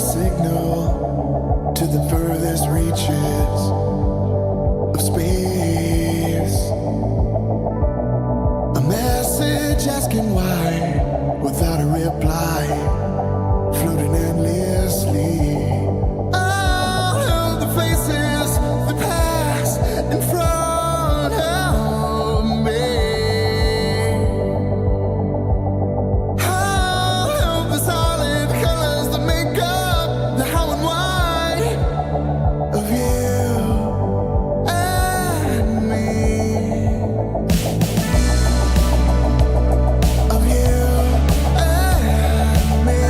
signal to the furthest reaches of space. A message asking why, without a reply, floating endlessly. All of the faces that pass in front of me. All of the solid colors that make up the how and why of you and me. Of you and me.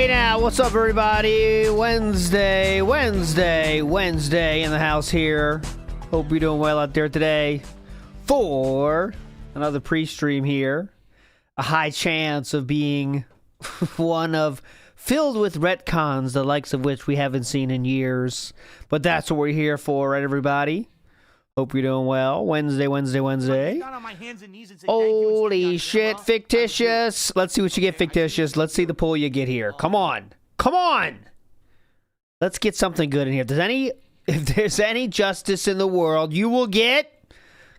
Hey now, what's up everybody? Wednesday in the house here. Hope you're doing well out there today for another pre-stream here. A high chance of being one of filled with retcons, the likes of which we haven't seen in years. But that's what we're here for, right everybody? Hope you're doing well. Wednesday. Holy shit, fictitious. Let's see what you get, fictitious. Let's see the pull you get here. Come on. Let's get something good in here. If there's any justice in the world, you will get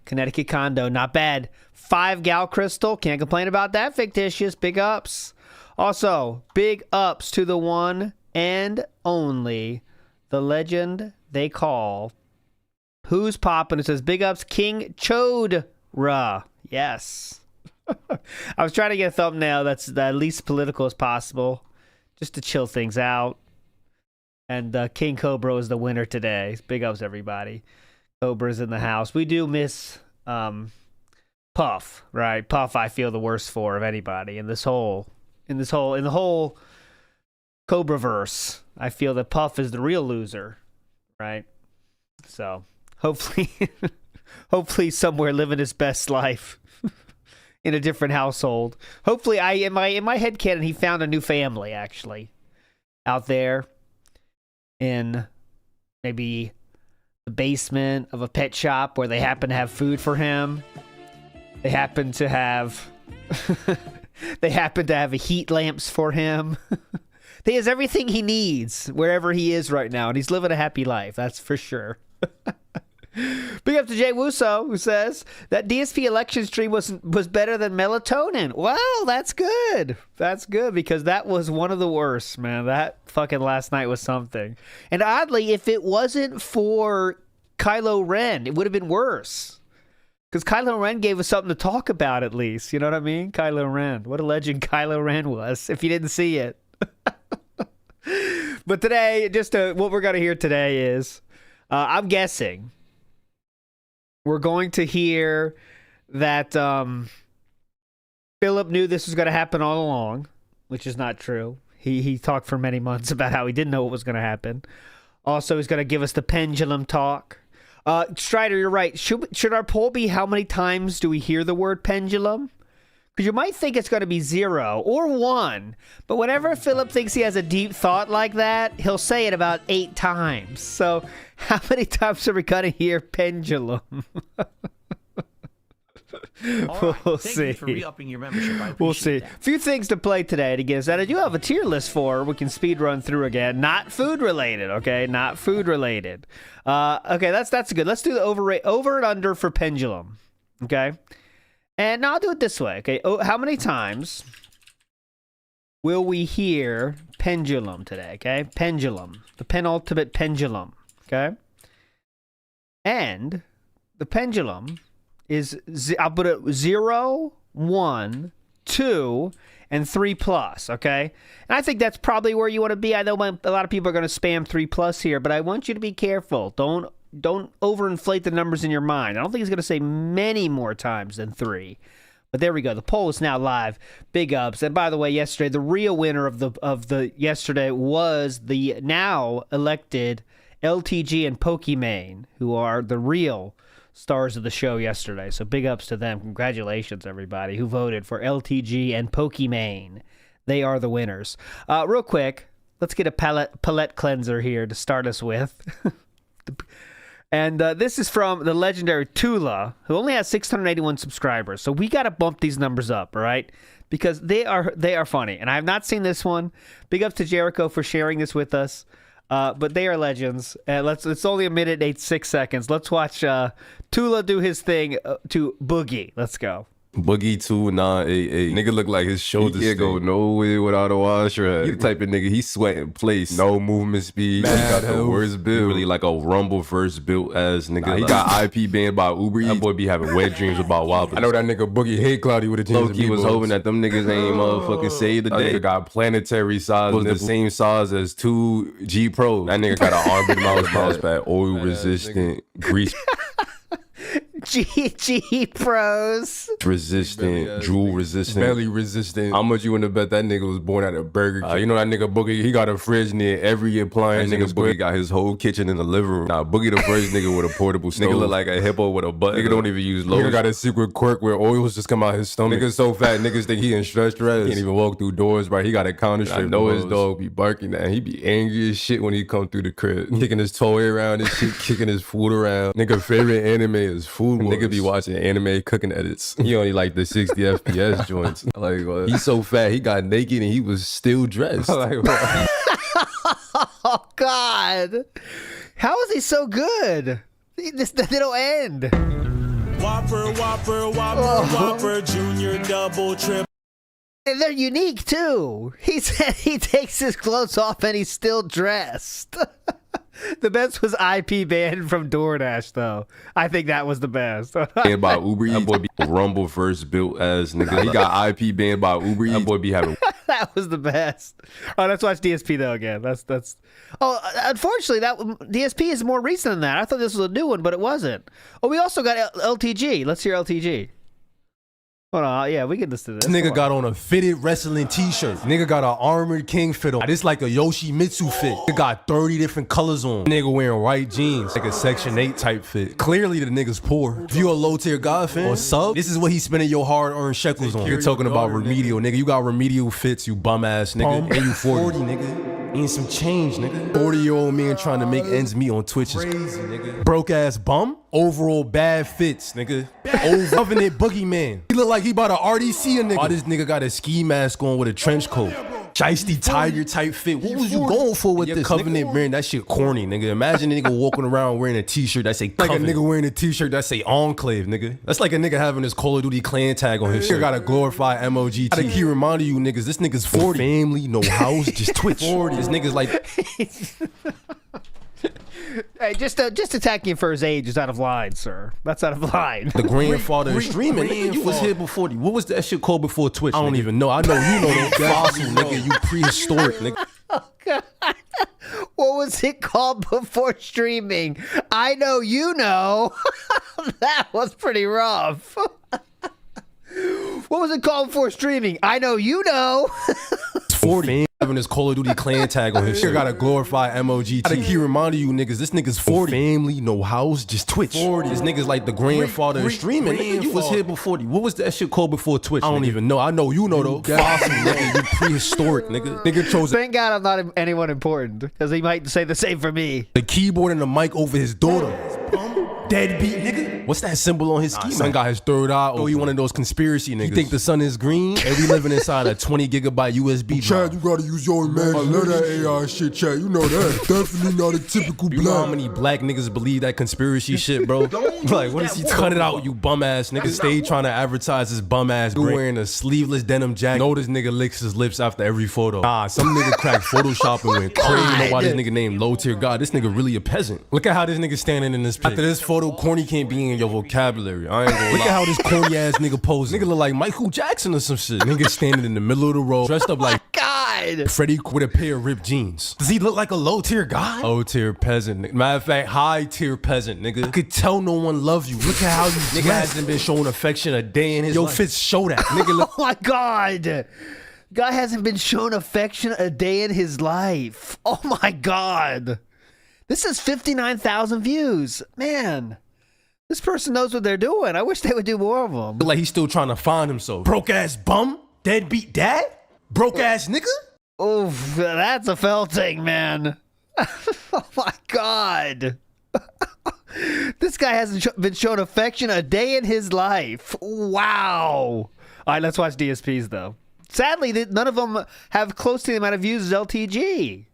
Connecticut condo. Not bad. 5 gal crystal. Can't complain about that, fictitious. Big ups. Also, big ups to the one and only, the legend they call Who's Poppin'? It says, big ups, King Chodra. Yes. I was trying to get a thumbnail that's the least political as possible, just to chill things out. And King Cobra is the winner today. Big ups, everybody. Cobra's in the house. We do miss Puff, right? Puff, I feel the worst for of anybody in the whole Cobra-verse. I feel that Puff is the real loser, right? So hopefully somewhere living his best life in a different household. Hopefully in my headcanon he found a new family actually out there in maybe the basement of a pet shop where they happen to have food for him. They happen to have heat lamps for him. He has everything he needs wherever he is right now, and he's living a happy life, that's for sure. Big up to Jay Wusso, who says that DSP election stream was better than melatonin. Well, that's good. That's good, because that was one of the worst, man. That fucking last night was something. And oddly, if it wasn't for Kylo Ren, it would have been worse. Because Kylo Ren gave us something to talk about, at least. You know what I mean? Kylo Ren. What a legend Kylo Ren was, if you didn't see it. But today, what we're going to hear today is, I'm guessing we're going to hear that Philip knew this was going to happen all along, which is not true. He talked for many months about how he didn't know what was going to happen. Also, he's going to give us the pendulum talk. Strider, you're right. Should our poll be how many times do we hear the word pendulum? Because you might think it's going to be 0 or 1, but whenever Philip thinks he has a deep thought like that, he'll say it about 8 times. So how many times are we going to hear pendulum? We'll see. Thank you for re-upping your membership. We'll see. That. Few things to play today to get us that I do have a tier list for. We can speed run through again. Not food related, okay? Not food related. Okay, that's good. Let's do the over and under for pendulum, okay? And now I'll do it this way, okay? How many times will we hear pendulum today, okay? Pendulum. The penultimate pendulum, okay? And the pendulum is, I'll put it 0, 1, 2, and 3+, okay? And I think that's probably where you want to be. I know a lot of people are going to spam 3+ here, but I want you to be careful. Don't overinflate the numbers in your mind. I don't think he's going to say many more times than 3. But there we go. The poll is now live. Big ups. And by the way, yesterday, the real winner of the yesterday was the now elected LTG and Pokimane, who are the real stars of the show yesterday. So big ups to them. Congratulations, everybody who voted for LTG and Pokimane. They are the winners. Real quick, let's get a palette cleanser here to start us with. And this is from the legendary Tula, who only has 681 subscribers. So we got to bump these numbers up, all right? Because they are funny. And I have not seen this one. Big ups to Jericho for sharing this with us. But they are legends. It's only 1:06. Let's watch Tula do his thing to Boogie. Let's go. Boogie 2988. Nigga look like his shoulders. He can't go nowhere without a washer. He the type of nigga, he sweat in place. No movement speed. He got the worst build. Really like a Rumble first built ass nigga. He got IP banned by Uber Eats. That boy be having wet dreams about Whoppers. I know that nigga Boogie hate cloudy with a chance. He was hoping that them niggas ain't motherfucking save the day. That nigga got planetary size. Was the same size as 2 G Pro. That nigga got an arm with mouse pad. Oil resistant, grease. GG pros. Resistant, drool resistant, belly resistant. How much you want to bet that nigga was born at a Burger King? You know that nigga Boogie, he got a fridge near every appliance. That nigga Boogie got his whole kitchen in the living room. Nah, Boogie the first nigga with a portable stove. Nigga look like a hippo with a butt. Nigga don't even use lotion. Nigga got a secret quirk where oils just come out his stomach. Nigga so fat, niggas think he in stretch dress. He can't even walk through doors, right? He got a counter strip. I know his dog be barking at. He be angry as shit when he come through the crib. Kicking his toy around and shit, kicking his food around. Nigga favorite anime is Food Wars. Nigga be watching anime cooking edits. He only like the 60 FPS joints. Like, what? He's so fat, he got naked and he was still dressed. Like, what? Oh, God. How is he so good? They don't end. Whopper, Whopper, Whopper, Whopper, Junior, Double, Triple. And they're unique, too. He said he takes his clothes off and he's still dressed. The best was IP banned from DoorDash, though. I think that was the best. Banned by Uber Eats. That boy be Rumble first built as nigga. He got IP banned by Uber Eats. That boy be having. That was the best. Oh, let's watch DSP though again. That's. Oh, unfortunately, that DSP is more recent than that. I thought this was a new one, but it wasn't. Oh, we also got LTG. Let's hear LTG. Hold on, yeah, we can listen to this. This nigga got on a fitted wrestling t-shirt. Nigga got an Armored King fit on. This like a Yoshimitsu fit. It got 30 different colors on. Nigga wearing white jeans, like a Section 8 type fit. Clearly the nigga's poor. If you a low tier God fan or sub, this is what he's spending your hard-earned shekels on. You're talking about remedial, nigga. You got remedial fits, you bum ass nigga. And you 40, nigga. Ain't some change, nigga. 40-year-old man trying to make ends meet on Twitch is crazy, nigga. Broke ass bum. Overall bad fits, nigga. Covenant boogeyman. He look like he about to RDC a nigga. Why this nigga got a ski mask on with a trench coat? Shiesty tiger type fit. What was you going for with this Covenant brand? That shit corny, nigga. Imagine a nigga walking around wearing a t-shirt that say Covenant. Like a nigga wearing a t-shirt that say Enclave, nigga. That's like a nigga having his Call of Duty clan tag on his shirt. Got a glorified MOG. I keep reminding you niggas, this nigga's 40. No family, no house, just Twitch. 40. This nigga's like... Hey, just attacking him for his age is out of line, sir. That's out of line. The grandfather of streaming, nigga. You was here before. What was that shit called before Twitch? I don't even know. I know you know that fossil, nigga. You prehistoric, nigga. Oh, God. What was it called before streaming? I know you know. That was pretty rough. What was it called before streaming? I know you know. 40. Having his Call of Duty clan tag on his shirt. Got a glorified MOG. I keep reminding you niggas, this nigga's 40. No family, no house, just Twitch. 40. This nigga's like the grandfather of streaming. Nigga, you was here before. What was that shit called before Twitch? I don't even know. I know you know though. Fossil, nigga. You prehistoric, nigga. Nigga chose. Thank God I'm not anyone important, because he might say the same for me. The keyboard and the mic over his daughter. Deadbeat, nigga. What's that symbol on his ski? Son got his third eye. Oh, you one of those conspiracy niggas. You think the sun is green? And we living inside a 20 gigabyte USB drive. Chad, you gotta use your imagination. I love that AI shit, Chad. You know that. Definitely not a typical black. You know how many black niggas believe that conspiracy shit, bro? Like, what is he cut it out, you bum ass nigga? Stay trying to advertise his bum ass brain. Wearing a sleeveless denim jacket. Know this nigga licks his lips after every photo. Some nigga cracked Photoshop and went crazy. You know why this nigga named low tier God? This nigga really a peasant. Look at how this nigga standing in this pic. After this photo, corny can't be in your vocabulary. I ain't gonna Look at how this corny ass nigga posing. Nigga look like Michael Jackson or some shit. Nigga standing in the middle of the road, dressed up like God. Freddie with a pair of ripped jeans. Does he look like a low tier guy? Low tier peasant. Nigga. Matter of fact, high tier peasant, nigga. You could tell no one loves you. Look at how you nigga hasn't been showing affection a day in his life. Yo, Fitz, show that. Nigga look. Oh my God. Guy hasn't been shown affection a day in his life. Oh my God. This is 59,000 views. Man. This person knows what they're doing. I wish they would do more of them. Like he's still trying to find himself. Broke ass bum? Deadbeat dad? Broke ass nigga? Oh, that's a felting, man. Oh my God. This guy hasn't been shown affection a day in his life. Wow. All right, let's watch DSPs though. Sadly, none of them have close to the amount of views as LTG.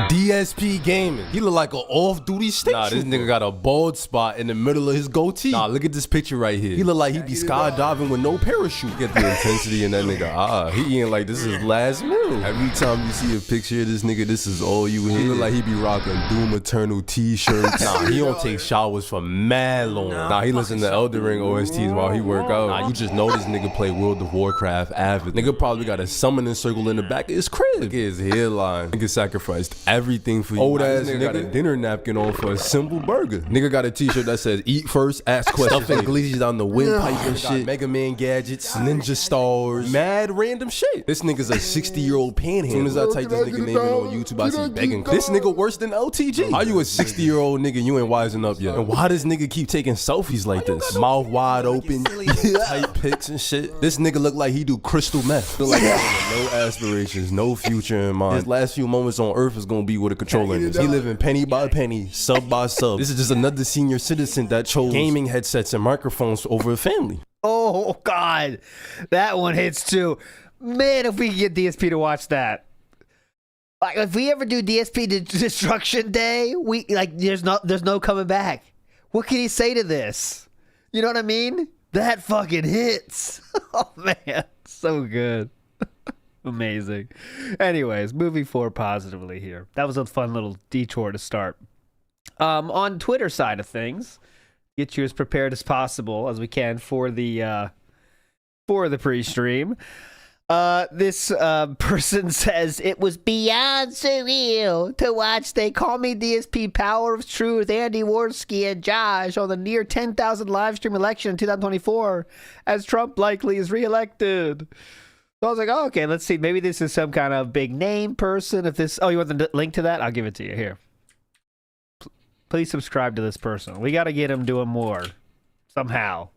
DSP gaming. He look like an off-duty state trooper. This nigga got a bald spot in the middle of his goatee. Look at this picture right here. He look like he be skydiving with no parachute. Get the intensity in that nigga. He ain't like this is last meal. Every time you see a picture of this nigga, this is all you hear. He look like he be rocking Doom Eternal t-shirts. He don't take showers for mad long. He listen to Elden Ring OSTs while he work out. You just know this nigga play World of Warcraft avid. Nigga probably got a summoning circle in the back of his crib. Look at his hairline. Nigga sacrificed risked everything for you. Old ass nigga got a dinner napkin on for a simple burger. Nigga got a t-shirt that says eat first, ask questions. Stuffing glizzies on the windpipe and shit. Mega Man gadgets, ninja stars, mad random shit. This nigga's a 60-year-old panhandler. As soon as I type this nigga name in on YouTube, I see begging. This nigga worse than LTG. How you a 60-year-old nigga? You ain't wising up yet. And why does nigga keep taking selfies like this? Mouth wide open, tight pics and shit. This nigga look like he do crystal meth. Look like he has no aspirations, no future in mind. His last few moments on earth is gonna be with a controller in this. He living penny by penny, sub by sub. This is just another senior citizen that chose gaming headsets and microphones over a family. Oh God, that one hits too. Man, if we can get DSP to watch that. Like, if we ever do DSP Destruction Day, we like there's no coming back. What can he say to this? You know what I mean? That fucking hits. Oh man, so good. Amazing. Anyways, moving forward positively here. That was a fun little detour to start. On Twitter side of things, get you as prepared as possible as we can for the pre-stream. This person says, it was beyond surreal to watch They Call Me DSP Power of Truth, Andy Worski and Josh on the near 10,000 live stream election in 2024 as Trump likely is reelected. So I was like, oh, okay, let's see. Maybe this is some kind of big name person. If this, oh, you want the link to that? I'll give it to you here. Please subscribe to this person. We got to get him doing more somehow.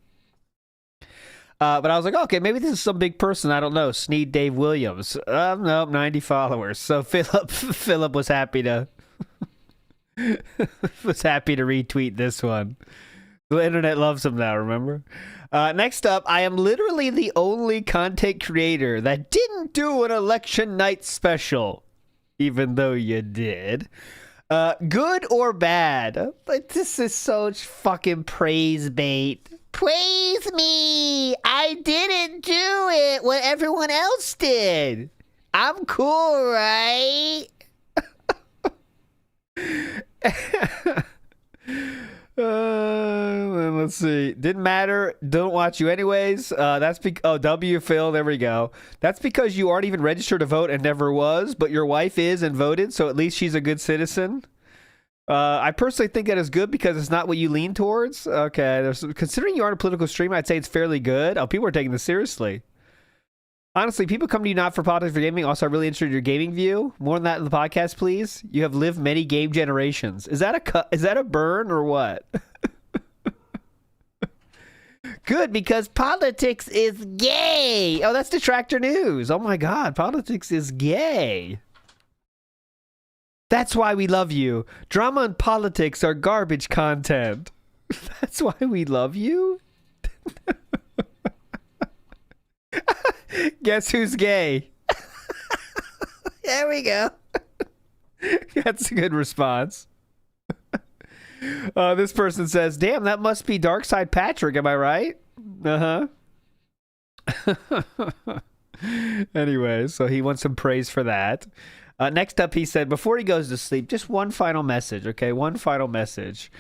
But I was like, okay, maybe this is some big person. I don't know. Sneed Dave Williams. Nope, 90 followers. So Philip was happy to retweet this one. The internet loves him now, remember? Next up, I am literally the only content creator that didn't do an election night special, even though you did. Good or bad? But this is such fucking praise bait. Praise me! I didn't do it when everyone else did. I'm cool, right? Let's see. Didn't matter. Don't watch you anyways. That's W Phil. There we go. That's because you aren't even registered to vote and never was, but your wife is and voted, so at least she's a good citizen. I personally think that is good because it's not what you lean towards. Okay, considering you aren't a political stream, I'd say it's fairly good. Oh, people are taking this seriously. Honestly, people come to you not for politics, for gaming. Also, I'm really interested in your gaming view. More than that in the podcast, please. You have lived many game generations. Is that a burn or what? Good, because politics is gay. Oh, that's Detractor News. Oh my God, politics is gay. That's why we love you. Drama and politics are garbage content. That's why we love you? Guess who's gay? There we go. That's a good response. This person says, damn, that must be Darkside Patrick, am I right? Anyway, so he wants some praise for that. Next up, he said, before he goes to sleep, just one final message, okay? One final message.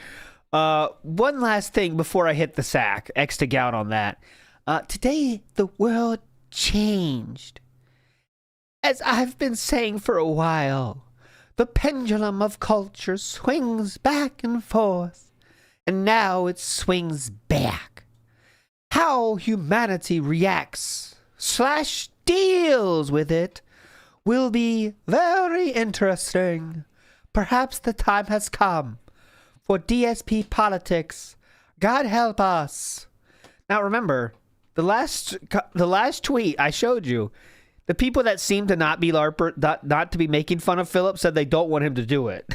One last thing before I hit the sack. X to gout on that. Today, the world changed. As I've been saying for a while, the pendulum of culture swings back and forth, and now it swings back. How humanity reacts / deals with it will be very interesting. Perhaps the time has come for DSP politics. God help us. Now remember, the last tweet I showed you, the people that seem to not be not to be making fun of Philip said they don't want him to do it.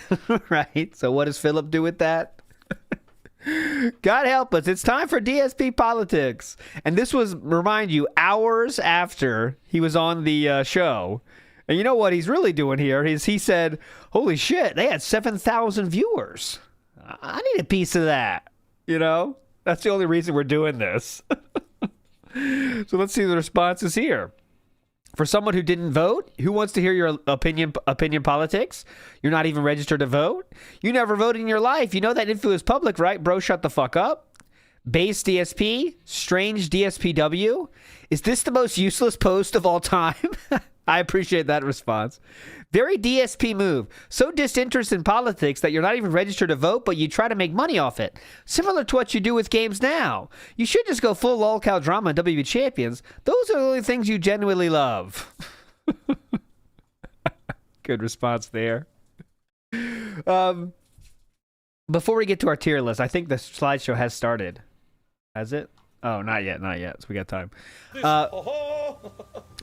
Right? So what does Philip do with that? God help us. It's time for DSP politics. And this was, remind you, hours after he was on the show. And you know what he's really doing here is he said, holy shit, they had 7,000 viewers. I need a piece of that. You know, that's the only reason we're doing this. So let's see the responses here. For someone who didn't vote, who wants to hear your opinion politics? You're not even registered to vote. You never voted in your life. You know that info is public, right? Bro, shut the fuck up. Base DSP, strange DSPW. Is this the most useless post of all time? I appreciate that response. Very DSP move. So disinterested in politics that you're not even registered to vote, but you try to make money off it. Similar to what you do with games now. You should just go full lol-cow drama and WB Champions. Those are the only things you genuinely love. Good response there. Before we get to our tier list, I think the slideshow has started. Has it? Oh, not yet. So we got time.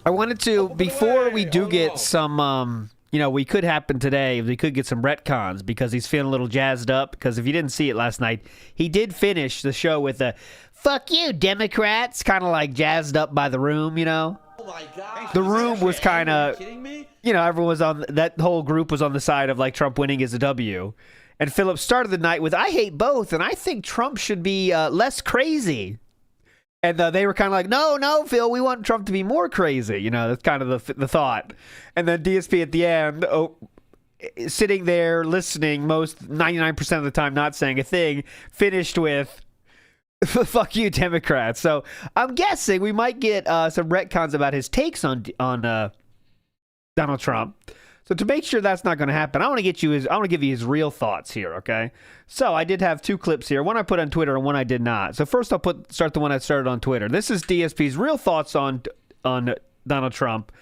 I wanted to, before we do get some, we could happen today. We could get some retcons because he's feeling a little jazzed up. Because if you didn't see it last night, he did finish the show with a "fuck you, Democrats," kind of like jazzed up by the room, Oh my God. The room was kind of, everyone was that whole group was on the side of like Trump winning is a W. And Philip started the night with, "I hate both, and I think Trump should be less crazy." And they were kind of like, no, Phil, we want Trump to be more crazy. That's kind of the thought. And then DSP at the end, sitting there listening, 99% of the time not saying a thing, finished with, "Fuck you, Democrats." So I'm guessing we might get some retcons about his takes on Donald Trump. So to make sure that's not going to happen, I want to give you his real thoughts here, okay? So I did have two clips here. One I put on Twitter and one I did not. So first I'll start the one I started on Twitter. This is DSP's real thoughts on Donald Trump,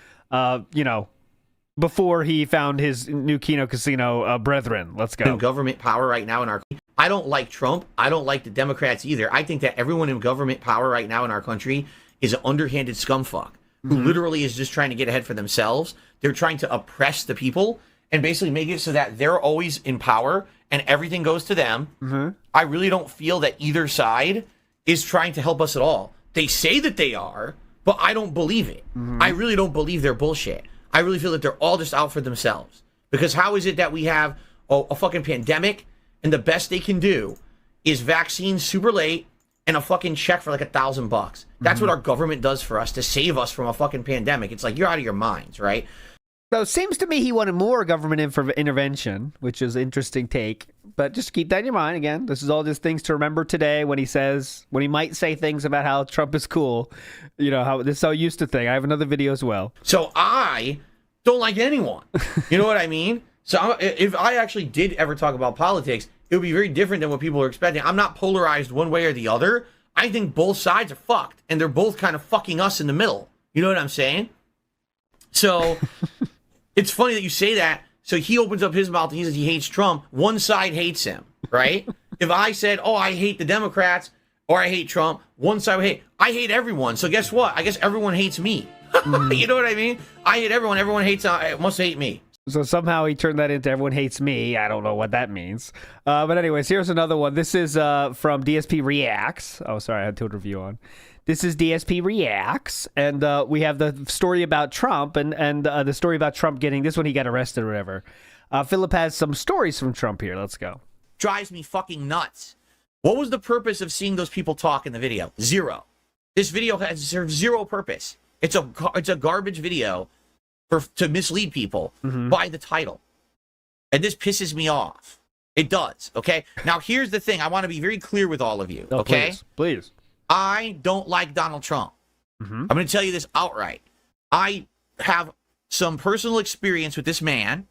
before he found his new Keno Casino brethren. Let's go. Government power right now in our country. I don't like Trump. I don't like the Democrats either. I think that everyone in government power right now in our country is an underhanded scumfuck who literally is just trying to get ahead for themselves. They're trying to oppress the people and basically make it so that they're always in power and everything goes to them. I really don't feel that either side is trying to help us at all. They say that they are, but I don't believe it. I really don't believe their bullshit. I really feel that they're all just out for themselves. Because how is it that we have a fucking pandemic and the best they can do is vaccines super late and a fucking check for like $1,000? That's what our government does for us to save us from a fucking pandemic. It's like, you're out of your minds, right? So it seems to me he wanted more government intervention, which is an interesting take. But just keep that in your mind. Again, this is all just things to remember today when he might say things about how Trump is cool. How this is so used to thing. I have another video as well. So I don't like anyone. You know what I mean? So if I actually did ever talk about politics, it would be very different than what people are expecting. I'm not polarized one way or the other. I think both sides are fucked, and they're both kind of fucking us in the middle. You know what I'm saying? So it's funny that you say that. So he opens up his mouth and he says he hates Trump. One side hates him, right? If I said, I hate the Democrats or I hate Trump, one side would hate. I hate everyone. So guess what? I guess everyone hates me. You know what I mean? I hate everyone. Everyone must hate me. So somehow he turned that into everyone hates me. I don't know what that means. But anyways, here's another one. This is from DSP Reacts. Oh, sorry, I had Twitter review on. This is DSP Reacts, and we have the story about Trump, and the story about Trump getting, this one he got arrested or whatever. Philip has some stories from Trump here. Let's go. Drives me fucking nuts. What was the purpose of seeing those people talk in the video? Zero. This video has zero purpose. It's a garbage video to mislead people by the title. And this pisses me off. It does, okay? Now, here's the thing. I want to be very clear with all of you, okay? Please. I don't like Donald Trump. I'm going to tell you this outright. I have some personal experience with this man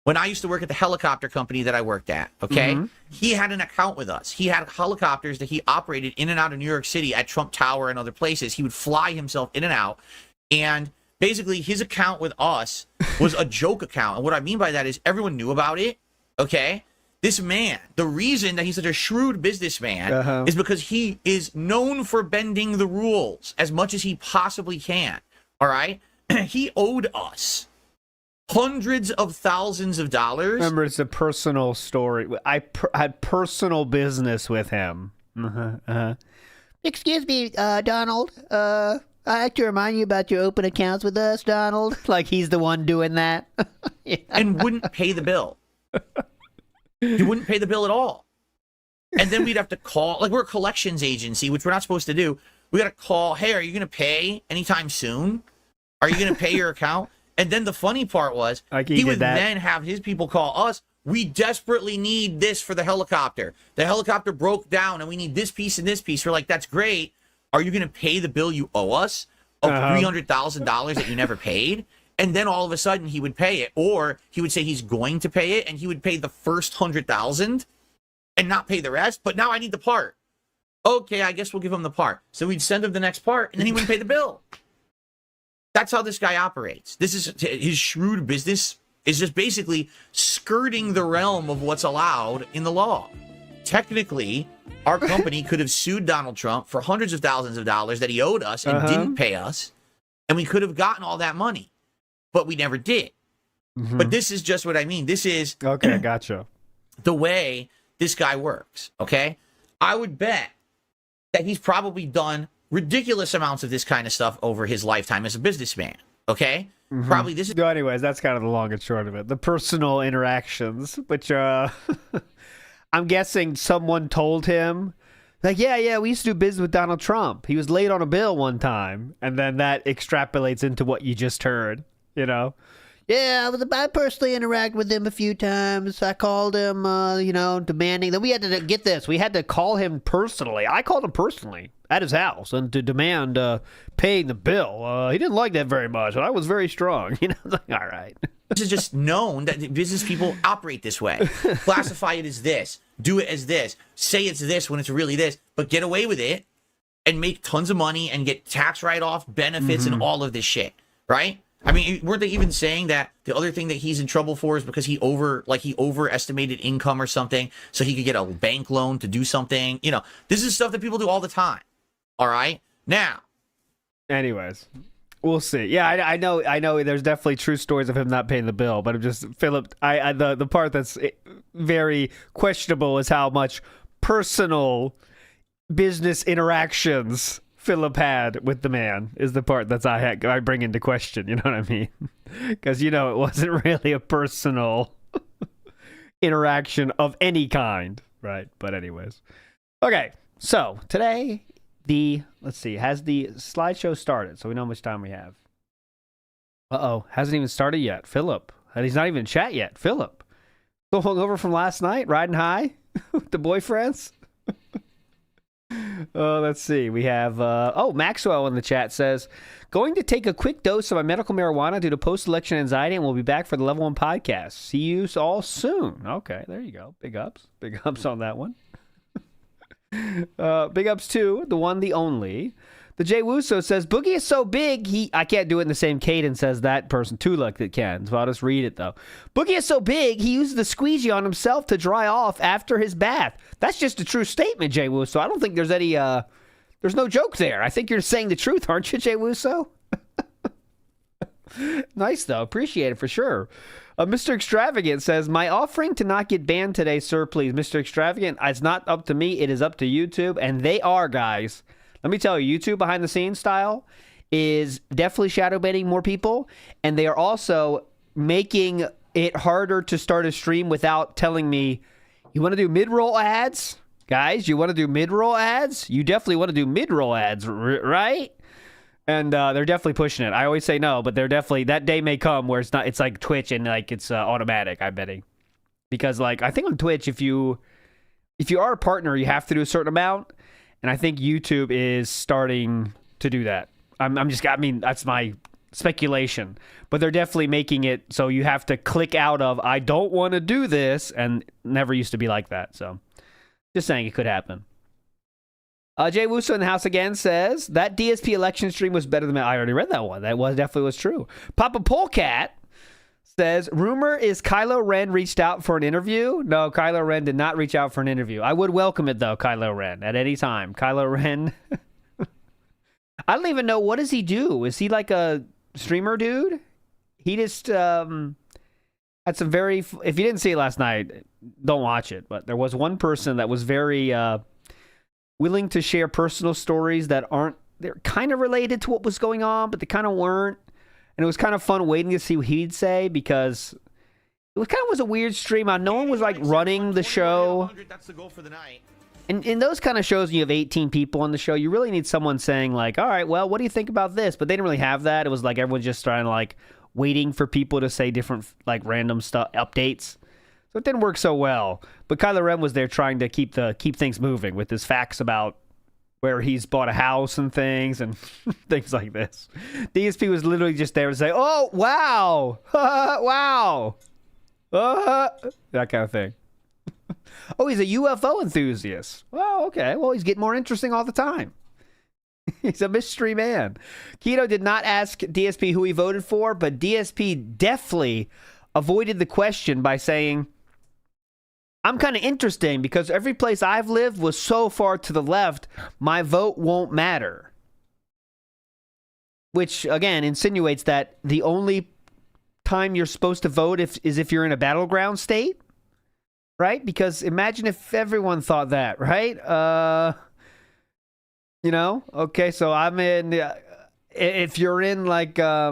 when I used to work at the helicopter company that I worked at, okay? He had an account with us. He had helicopters that he operated in and out of New York City at Trump Tower and other places. He would fly himself in and out. And basically, his account with us was a joke account. And what I mean by that is everyone knew about it, okay? This man, the reason that he's such a shrewd businessman is because he is known for bending the rules as much as he possibly can, all right? He owed us hundreds of thousands of dollars. Remember, it's a personal story. I had personal business with him. Excuse me, Donald. I'd like to remind you about your open accounts with us, Donald. Like he's the one doing that. And wouldn't pay the bill. He wouldn't pay the bill at all. And then we'd have to call, like we're a collections agency, which we're not supposed to do. We got to call, hey, are you going to pay anytime soon? Are you going to pay your account? And then the funny part was, he would then have his people call us. We desperately need this for the helicopter. The helicopter broke down and we need this piece and this piece. We're like, that's great. Are you going to pay the bill you owe us of $300,000 that you never paid? And then all of a sudden he would pay it, or he would say he's going to pay it, and he would pay the first 100,000 and not pay the rest. But now I need the part. Okay, I guess we'll give him the part. So we'd send him the next part, and then he wouldn't pay the bill. That's how this guy operates. This is his shrewd business is just basically skirting the realm of what's allowed in the law. Technically, our company could have sued Donald Trump for hundreds of thousands of dollars that he owed us and didn't pay us, and we could have gotten all that money. But we never did. But this is just what I mean. This is okay. Gotcha. The way this guy works. Okay, I would bet that he's probably done ridiculous amounts of this kind of stuff over his lifetime as a businessman. Okay, probably this is. So anyways, that's kind of the long and short of it. The personal interactions, which I'm guessing someone told him. Like, yeah, we used to do business with Donald Trump. He was late on a bill one time, and then that extrapolates into what you just heard. You know, yeah, I personally interacted with him a few times. I called him, demanding that we had to get this. We had to call him personally. I called him personally at his house and to demand paying the bill. He didn't like that very much, but I was very strong. You know, like, all right. This is just known that business people operate this way. Classify it as this. Do it as this. Say it's this when it's really this. But get away with it and make tons of money and get tax write-off benefits and all of this shit, right? I mean, weren't they even saying that the other thing that he's in trouble for is because he overestimated income or something so he could get a bank loan to do something? You know, this is stuff that people do all the time. All right? Now. Anyways, we'll see. Yeah, I know there's definitely true stories of him not paying the bill, but I'm just, Philip, the part that's very questionable is how much personal business interactions Philip had with the man is the part that's I bring into question. You know what I mean? Because it wasn't really a personal interaction of any kind, right? But anyways, okay. So today, has the slideshow started? So we know how much time we have. Hasn't even started yet. Philip, he's not even in chat yet. Philip, still hungover from last night, riding high with the boyfriends. Let's see. We have, Maxwell in the chat says, going to take a quick dose of my medical marijuana due to post-election anxiety, and we'll be back for the Level 1 podcast. See you all soon. Okay, there you go. Big ups. Big ups on that one. Big ups to the one, the only. The Jay Wuso says, Boogie is so big, I can't do it in the same cadence as that person. Tuluk that can, so I'll just read it, though. Boogie is so big, he used the squeegee on himself to dry off after his bath. That's just a true statement, Jay Wuso. I don't think there's any, there's no joke there. I think you're saying the truth, aren't you, Jay Wuso? Nice, though. Appreciate it for sure. Mr. Extravagant says, my offering to not get banned today, sir, please. Mr. Extravagant, it's not up to me. It is up to YouTube, and they are, guys. Let me tell you, YouTube behind the scenes style is definitely shadow banning more people, and they are also making it harder to start a stream without telling me, you want to do mid-roll ads? Guys, you want to do mid-roll ads? You definitely want to do mid-roll ads, right? And they're definitely pushing it. I always say no, but they're definitely, that day may come where it's not, it's like Twitch and like it's automatic, I'm betting. Because like, I think on Twitch, if you are a partner, you have to do a certain amount. And I think YouTube is starting to do that. That's my speculation. But they're definitely making it so you have to click out of, I don't want to do this, and never used to be like that. So, just saying it could happen. Jay Wuso in the house again says, that DSP election stream was better than I already read that one. That definitely was true. Papa Polecat says, rumor is Kylo Ren reached out for an interview. No, Kylo Ren did not reach out for an interview. I would welcome it, though, Kylo Ren, at any time. Kylo Ren. I don't even know, what does he do? Is he like a streamer dude? He just had some very, if you didn't see it last night, don't watch it. But there was one person that was very willing to share personal stories that they're kind of related to what was going on, but they kind of weren't. And it was kind of fun waiting to see what he'd say, because it was a weird stream. No one was like running the show. That's the goal for the night. And in those kind of shows, you have 18 people on the show, you really need someone saying like, all right, well, what do you think about this? But they didn't really have that. It was like everyone's just trying to like waiting for people to say different like random stuff, updates. So it didn't work so well. But Kylo Ren was there trying to keep things moving with his facts about where he's bought a house and things and things like this. DSP was literally just there to say, "Oh, wow, wow," that kind of thing. Oh, he's a UFO enthusiast. Well, okay. Well, he's getting more interesting all the time. He's a mystery man. Keto did not ask DSP who he voted for, but DSP deftly avoided the question by saying, "I'm kind of interesting because every place I've lived was so far to the left, my vote won't matter." Which, again, insinuates that the only time you're supposed to vote is if you're in a battleground state, right? Because imagine if everyone thought that, right? You know? Okay, so I'm in... if you're in, like, I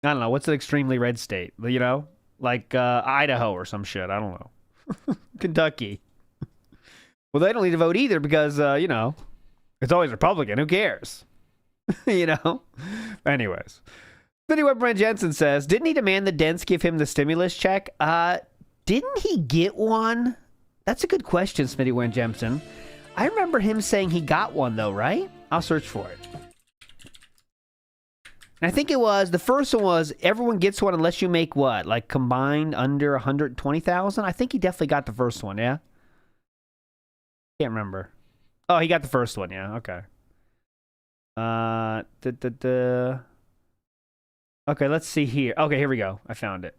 don't know, what's an extremely red state? You know? Like Idaho or some shit. I don't know. Kentucky. Well, they don't need to vote either because, you know, it's always Republican. Who cares? You know? Anyways. Anyway, Brent Jensen says, didn't he demand the Dents give him the stimulus check? Didn't he get one? That's a good question, Smitty Wen Jensen. I remember him saying he got one, though, right? I'll search for it. And I think it was, the first one was, everyone gets one unless you make what? Like combined under 120,000? I think he definitely got the first one, yeah? Can't remember. Oh, he got the first one, yeah, okay. Okay, let's see here. Okay, here we go. I found it.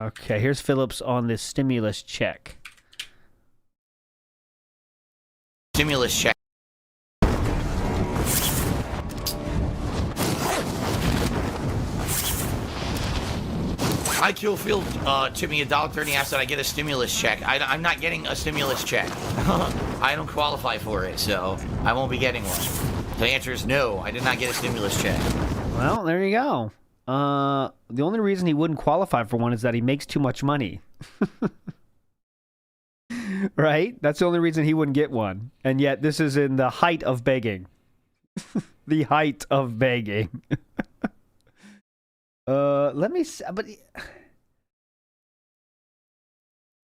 Okay, here's Phillips on this stimulus check. Stimulus check. I kill Field tipped me $1.30 asked that I get a stimulus check. I'm not getting a stimulus check. I don't qualify for it, so I won't be getting one. The answer is no. I did not get a stimulus check. Well, there you go. The only reason he wouldn't qualify for one is that he makes too much money. Right? That's the only reason he wouldn't get one. And yet, this is in the height of begging. The height of begging. Let me see, but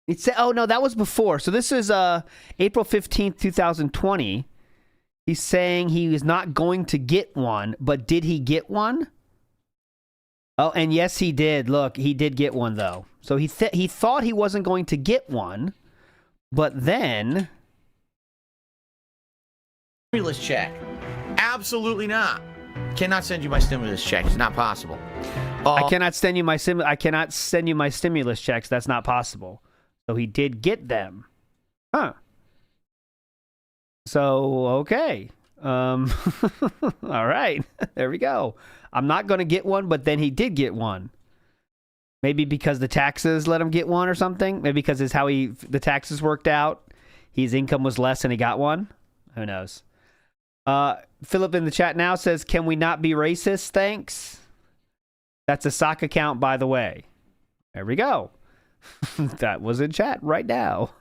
it said, oh no, that was before. So this is April 15th, 2020. He's saying he is not going to get one, but did he get one? Oh, and yes, he did. Look, he did get one though. So he thought he wasn't going to get one, but then Stimulus check. Absolutely not. Cannot send you my stimulus check. It's not possible. I cannot send you my stimulus checks. That's not possible. So he did get them. Huh. So, okay. All right. There we go. I'm not going to get one, but then he did get one. Maybe because the taxes let him get one or something. Maybe because it's how the taxes worked out. His income was less and he got one. Who knows? Philip in the chat now says, can we not be racist? Thanks. That's a sock account, by the way. There we go. That was in chat right now.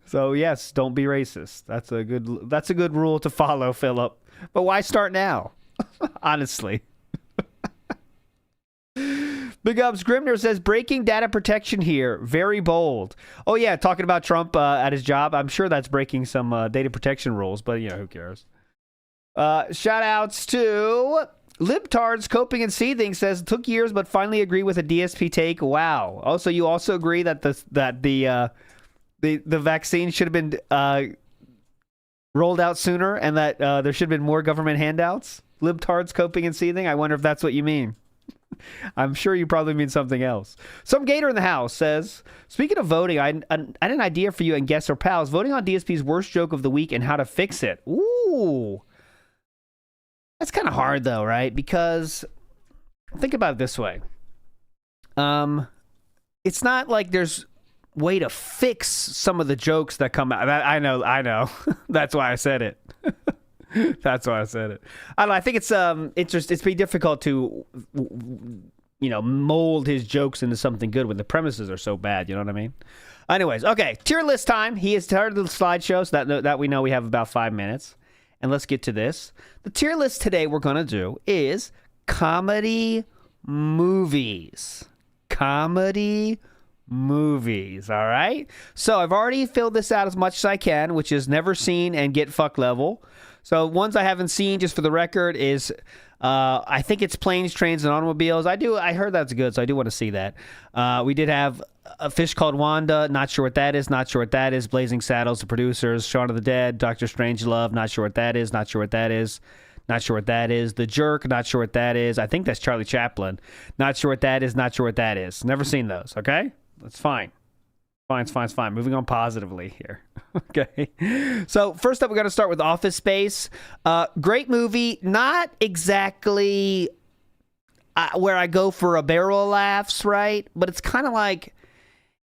So yes, don't be racist. That's a good rule to follow, Philip. But why start now? Honestly. Big Ups Grimner says, breaking data protection here. Very bold. Oh yeah, talking about Trump at his job. I'm sure that's breaking some data protection rules, but you know, who cares? Shout outs to Libtards Coping and Seething says, took years but finally agree with a DSP take. Wow. Also, you also agree that the vaccine should have been rolled out sooner and that there should have been more government handouts? Libtards Coping and Seething? I wonder if that's what you mean. I'm sure you probably mean something else. Some Gator in the house says, speaking of voting, I had an idea for you and guests or pals. Voting on DSP's worst joke of the week and how to fix it. Ooh. That's kind of hard though, right? Because think about it this way. It's not like there's way to fix some of the jokes that come out. I know. That's why I said it. That's why I said it. I don't know. I think it's pretty difficult to, you know, mold his jokes into something good when the premises are so bad. You know what I mean? Anyways, okay. Tier list time. He has started the slideshow, so that we know we have about 5 minutes. And let's get to this. The tier list today we're going to do is comedy movies. Comedy movies. All right. So I've already filled this out as much as I can, which is never seen and get fuck level. So ones I haven't seen, just for the record, is I think it's Planes, Trains, and Automobiles. I heard that's good, so I do want to see that. We did have A Fish Called Wanda. Not sure what that is. Not sure what that is. Blazing Saddles, The Producers, Shaun of the Dead, Doctor Strangelove. Not sure what that is. Not sure what that is. Not sure what that is. The Jerk. Not sure what that is. I think that's Charlie Chaplin. Not sure what that is. Not sure what that is. Never seen those. Okay, that's fine. It's fine. Moving on positively here. Okay. So first up, we got to start with Office Space. Great movie. Not exactly where I go for a barrel of laughs, right? But it's kind of like,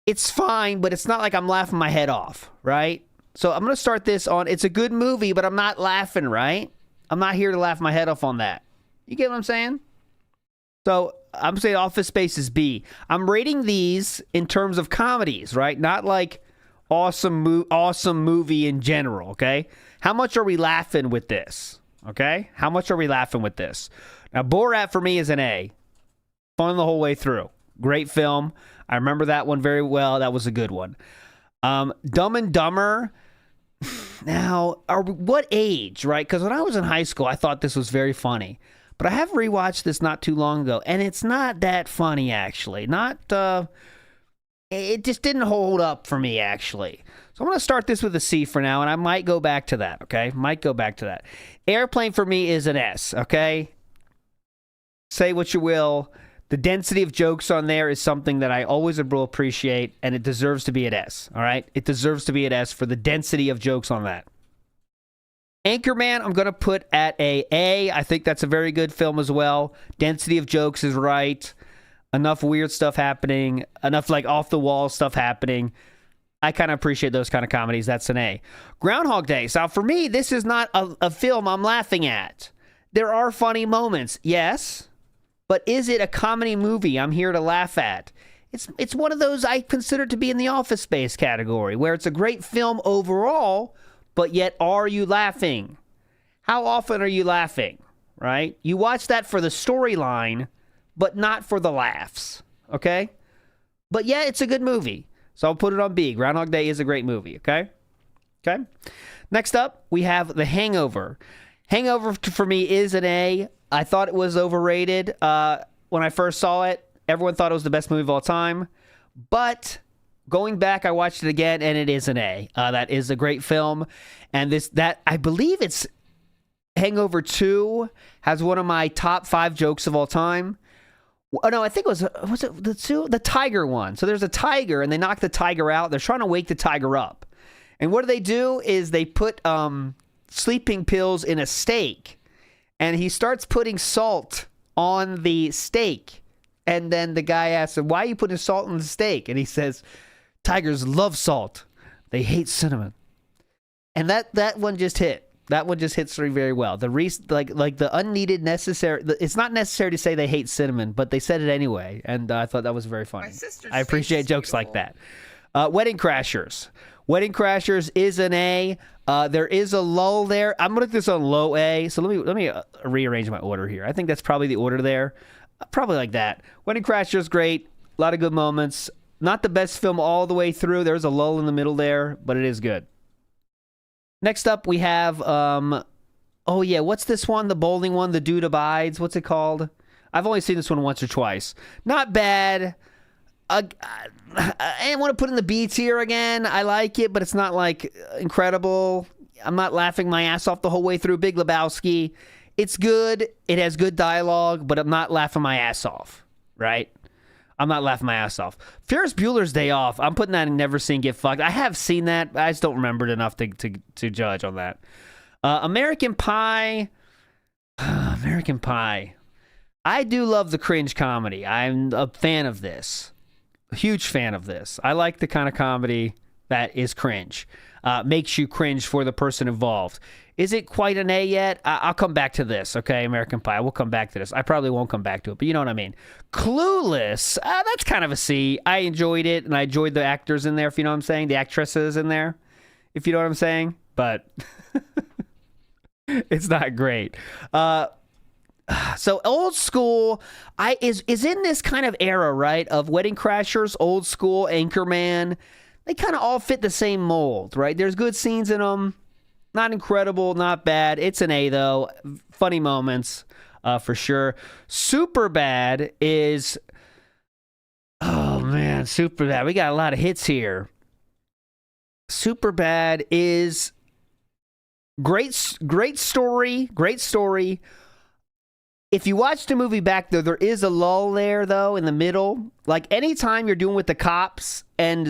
it's fine, but it's not like I'm laughing my head off, right? So I'm going to start this on, it's a good movie, but I'm not laughing, right? I'm not here to laugh my head off on that. You get what I'm saying? So I'm saying Office Space is B. I'm rating these in terms of comedies, right? Not like awesome movie in general, okay? How much are we laughing with this, okay? How much are we laughing with this? Now, Borat for me is an A. Fun the whole way through. Great film. I remember that one very well. That was a good one. Dumb and Dumber. Now, what age, right? Because when I was in high school, I thought this was very funny. But I have rewatched this not too long ago, and it's not that funny, actually. It just didn't hold up for me, actually. So I'm going to start this with a C for now, and I might go back to that, okay? Might go back to that. Airplane for me is an S, okay? Say what you will. The density of jokes on there is something that I always will appreciate, and it deserves to be an S, all right? It deserves to be an S for the density of jokes on that. Anchorman, I'm going to put at A. I think that's a very good film as well. Density of jokes is right. Enough weird stuff happening. Enough like off-the-wall stuff happening. I kind of appreciate those kind of comedies. That's an A. Groundhog Day. So for me, this is not a film I'm laughing at. There are funny moments, yes. But is it a comedy movie I'm here to laugh at? It's one of those I consider to be in the Office Space category, where it's a great film overall, but yet are you laughing? How often are you laughing, right? You watch that for the storyline, but not for the laughs, okay? But yeah, it's a good movie, so I'll put it on B. Groundhog Day is a great movie, okay? Okay. Next up, we have The Hangover. Hangover for me is an A. I thought it was overrated when I first saw it. Everyone thought it was the best movie of all time. But going back, I watched it again, and it is an A. That is a great film. And I believe it's Hangover 2 has one of my top 5 jokes of all time. Oh, no, I think was it the 2? The tiger one. So there's a tiger, and they knock the tiger out. They're trying to wake the tiger up. And what do is they put sleeping pills in a steak. And he starts putting salt on the steak. And then the guy asks him, why are you putting salt on the steak? And he says, tigers love salt. They hate cinnamon. And that one just hit. That one just hits me very well. The like the unneeded necessary. It's not necessary to say they hate cinnamon, but they said it anyway. And I thought that was very funny. I appreciate jokes like that. Wedding Crashers. Wedding Crashers is an A. There is a lull there. I'm going to put this on low A. So let me rearrange my order here. I think that's probably the order there. Probably like that. Wedding Crashers, great. A lot of good moments. Not the best film all the way through. There's a lull in the middle there, but it is good. Next up, we have, what's this one? The bowling one, The Dude Abides. What's it called? I've only seen this one once or twice. Not bad. I want to put in the B tier again. I like it, but it's not like incredible. I'm not laughing my ass off the whole way through. Big Lebowski. It's good. It has good dialogue, but I'm not laughing my ass off, right? I'm not laughing my ass off. Ferris Bueller's Day Off. I'm putting that in Never Seen Get Fucked. I have seen that. I just don't remember it enough to judge on that. American Pie. American Pie. I do love the cringe comedy. I'm a fan of this. A huge fan of this. I like the kind of comedy that is cringe. Makes you cringe for the person involved. Is it quite an A yet? I'll come back to this, okay, American Pie. We'll come back to this. I probably won't come back to it, but you know what I mean. Clueless, that's kind of a C. I enjoyed it, and I enjoyed the actors in there, if you know what I'm saying. The actresses in there, if you know what I'm saying. But it's not great. So Old School is in this kind of era, right, of Wedding Crashers, Old School, Anchorman. They kind of all fit the same mold, right? There's good scenes in them. Not incredible, not bad. It's an A, though. Funny moments, for sure. Superbad is... Oh, man, Superbad. We got a lot of hits here. Superbad is... Great story. If you watch the movie back, there is a lull there, though, in the middle. Like, anytime you're doing with the cops and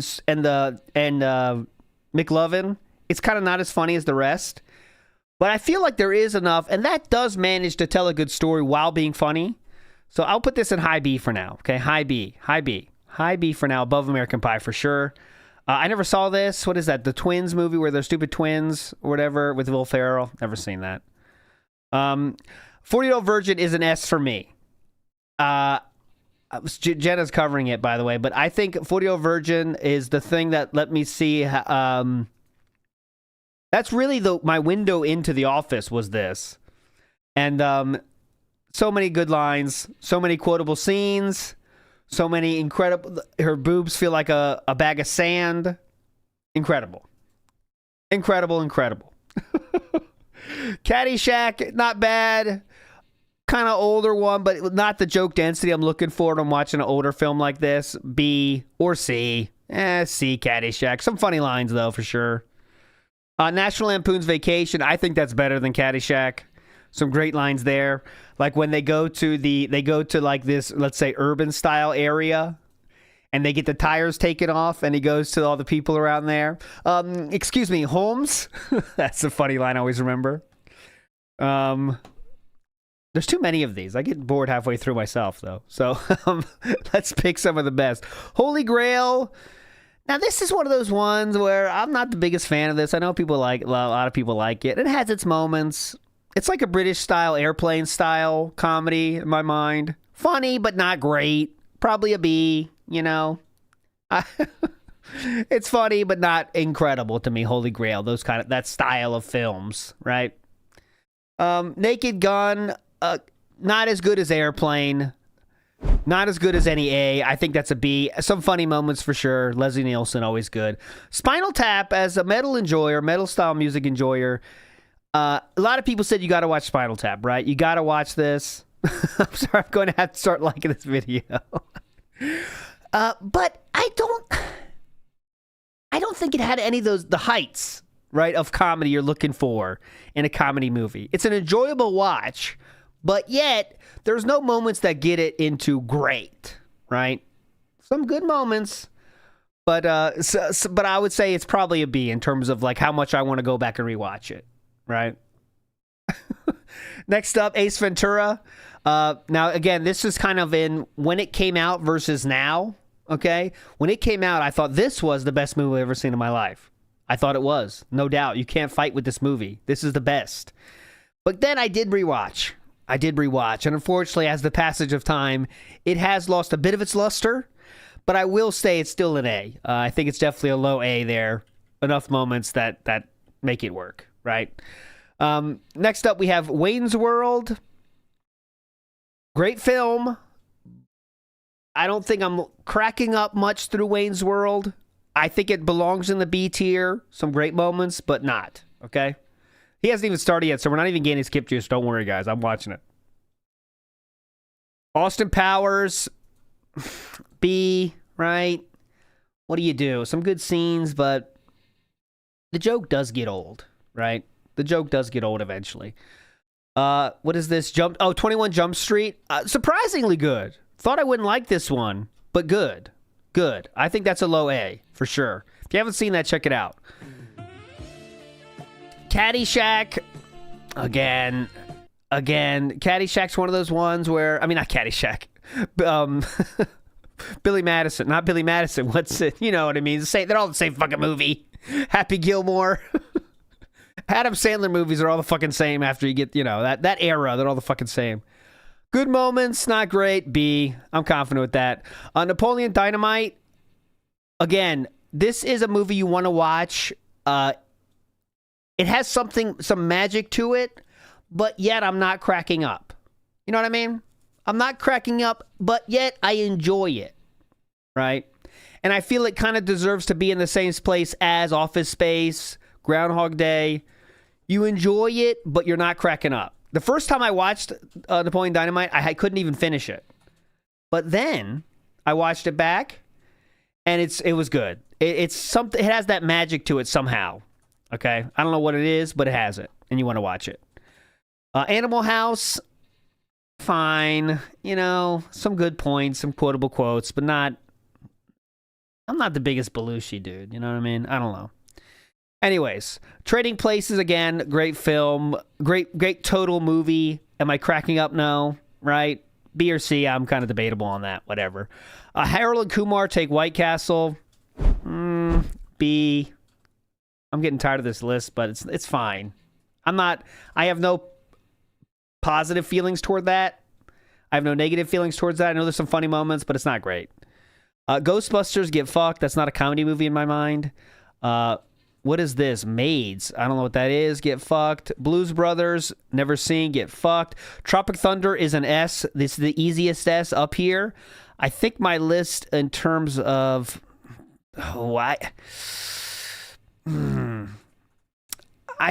McLovin, it's kind of not as funny as the rest. But I feel like there is enough, and that does manage to tell a good story while being funny. So I'll put this in high B for now, okay? High B for now, above American Pie for sure. I never saw this. What is that? The Twins movie where they're stupid twins or whatever with Will Ferrell. Never seen that. 40-Year-Old Virgin is an S for me. Jenna's covering it, by the way, but I think 40-Year-Old Virgin is the thing that let me see. That's really my window into The Office was this. And so many good lines, so many quotable scenes, so many incredible... Her boobs feel like a bag of sand. Incredible. Caddyshack, not bad. Kind of older one, but not the joke density I'm looking for when I'm watching an older film like this. B or C. C, Caddyshack. Some funny lines, though, for sure. National Lampoon's Vacation, I think that's better than Caddyshack. Some great lines there. Like when they go to like this, let's say, urban style area, and they get the tires taken off, and he goes to all the people around there. Excuse me, Holmes? That's a funny line I always remember. There's too many of these. I get bored halfway through myself, though. So let's pick some of the best. Holy Grail. Now, this is one of those ones where I'm not the biggest fan of this. I know a lot of people like it. It has its moments. It's like a British-style, airplane-style comedy in my mind. Funny, but not great. Probably a B, you know. It's funny, but not incredible to me. Holy Grail, that style of films, right? Naked Gun, not as good as Airplane. Not as good as any A. I think that's a B. Some funny moments for sure. Leslie Nielsen, always good. Spinal Tap, as a metal style music enjoyer. A lot of people said you got to watch Spinal Tap, right? You got to watch this. I'm sorry, I'm going to have to start liking this video. But I don't think it had any of the heights, right, of comedy you're looking for in a comedy movie. It's an enjoyable watch, but yet there's no moments that get it into great, right? Some good moments, but but I would say it's probably a B in terms of like how much I want to go back and rewatch it, right? Next up, Ace Ventura. Now, again, this is kind of in when it came out versus now, okay? When it came out, I thought this was the best movie I've ever seen in my life. I thought it was. No doubt. You can't fight with this movie. This is the best. But then I did rewatch. And unfortunately, as the passage of time, it has lost a bit of its luster. But I will say it's still an A. I think it's definitely a low A there. Enough moments that make it work, right? Next up, we have Wayne's World. Great film. I don't think I'm cracking up much through Wayne's World. I think it belongs in the B tier. Some great moments, but not. Okay? He hasn't even started yet, so we're not even getting skip juice. Don't worry, guys. I'm watching it. Austin Powers. B, right? What do you do? Some good scenes, but the joke does get old, right? The joke does get old eventually. What is this? 21 Jump Street. Surprisingly good. Thought I wouldn't like this one, but good. Good. I think that's a low A, for sure. If you haven't seen that, check it out. Caddyshack. Again. Caddyshack's one of those ones where... I mean, not Caddyshack. Billy Madison. Not Billy Madison. What's it? You know what I mean. They're all the same fucking movie. Happy Gilmore. Adam Sandler movies are all the fucking same after you get, that era. They're all the fucking same. Good moments, not great. B. I'm confident with that. Napoleon Dynamite. Again, this is a movie you want to watch. It has some magic to it, but yet I'm not cracking up. You know what I mean? I'm not cracking up, but yet I enjoy it, right? And I feel it kind of deserves to be in the same place as Office Space, Groundhog Day. You enjoy it, but you're not cracking up. The first time I watched Napoleon Dynamite, I couldn't even finish it. But then I watched it back, and it was good. It's something. It has that magic to it somehow. Okay, I don't know what it is, but it has it, and you want to watch it. Animal House, fine. You know, some good points, some quotable quotes, but not. I'm not the biggest Belushi dude. You know what I mean? I don't know. Anyways, Trading Places again, great film, great total movie. Am I cracking up? No, right? B or C? I'm kind of debatable on that. Whatever. Harold and Kumar Take White Castle. B. I'm getting tired of this list, but it's fine. I have no positive feelings toward that. I have no negative feelings towards that. I know there's some funny moments, but it's not great. Ghostbusters Get Fucked. That's not a comedy movie in my mind. What is this? Maids. I don't know what that is. Get fucked. Blues Brothers. Never seen. Get fucked. Tropic Thunder is an S. This is the easiest S up here. I think my list in terms of... I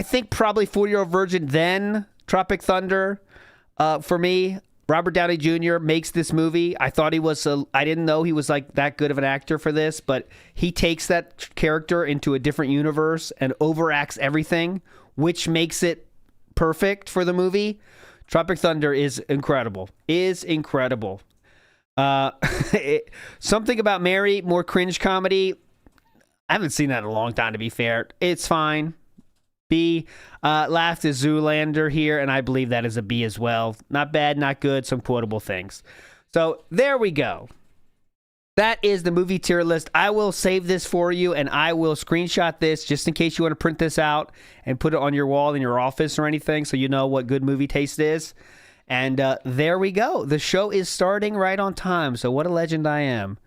think probably 40-Year-Old Virgin, then Tropic Thunder. For me, Robert Downey Jr. makes this movie. I thought he was, I didn't know he was like that good of an actor for this, but he takes that character into a different universe and overacts everything, which makes it perfect for the movie. Tropic Thunder is incredible. Something About Mary, more cringe comedy. I haven't seen that in a long time, to be fair. It's fine. B. Last is Zoolander here, and I believe that is a B as well. Not bad, not good, some quotable things. So there we go. That is the movie tier list. I will save this for you, and I will screenshot this just in case you want to print this out and put it on your wall in your office or anything so you know what good movie taste is. And there we go. The show is starting right on time, so what a legend I am.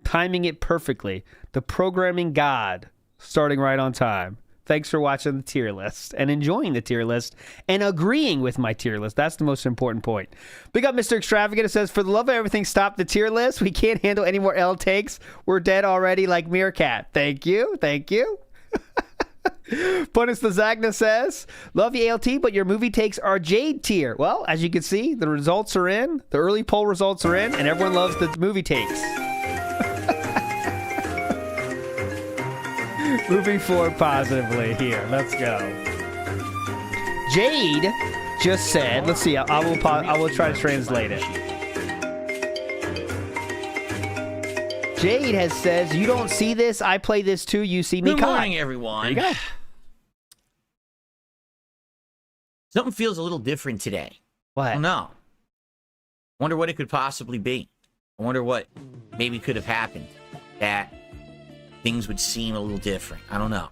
Timing it perfectly. The programming god starting right on time. Thanks for watching the tier list and enjoying the tier list and agreeing with my tier list. That's the most important point. Big up Mr. Extravagant. It says, for the love of everything, stop the tier list. We can't handle any more L takes. We're dead already like Meerkat. Thank you. Thank you. Punis Lazagna says, love you, ALT, but your movie takes are Jade tier. Well, as you can see, the results are in. The early poll results are in, and everyone loves the movie takes. Moving forward positively here. Let's go. Jade just said, let's see, I will try to translate it. Jade has says, you don't see this, I play this too, you see me. Good morning, everyone. There you go. Something feels a little different today. What? I don't know. Wonder what it could possibly be. I wonder what maybe could have happened that things would seem a little different. I don't know.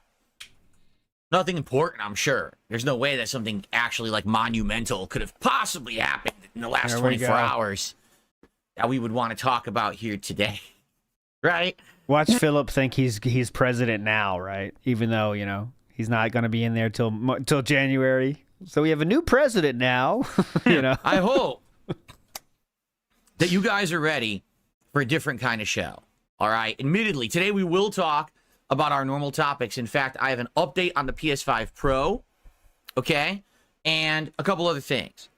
Nothing important, I'm sure. There's no way that something actually like monumental could have possibly happened in the last 24 hours that we would want to talk about here today. Right? Watch Philip think he's president now, right? Even though, you know, he's not going to be in there till January. So we have a new president now, you know. I hope that you guys are ready for a different kind of show. All right. Admittedly, today we will talk about our normal topics. In fact, I have an update on the PS5 Pro, okay, and a couple other things.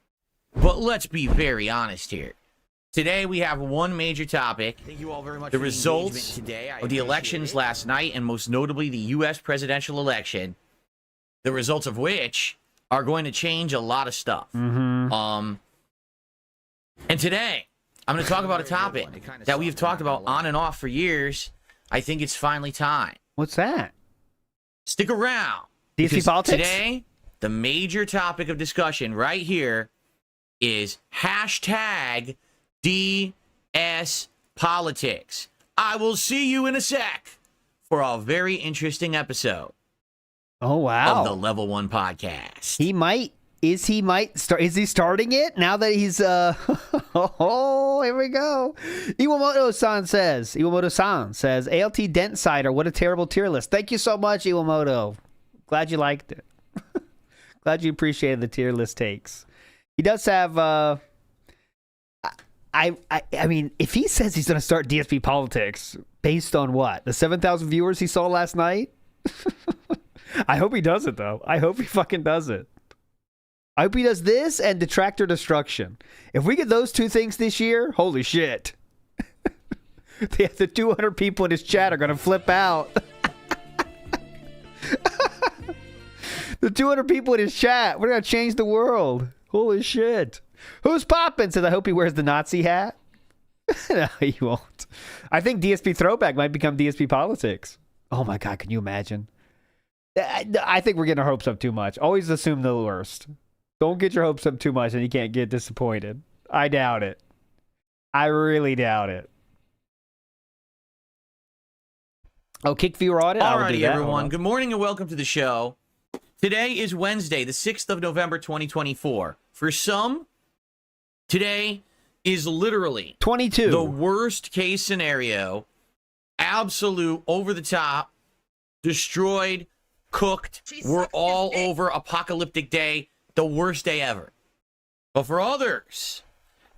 But let's be very honest here. Today we have one major topic. Thank you all very much. The results today of the elections last night, and most notably the U.S. presidential election, the results of which are going to change a lot of stuff. And today I'm going to talk about a topic that we've talked about on and off for years. I think it's finally time. What's that? Stick around. DC politics? Today, the major topic of discussion right here is hashtag DS Politics. I will see you in a sec for a very interesting episode. Oh, wow. Of the Level 1 podcast. He might. Is he starting it now that he's oh, here we go. Iwamoto-san says ALT Dent Cider, what a terrible tier list. Thank you so much, Iwamoto. Glad you liked it. Glad you appreciated the tier list takes. He does have I mean, if he says he's going to start DSP politics based on what? The 7,000 viewers he saw last night? I hope he does it, though. I hope he fucking does it. I hope he does this and detractor destruction. If we get those two things this year, holy shit. The 200 people in his chat are going to flip out. The 200 people in his chat, we're going to change the world. Holy shit. Who's poppin'? Says, I hope he wears the Nazi hat. No, he won't. I think DSP Throwback might become DSP Politics. Oh my God, can you imagine? I think we're getting our hopes up too much. Always assume the worst. Don't get your hopes up too much and you can't get disappointed. I doubt it. I really doubt it. Oh, kick viewer audit? Alrighty, everyone. Good morning and welcome to the show. Today is Wednesday, the 6th of November, 2024. For some, today is literally 22. The worst case scenario. Absolute, over the top, destroyed, cooked. We're all over apocalyptic day. The worst day ever. But for others,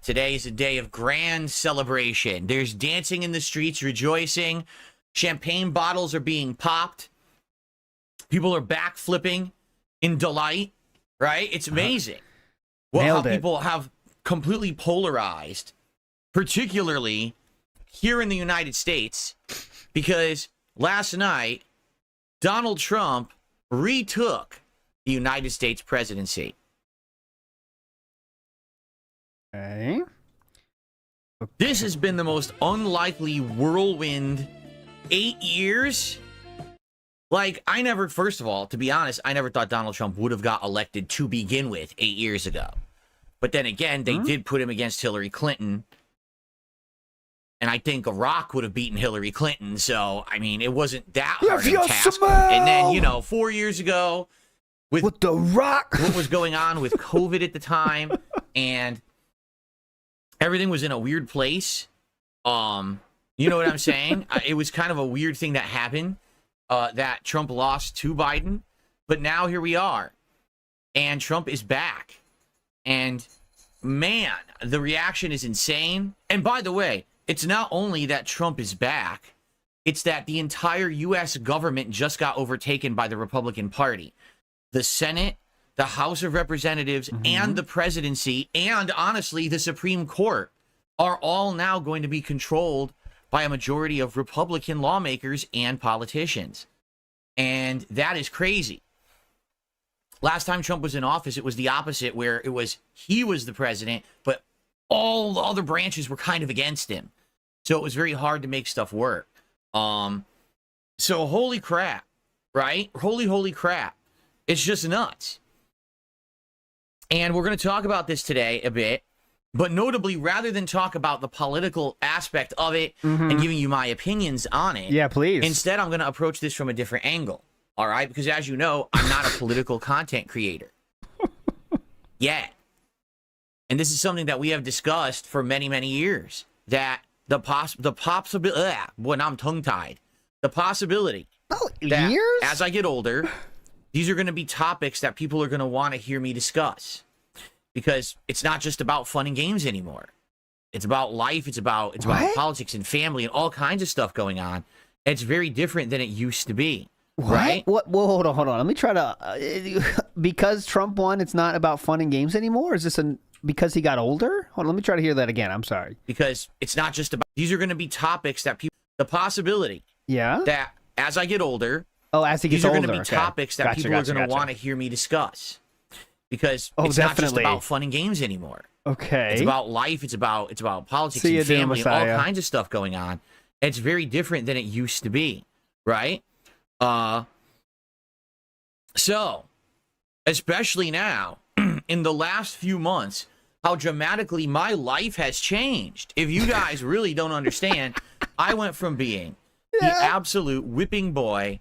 today is a day of grand celebration. There's dancing in the streets, rejoicing. Champagne bottles are being popped. People are backflipping in delight, right? It's amazing. How people have completely polarized, particularly here in the United States, because last night, Donald Trump retook the United States presidency. Okay. This has been the most unlikely whirlwind 8 years. Like, first of all, to be honest, I never thought Donald Trump would have got elected to begin with 8 years ago. But then again, they did put him against Hillary Clinton. And I think a rock would have beaten Hillary Clinton. So, I mean, it wasn't that hard of a task. And then, 4 years ago, with the rock, what was going on with COVID at the time, and everything was in a weird place. You know what I'm saying? It was kind of a weird thing that happened, that Trump lost to Biden. But now here we are. And Trump is back. And, man, the reaction is insane. And by the way, it's not only that Trump is back, it's that the entire U.S. government just got overtaken by the Republican Party. The Senate, the House of Representatives, and the presidency, and honestly, the Supreme Court are all now going to be controlled by a majority of Republican lawmakers and politicians. And that is crazy. Last time Trump was in office, it was the opposite, where he was the president, but all the other branches were kind of against him. So it was very hard to make stuff work. So holy crap, right? Holy crap. It's just nuts. And we're going to talk about this today a bit. But notably, rather than talk about the political aspect of it and giving you my opinions on it, yeah, please. Instead, I'm going to approach this from a different angle. All right? Because as you know, I'm not a political content creator. Yet. And this is something that we have discussed for many, many years. That the possibility, when I'm tongue-tied, the possibility that years? As I get older, these are going to be topics that people are going to want to hear me discuss. Because it's not just about fun and games anymore. It's about life. It's about politics and family and all kinds of stuff going on. And it's very different than it used to be. What? Right? What? Well, hold on. Let me try to. Because Trump won, it's not about fun and games anymore? Is this because he got older? Hold on. Let me try to hear that again. I'm sorry. Because it's not just about. These are going to be topics that people. The possibility. Yeah. That as I get older. Oh, as he gets older. These are going to be topics that people are going to want to hear me discuss. Because it's not just about fun and games anymore. Okay. It's about life. It's about politics and family and all kinds of stuff going on. It's very different than it used to be, right? So, especially now, in the last few months, how dramatically my life has changed. If you guys really don't understand, I went from being the absolute whipping boy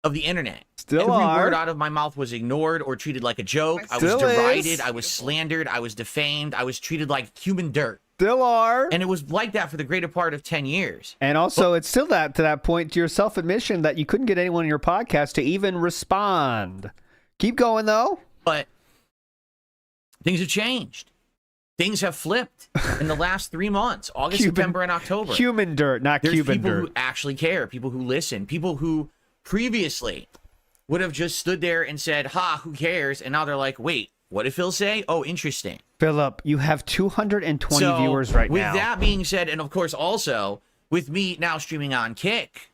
of the internet. Every word out of my mouth was ignored or treated like a joke. I was derided. I was slandered. I was defamed. I was treated like human dirt. Still are. And it was like that for the greater part of 10 years. And also, it's still to that point, to your self-admission that you couldn't get anyone in your podcast to even respond. Keep going, though. But things have changed. Things have flipped in the last 3 months, August, September, and October. Human dirt, not There's Cuban people dirt. who actually care, people who listen, people who previously would have just stood there and said, ha, who cares? And now they're like, wait, what did Phil say? Oh, interesting. Philip, you have 220 viewers right now. With that being said, and of course also with me now streaming on Kick,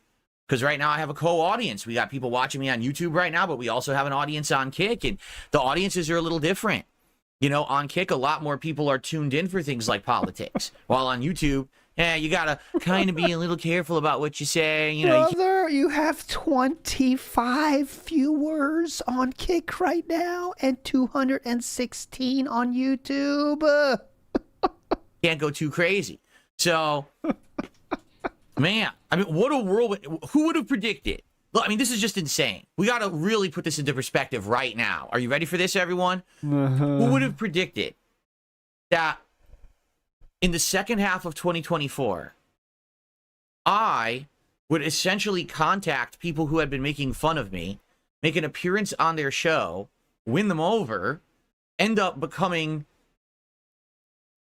because right now I have a co-audience. We got people watching me on YouTube right now, but we also have an audience on Kick, and the audiences are a little different. You know, on Kick, a lot more people are tuned in for things like politics, while on YouTube, you gotta kind of be a little careful about what you say. You know, Brother, you have 25 viewers on Kick right now and 216 on YouTube. can't go too crazy. So, man, I mean, what a world. Who would have predicted? Look, I mean, this is just insane. We got to really put this into perspective right now. Are you ready for this, everyone? Who would have predicted that in the second half of 2024, I would essentially contact people who had been making fun of me, make an appearance on their show, win them over, end up becoming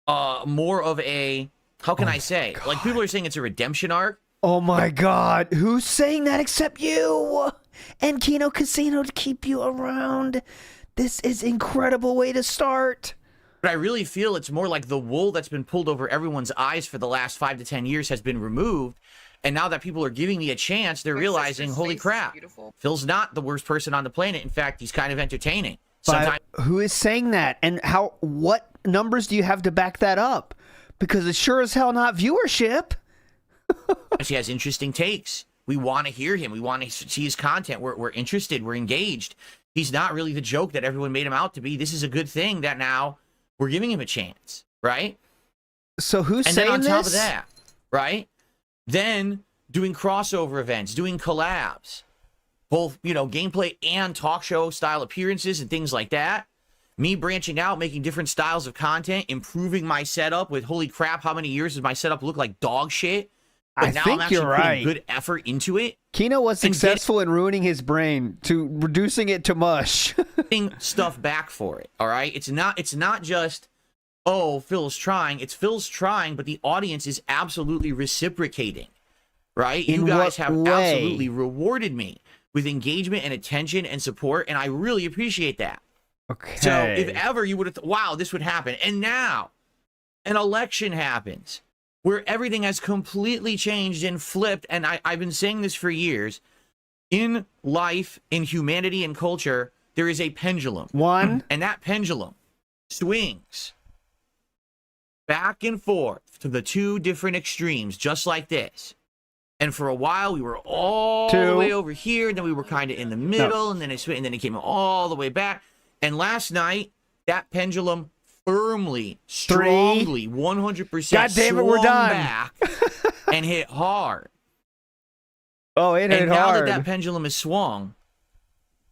more of a, how can I say? Like, people are saying it's a redemption arc. Oh my God, who's saying that except you? And Kino Casino to keep you around. This is incredible way to start. But I really feel it's more like the wool that's been pulled over everyone's eyes for the last 5 to 10 years has been removed. And now that people are giving me a chance, they're realizing, holy crap, Phil's not the worst person on the planet. In fact, he's kind of entertaining. But who is saying that? And what numbers do you have to back that up? Because it's sure as hell not viewership. He has interesting takes. We want to hear him. We want to see his content. We're interested. We're engaged. He's not really the joke that everyone made him out to be. This is a good thing that now we're giving him a chance, right? So who's saying this? And then on top of that, right? Then doing crossover events, doing collabs, both, you know, gameplay and talk show style appearances and things like that. Me branching out, making different styles of content, improving my setup with, holy crap, how many years does my setup look like dog shit? But I now think I'm actually you're right. putting good effort into it. Kino was successful in ruining his brain to reducing it to mush. Getting stuff back for it. All right. It's not just, oh, Phil's trying. It's Phil's trying, but the audience is absolutely reciprocating. Right? You guys have absolutely rewarded me with engagement and attention and support, and I really appreciate that. Okay. So if ever you would have wow, this would happen. And now an election happens where everything has completely changed and flipped. And I've been saying this for years. In life, in humanity and culture, there is a pendulum. And that pendulum swings back and forth to the two different extremes, just like this. And for a while, we were all the way over here, and then we were kind of in the middle, and then it came all the way back. And last night, that pendulum firmly, strongly, 100% God damn it, we're done. back and hit hard. Oh, it hit hard. And now hard. that pendulum is swung,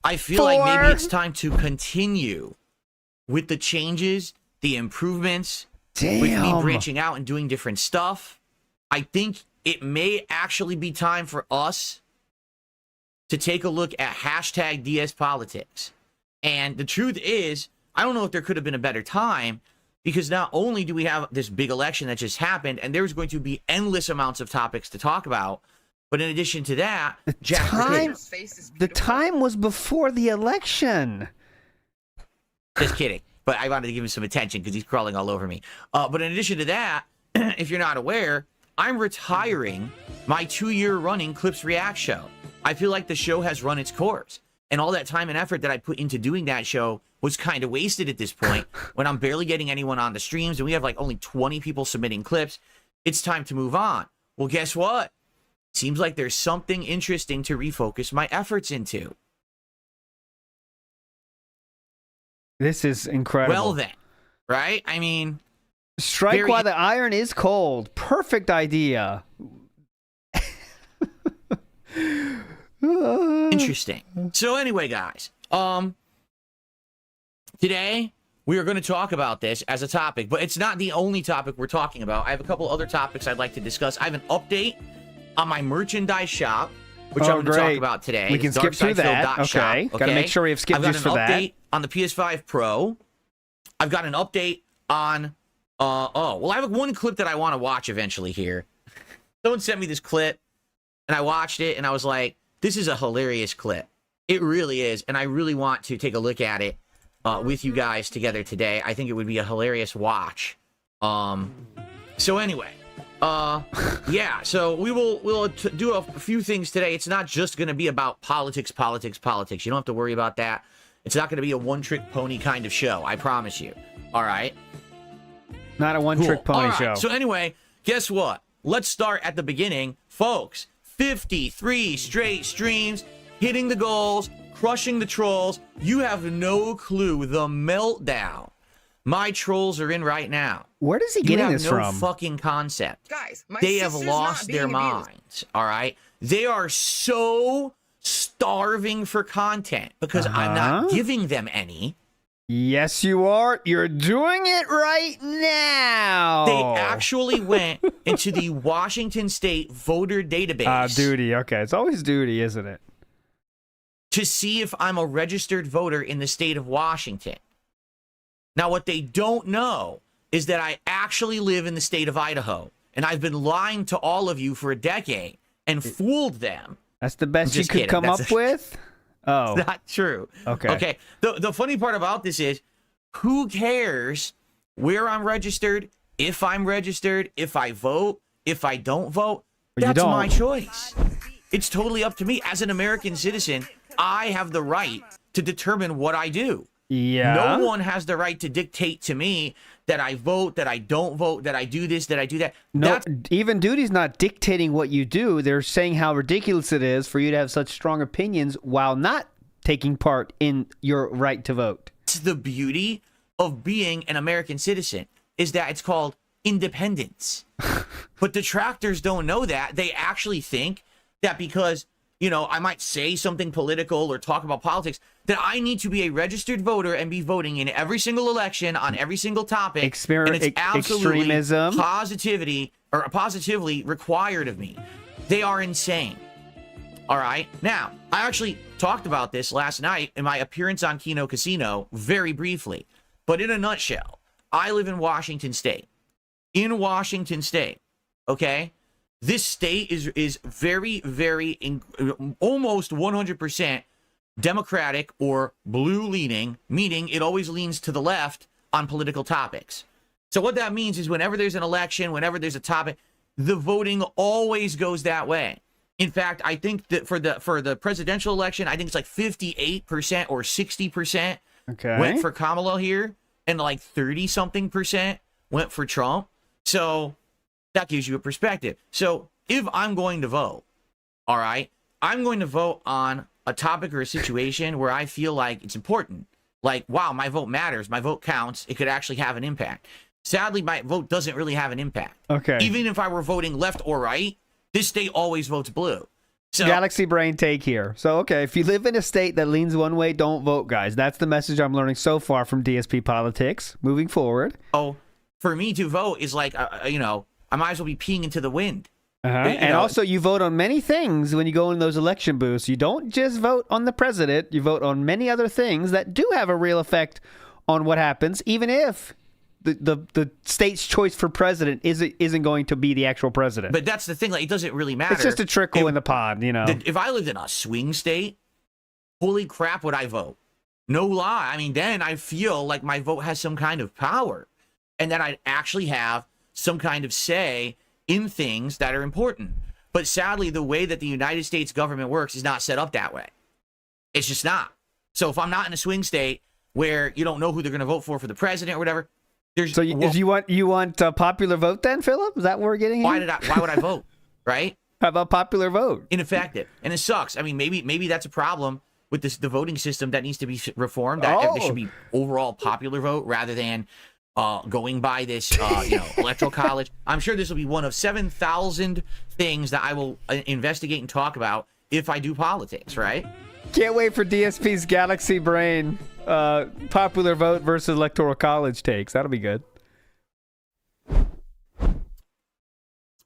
I feel like maybe it's time to continue with the changes, the improvements, with me branching out and doing different stuff. I think it may actually be time for us to take a look at hashtag DS Politics. And the truth is, I don't know if there could have been a better time, because not only do we have this big election that just happened, and there's going to be endless amounts of topics to talk about, but in addition to that, the time was before the election. Just kidding. But I wanted to give him some attention because he's crawling all over me. But in addition to that, if you're not aware, I'm retiring my 2-year running Clips React show. I feel like the show has run its course. And all that time and effort that I put into doing that show was kind of wasted at this point when I'm barely getting anyone on the streams and we have like only 20 people submitting clips. It's time to move on. Well, guess what? Seems like there's something interesting to refocus my efforts into. This is incredible. Well then, right? I mean, strike while the iron is cold. Perfect idea. Interesting. So anyway, guys, today we are going to talk about this as a topic, but it's not the only topic we're talking about. I have a couple other topics I'd like to discuss. I have an update on my merchandise shop, which I'm going to talk about today. We can skip through that. Okay. Got to make sure we have skip juice for that. I've got an update on the PS5 Pro. I've got an update on Well, I have one clip that I want to watch eventually here. Someone sent me this clip, and I watched it, and I was like, this is a hilarious clip. It really is, and I really want to take a look at it with you guys together today. I think it would be a hilarious watch. So anyway, yeah, so we'll do a few things today. It's not just going to be about politics. You don't have to worry about that. It's not going to be a one-trick pony kind of show. I promise you. All right? Not a one-trick pony show. So anyway, guess what? Let's start at the beginning. Folks, 53 straight streams, hitting the goals, crushing the trolls. You have no clue the meltdown my trolls are in right now. Where does he getting this from? You have no fucking concept. Guys, they have lost their minds, all right? They are so starving for content because I'm not giving them any. Yes, you are. You're doing it right now. They actually went into the Washington State voter database. Duty. Okay. It's always duty, isn't it? To see if I'm a registered voter in the state of Washington. Now, what they don't know is that I actually live in the state of Idaho. And I've been lying to all of you for a decade and fooled them. That's the best you could come up with? Oh. It's not true. Okay. Okay. The funny part about this is, who cares where I'm registered, if I'm registered, if I vote, if I don't vote? That's my choice. It's totally up to me. As an American citizen, I have the right to determine what I do. Yeah. No one has the right to dictate to me that I vote, that I don't vote, that I do this, that I do that. No, even duty's not dictating what you do. They're saying how ridiculous it is for you to have such strong opinions while not taking part in your right to vote. It's the beauty of being an American citizen, is that it's called independence. But detractors don't know that. They actually think that because, you know, I might say something political or talk about politics, that I need to be a registered voter and be voting in every single election on every single topic. And it's absolutely extremism. Positively required of me. They are insane. All right. Now, I actually talked about this last night in my appearance on Kino Casino very briefly. But in a nutshell, I live in Washington State. In Washington State, okay? This state is very, almost 100% Democratic or blue-leaning, meaning it always leans to the left on political topics. So what that means is whenever there's an election, whenever there's a topic, the voting always goes that way. In fact, I think that for the presidential election, I think it's like 58% or 60% went for Kamala here, and like 30-something% went for Trump. So that gives you a perspective. So if I'm going to vote, all right, I'm going to vote on a topic or a situation where I feel like it's important. Like, wow, my vote matters. My vote counts. It could actually have an impact. Sadly, my vote doesn't really have an impact. Okay. Even if I were voting left or right, this state always votes blue. So, Galaxy brain take here. So, okay, if you live in a state that leans one way, don't vote, guys. That's the message I'm learning so far from DSP politics. Moving forward. Oh, for me to vote is like, you know, I might as well be peeing into the wind. And also, you vote on many things when you go in those election booths. You don't just vote on the president. You vote on many other things that do have a real effect on what happens, even if the state's choice for president isn't going to be the actual president. But that's the thing. Like, it doesn't really matter. It's just a trickle in the pond, you know. If I lived in a swing state, holy crap, would I vote? No lie. I mean, then I feel like my vote has some kind of power, and that I'd actually have some kind of say in things that are important. But sadly, the way that the United States government works is not set up that way. It's just not. So if I'm not in a swing state where you don't know who they're going to vote for the president or whatever, there's if you want a popular vote then, Philip? Is that what we're getting why here? would I vote? Right? How about popular vote? Ineffective. And it sucks. I mean, maybe that's a problem with the voting system that needs to be reformed. That it should be overall popular vote rather than going by this, electoral college. I'm sure this will be one of 7,000 things that I will investigate and talk about if I do politics, right? Can't wait for DSP's Galaxy Brain popular vote versus electoral college takes. That'll be good.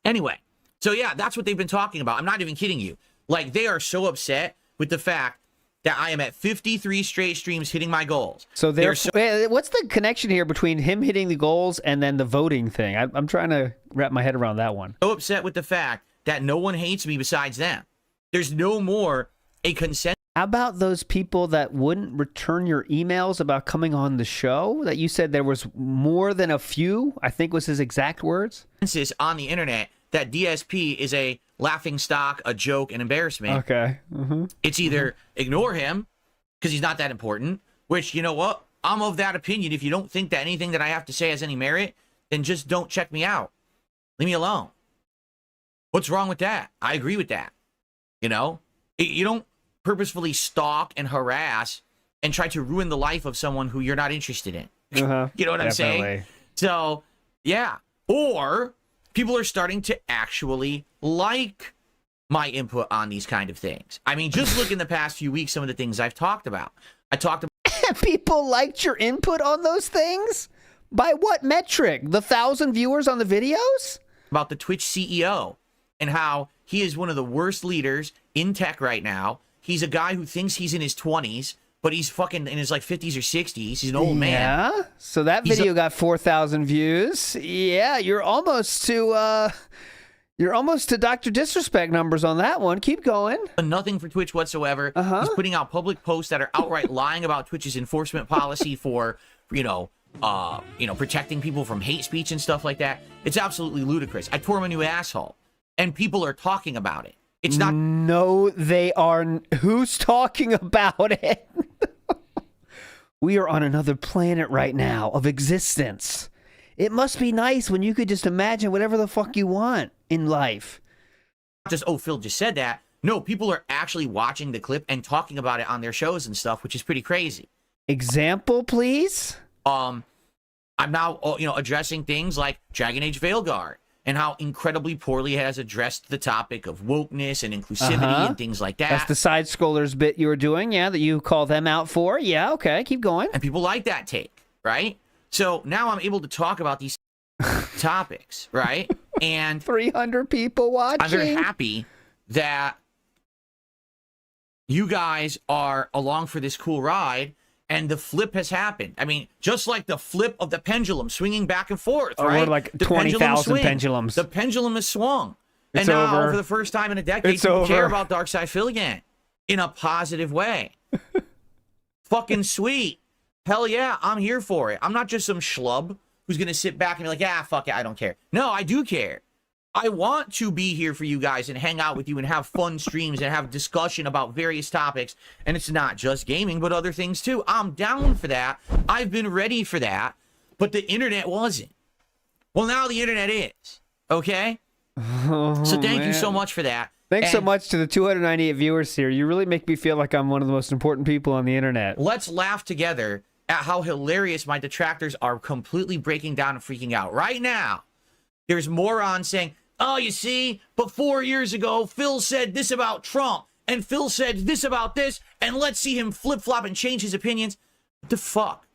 Anyway, so yeah, that's what they've been talking about. I'm not even kidding you. Like, they are so upset with the fact that I am at 53 straight streams hitting my goals. So what's the connection here between him hitting the goals and then the voting thing? I'm trying to wrap my head around that one. So upset with the fact that no one hates me besides them. There's no more a consensus. How about those people that wouldn't return your emails about coming on the show? That you said there was more than a few, I think was his exact words. On the internet that DSP is a laughing stock, a joke, an embarrassment. Okay. It's either ignore him because he's not that important, which, you know what? I'm of that opinion. If you don't think that anything that I have to say has any merit, then just don't check me out. Leave me alone. What's wrong with that? I agree with that. You know, you don't purposefully stalk and harass and try to ruin the life of someone who you're not interested in. You know what I'm saying? So, yeah. Or people are starting to actually like my input on these kind of things. I mean, just look in the past few weeks, some of the things I've talked about. I talked about people liked your input on those things? By what metric? The 1,000 viewers on the videos? About the Twitch CEO and how he is one of the worst leaders in tech right now. He's a guy who thinks he's in his 20s, but he's fucking in his like 50s or 60s. He's an old man. Yeah. So that video got 4,000 views. Yeah, you're almost to Dr. Disrespect numbers on that one. Keep going. Nothing for Twitch whatsoever. He's putting out public posts that are outright lying about Twitch's enforcement policy for, protecting people from hate speech and stuff like that. It's absolutely ludicrous. I tore him a new asshole, and people are talking about it. It's not. No, they are. Who's talking about it? We are on another planet right now of existence. It must be nice when you could just imagine whatever the fuck you want in life. Just, oh, Phil just said that. No, people are actually watching the clip and talking about it on their shows and stuff, which is pretty crazy. Example, please? I'm now, addressing things like Dragon Age Veilguard and how incredibly poorly it has addressed the topic of wokeness and inclusivity and things like that. That's the side scrollers bit you were doing, yeah, that you call them out for. Yeah, okay, keep going. And people like that take, right? So now I'm able to talk about these topics, right? And 300 people watching. I'm very happy that you guys are along for this cool ride, and the flip has happened. I mean, just like the flip of the pendulum swinging back and forth, right? We're like 20,000 pendulums. The pendulum has swung. It's and now, over. for the first time in a decade, people care about Darkside Phil again in a positive way. Fucking sweet. Hell yeah, I'm here for it. I'm not just some schlub who's going to sit back and be like, yeah, fuck it, I don't care. No, I do care. I want to be here for you guys and hang out with you and have fun streams and have discussion about various topics. And it's not just gaming, but other things too. I'm down for that. I've been ready for that, but the internet wasn't. Well, now the internet is, okay? So thank you so much for that. Thanks so much to the 298 viewers here. You really make me feel like I'm one of the most important people on the internet. Let's laugh together at how hilarious my detractors are completely breaking down and freaking out. Right now, there's morons saying, oh, you see, but 4 years ago, Phil said this about Trump, and Phil said this about this, and let's see him flip-flop and change his opinions. What the fuck?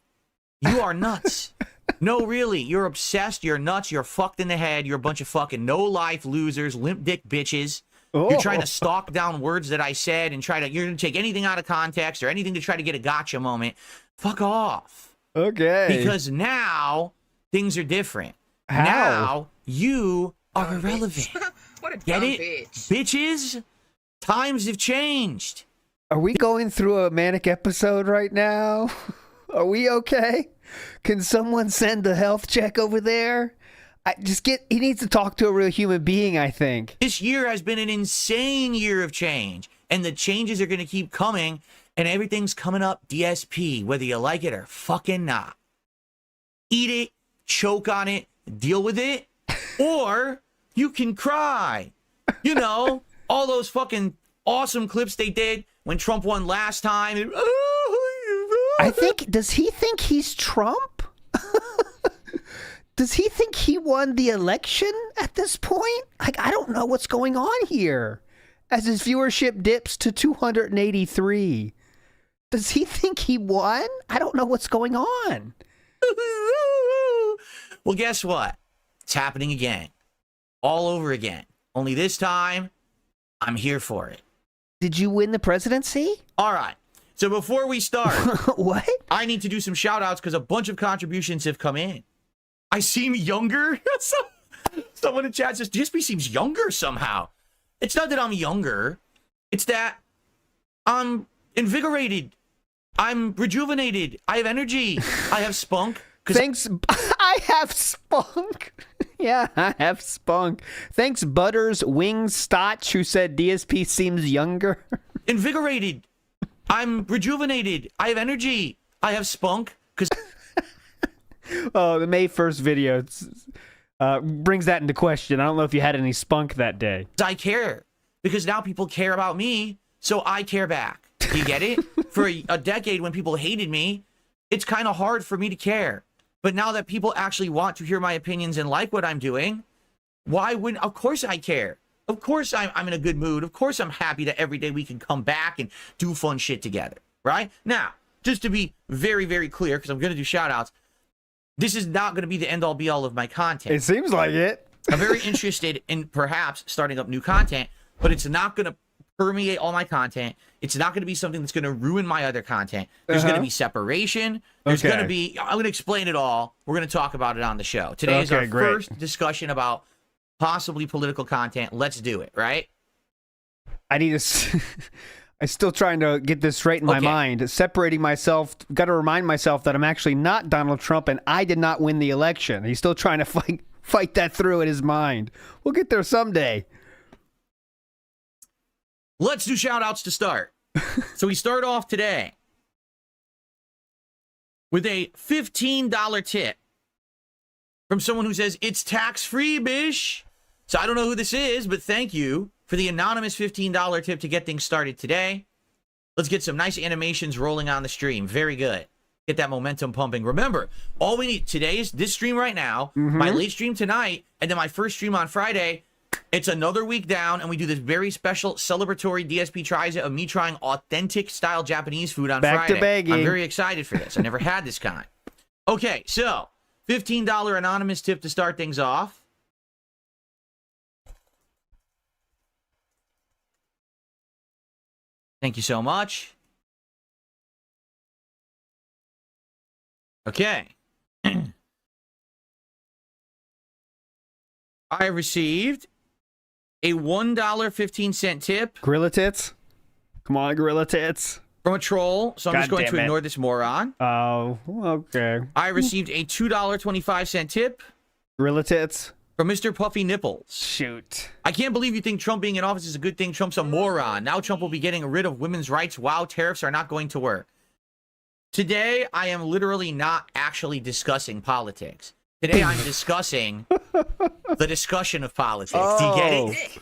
You are nuts. No, really, you're obsessed, you're nuts, you're fucked in the head, you're a bunch of fucking no-life losers, limp dick bitches. You're trying to stalk down words that I said and you're going to take anything out of context or anything to try to get a gotcha moment. Fuck off. Okay. Because now things are different. How? Now you are irrelevant. What a Get dumb it? bitch. Bitches? Times have changed. Are we going through a manic episode right now? Are we okay? Can someone send a health check over there? He needs to talk to a real human being, I think. This year has been an insane year of change, and the changes are going to keep coming, and everything's coming up DSP, whether you like it or fucking not. Eat it, choke on it, deal with it, or you can cry. You know, all those fucking awesome clips they did when Trump won last time. Does he think he's Trump? Does he think he won the election at this point? I don't know what's going on here. As his viewership dips to 283. Does he think he won? I don't know what's going on. Well, guess what? It's happening again. All over again. Only this time, I'm here for it. Did you win the presidency? All right. So before we start, What? I need to do some shout outs because a bunch of contributions have come in. I seem younger. Someone in chat says, DSP seems younger somehow. It's not that I'm younger. It's that I'm invigorated. I'm rejuvenated. I have energy. I have spunk. Thanks. I have spunk. Yeah, I have spunk. Thanks, Butters Wings Stotch, who said DSP seems younger. Invigorated. I'm rejuvenated. I have energy. I have spunk. Oh, the May 1st video brings that into question. I don't know if you had any spunk that day. I care. Because now people care about me, so I care back. You get it? For a decade when people hated me, it's kind of hard for me to care. But now that people actually want to hear my opinions and like what I'm doing, why wouldn't? Of course I care. Of course I'm in a good mood. Of course I'm happy that every day we can come back and do fun shit together, right? Now, just to be very, very clear, because I'm going to do shout-outs, this is not going to be the end-all be-all of my content. It seems like it. I'm very interested in perhaps starting up new content, but it's not going to permeate all my content. It's not going to be something that's going to ruin my other content. There's going to be separation. There's going to be, I'm going to explain it all. We're going to talk about it on the show. Today is our first discussion about possibly political content. Let's do it, right? I need to... I'm still trying to get this straight in my mind. Separating myself, got to remind myself that I'm actually not Donald Trump and I did not win the election. He's still trying to fight that through in his mind. We'll get there someday. Let's do shout-outs to start. So we start off today with a $15 tip from someone who says, it's tax-free, bish. So I don't know who this is, but thank you for the anonymous $15 tip to get things started today. Let's get some nice animations rolling on the stream. Very good. Get that momentum pumping. Remember, all we need today is this stream right now, my late stream tonight, and then my first stream on Friday. It's another week down, and we do this very special celebratory DSP tries it of me trying authentic style Japanese food on Friday. Back to begging. I'm very excited for this. I never had this kind. Okay, so $15 anonymous tip to start things off. Thank you so much. Okay. I received a $1.15 tip. Gorilla Tits? Come on, Gorilla Tits. From a troll, so I'm just going to ignore this moron. Oh, okay. I received a $2.25 tip. Gorilla Tits? From Mr. Puffy Nipples. Shoot. I can't believe you think Trump being in office is a good thing. Trump's a moron. Now Trump will be getting rid of women's rights. Wow, tariffs are not going to work. Today, I am literally not actually discussing politics. Today, I'm discussing the discussion of politics. Do you get it?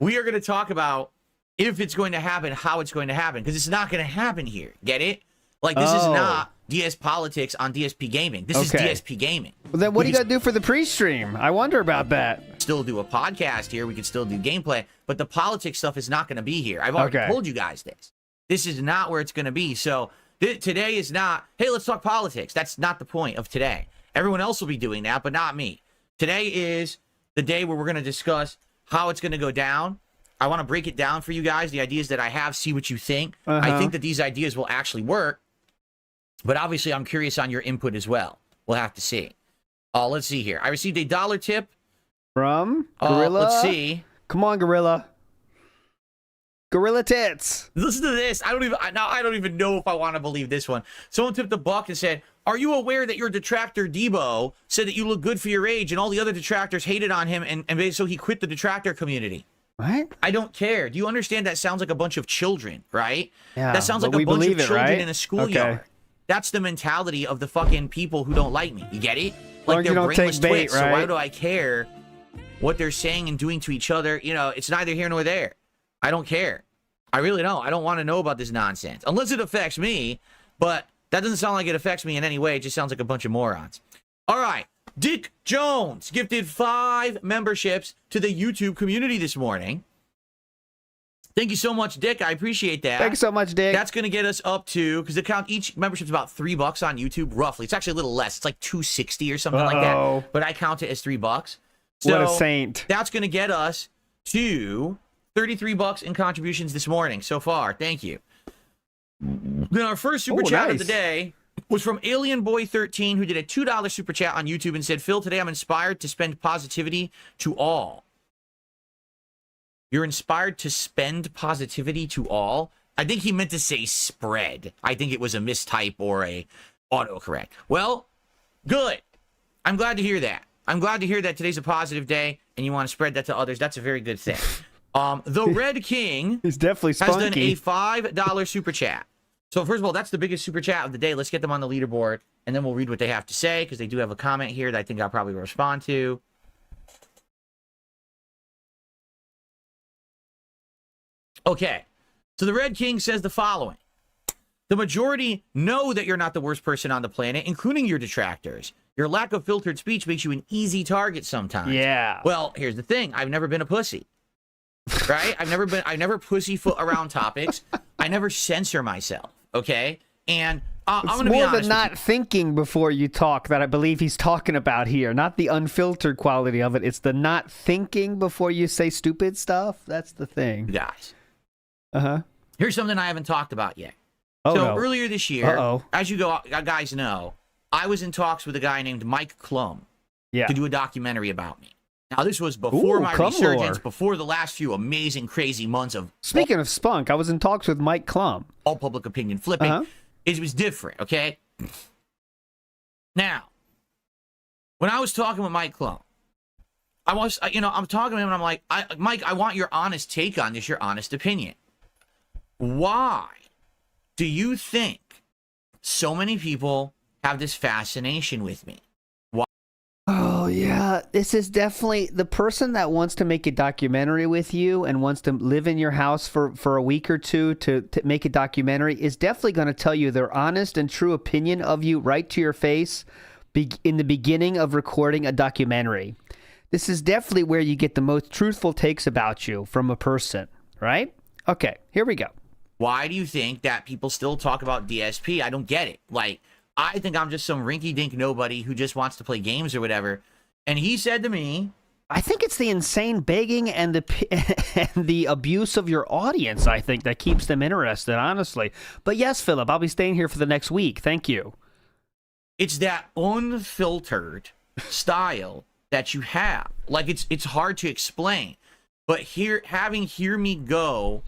We are going to talk about if it's going to happen, how it's going to happen, because it's not going to happen here. Get it? Like, this is not DS Politics on DSP Gaming. This is DSP Gaming. Well, then what do you got to do for the pre-stream? I wonder about that. Still do a podcast here. We could still do gameplay, but the politics stuff is not going to be here. I've already told you guys this. This is not where it's going to be. So today is not, hey, let's talk politics. That's not the point of today. Everyone else will be doing that, but not me. Today is the day where we're going to discuss how it's going to go down. I want to break it down for you guys, the ideas that I have, see what you think. I think that these ideas will actually work, but obviously I'm curious on your input as well. We'll have to see. Let's see here. I received a $1 tip. From Gorilla? Let's see. Come on, Gorilla. Gorilla Tits. Listen to this. I don't even know if I want to believe this one. Someone tipped $1 and said, are you aware that your detractor Debo said that you look good for your age and all the other detractors hated on him and so he quit the detractor community? What? I don't care. Do you understand that sounds like a bunch of children, right? Yeah, that sounds like a bunch of children in a schoolyard. That's the mentality of the fucking people who don't like me. You get it? Like they're brainless twits. So why do I care what they're saying and doing to each other? You know, it's neither here nor there. I don't care. I really don't. I don't want to know about this nonsense. Unless it affects me, but that doesn't sound like it affects me in any way. It just sounds like a bunch of morons. All right. Dick Jones gifted 5 memberships to the YouTube community this morning. Thank you so much, Dick. I appreciate that. Thanks so much, Dick. That's going to get us up to, because each membership is about $3 on YouTube, roughly. It's actually a little less. It's like $2.60 or something like that. But I count it as $3. So what a saint. That's going to get us to $33 in contributions this morning so far. Thank you. Then our first super chat of the nice. day was from Alien Boy 13, who did a $2 super chat on YouTube and said, Phil, today I'm inspired to spend positivity to all. You're inspired to spend positivity to all? I think he meant to say spread. I think it was a mistype or a autocorrect. Well, good. I'm glad to hear that. I'm glad to hear that today's a positive day and you want to spread that to others. That's a very good thing. The Red King He's definitely has done spunky. a $5 super chat. So first of all, that's the biggest super chat of the day. Let's get them on the leaderboard, and then we'll read what they have to say, because they do have a comment here that I think I'll probably respond to. Okay. So the Red King says the following. The majority know that you're not the worst person on the planet, including your detractors. Your lack of filtered speech makes you an easy target sometimes. Yeah. Well, here's the thing. I've never been a pussy. Right? I never pussyfoot around topics. I never censor myself. Okay? And I'm It's going to be more honest the not thinking before you talk that I believe he's talking about here. Not the unfiltered quality of it. It's the not thinking before you say stupid stuff. That's the thing. you guys. Uh-huh. Here's something I haven't talked about yet. Oh, So no. earlier this year, Uh-oh. as you guys know, I was in talks with a guy named Mike Klum Yeah. to do a documentary about me. Now, this was before my Klum resurgence, lore. before the last few amazing, crazy months of Speaking of spunk, I was in talks with Mike Klum. all public opinion flipping. Uh-huh. It was different, okay? Now, when I was talking with Mike Klum, I'm talking to him and I'm like, Mike, I want your honest take on this, your honest opinion. Why do you think so many people have this fascination with me? Oh, yeah. This is definitely the person that wants to make a documentary with you and wants to live in your house for a week or two to make a documentary is definitely going to tell you their honest and true opinion of you right to your face in the beginning of recording a documentary. This is definitely where you get the most truthful takes about you from a person, right? Okay, here we go. Why do you think that people still talk about DSP? I don't get it. Like, I think I'm just some rinky-dink nobody who just wants to play games or whatever. And he said to me, I think it's the insane begging and the abuse of your audience, I think, that keeps them interested, honestly. But yes, Philip, I'll be staying here for the next week. Thank you. it's that unfiltered style that you have. Like, it's hard to explain. But hear me go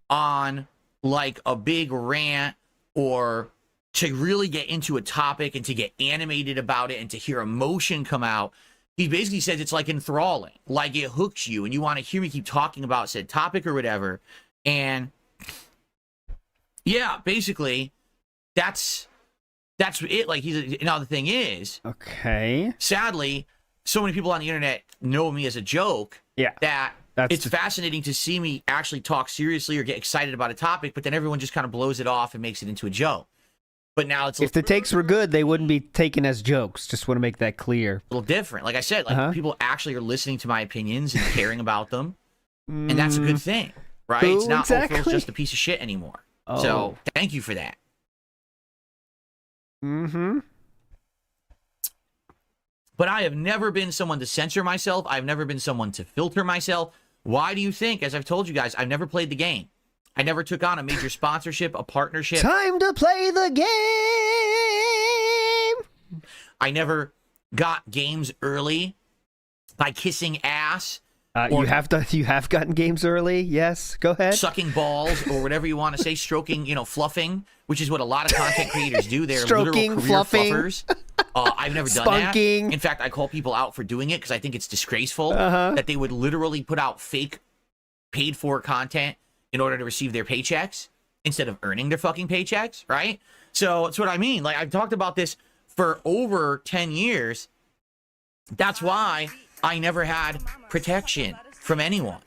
on like a big rant or to really get into a topic and to get animated about it and to hear emotion come out, he basically says it's like enthralling, like it hooks you and you want to hear me keep talking about said topic or whatever. And yeah, basically that's it. Like, now the thing is, Okay. sadly, so many people on the internet know me as a joke. Yeah. That it's fascinating to see me actually talk seriously or get excited about a topic, but then everyone just kind of blows it off and makes it into a joke. But now it's If the takes were good, they wouldn't be taken as jokes. Just want to make that clear. a little different. Like I said, like people actually are listening to my opinions and caring about them, and that's a good thing, right? Who It's not exactly? Phil's just a piece of shit anymore. Oh. So thank you for that. Mm-hmm. But I have never been someone to censor myself. I've never been someone to filter myself. Why do you think, as I've told you guys, I've never played the game. I never took on a major sponsorship, a partnership. Time to play the game. I never got games early by kissing ass, You have gotten games early. Yes, go ahead. sucking balls, or whatever you want to say, stroking, fluffing, which is what a lot of content creators do. They're Stroking, literal career fluffing. fluffers. I've never done Spunking. that. In fact, I call people out for doing it because I think it's disgraceful that they would literally put out fake paid-for content in order to receive their paychecks instead of earning their fucking paychecks, right? So that's what I mean. Like, I've talked about this for over 10 years. That's why I never had protection from anyone.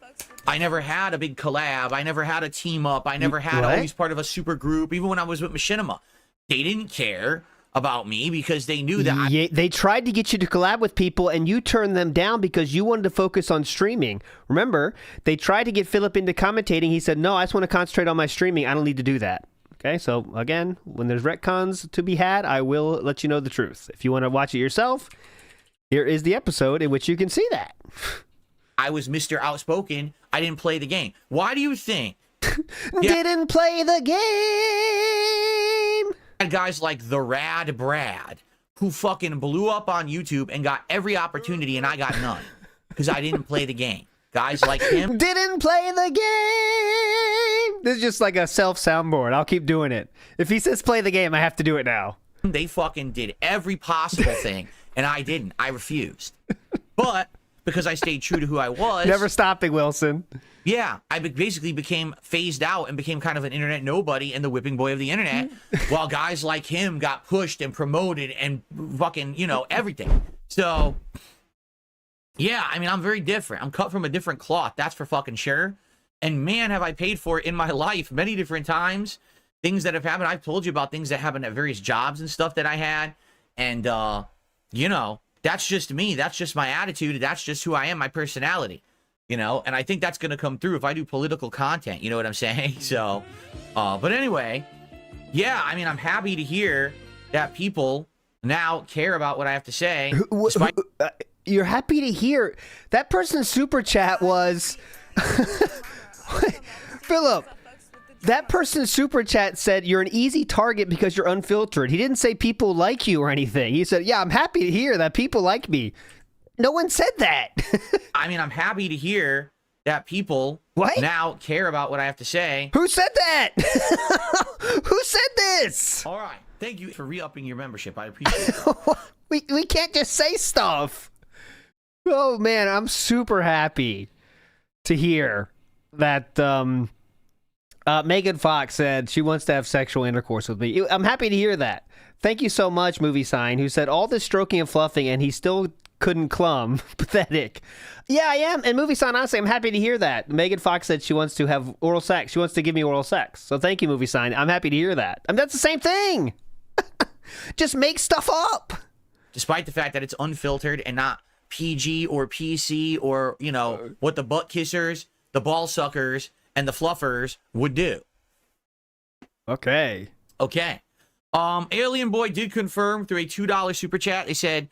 I never had a big collab. I never had a team up. I never had What? always part of a super group. Even when I was with Machinima, they didn't care about me because they knew that Yeah, they tried to get you to collab with people, and you turned them down because you wanted to focus on streaming. Remember, they tried to get Philip into commentating. He said, no, I just want to concentrate on my streaming. I don't need to do that. Okay, so again, when there's retcons to be had, I will let you know the truth. If you want to watch it yourself, here is the episode in which you can see that. I was Mr. Outspoken. I didn't play the game. Why do you think Didn't play the game. And guys like the Rad Brad, who fucking blew up on YouTube and got every opportunity, and I got none because I didn't play the game. Guys like him didn't play the game. This is just like a self soundboard. I'll keep doing it. If he says play the game, I have to do it now. They fucking did every possible thing, and I didn't. I refused. But because I stayed true to who I was. Never stopping, Wilson. Yeah, I basically became phased out and became kind of an internet nobody and the whipping boy of the internet, while guys like him got pushed and promoted and fucking, you know, everything. So, yeah, I mean, I'm very different. I'm cut from a different cloth, that's for fucking sure. And man, have I paid for it in my life many different times. Things that have happened. I've told you about things that happened at various jobs and stuff that I had. And, you know, that's just me. That's just my attitude. That's just who I am, my personality. You know, and I think that's going to come through if I do political content. You know what I'm saying? So, but anyway, yeah, I mean, I'm happy to hear that people now care about what I have to say. You're happy to hear that person's super chat was Philip. That person's super chat said you're an easy target because you're unfiltered. He didn't say people like you or anything. He said, yeah, I'm happy to hear that people like me. No one said that. I mean, I'm happy to hear that people now care about what I have to say. Who said that? Who said this? All right. Thank you for re-upping your membership. I appreciate it. we can't just say stuff. Oh, man, I'm super happy to hear that Megan Fox said she wants to have sexual intercourse with me. I'm happy to hear that. Thank you so much, Movie Sign, who said all this stroking and fluffing and he still couldn't clum. Pathetic. Yeah, I am. And Movie Sign, honestly, I'm happy to hear that. Megan Fox said she wants to have oral sex. She wants to give me oral sex. So thank you, Movie Sign. I'm happy to hear that. I mean, that's the same thing. Just make stuff up. Despite the fact that it's unfiltered and not PG or PC or, you know, what the butt kissers, the ball suckers, and the fluffers would do. Okay. Okay. Alien Boy did confirm through a $2 super chat. They said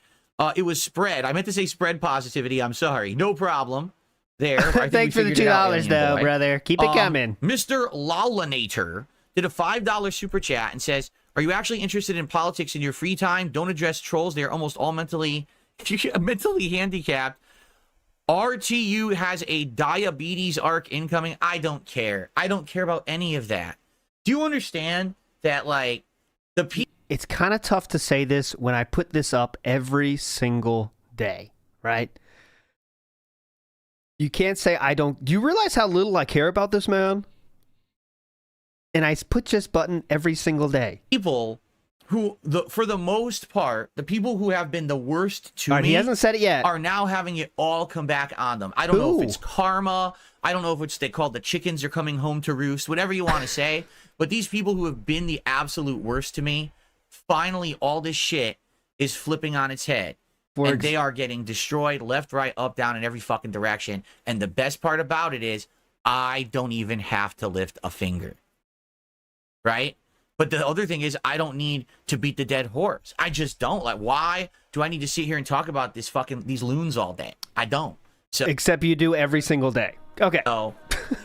it was spread. I meant to say spread positivity. I'm sorry. No problem. There. Thanks for the $2 though, brother. Keep it coming. Mr. Lawlinator did a $5 super chat and says, are you actually interested in politics in your free time? Don't address trolls. They are almost all mentally handicapped. RTU has a diabetes arc incoming. I don't care. I don't care about any of that. Do you understand that, like, the people... It's kind of tough to say this when I put this up every single day, right? You can't say I don't... Do you realize how little I care about this man? And I put this button every single day. People who, for the most part, the people who have been the worst to me... He hasn't said it yet. ...are now having it all come back on them. I don't know if it's karma. I don't know if it's they call the chickens are coming home to roost. Whatever you want to say. But these people who have been the absolute worst to me, finally all this shit is flipping on its head. And they are getting destroyed left, right, up, down, in every fucking direction. And the best part about it is I don't even have to lift a finger. Right? But the other thing is I don't need to beat the dead horse. I just don't. Like, why do I need to sit here and talk about these loons all day? I don't. So, except you do every single day. Okay. So,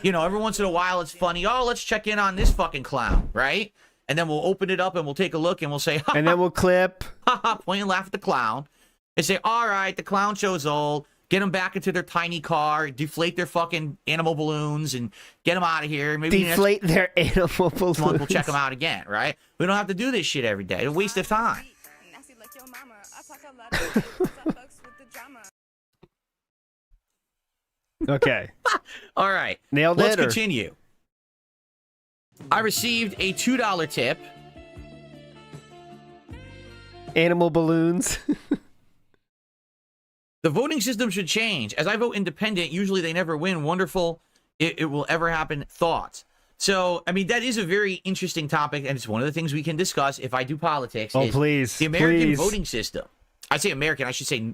you know, every once in a while it's funny. Oh, let's check in on this fucking clown, right? And then we'll open it up and we'll take a look and we'll say, ha, and then we'll clip. Ha, ha, point and laugh at the clown. And say, all right, the clown show's old. Get them back into their tiny car, deflate their fucking animal balloons, and get them out of here. Maybe deflate their animal balloons. We'll check them out again, right? We don't have to do this shit every day. It's a waste of time. Okay. All right. Nailed it. Let's continue. I received a $2 tip. Animal balloons. The voting system should change. As I vote independent, usually they never win. Wonderful. It will ever happen. Thoughts. So, I mean, that is a very interesting topic, and it's one of the things we can discuss if I do politics. Oh, please. The American voting system. I say American. I should say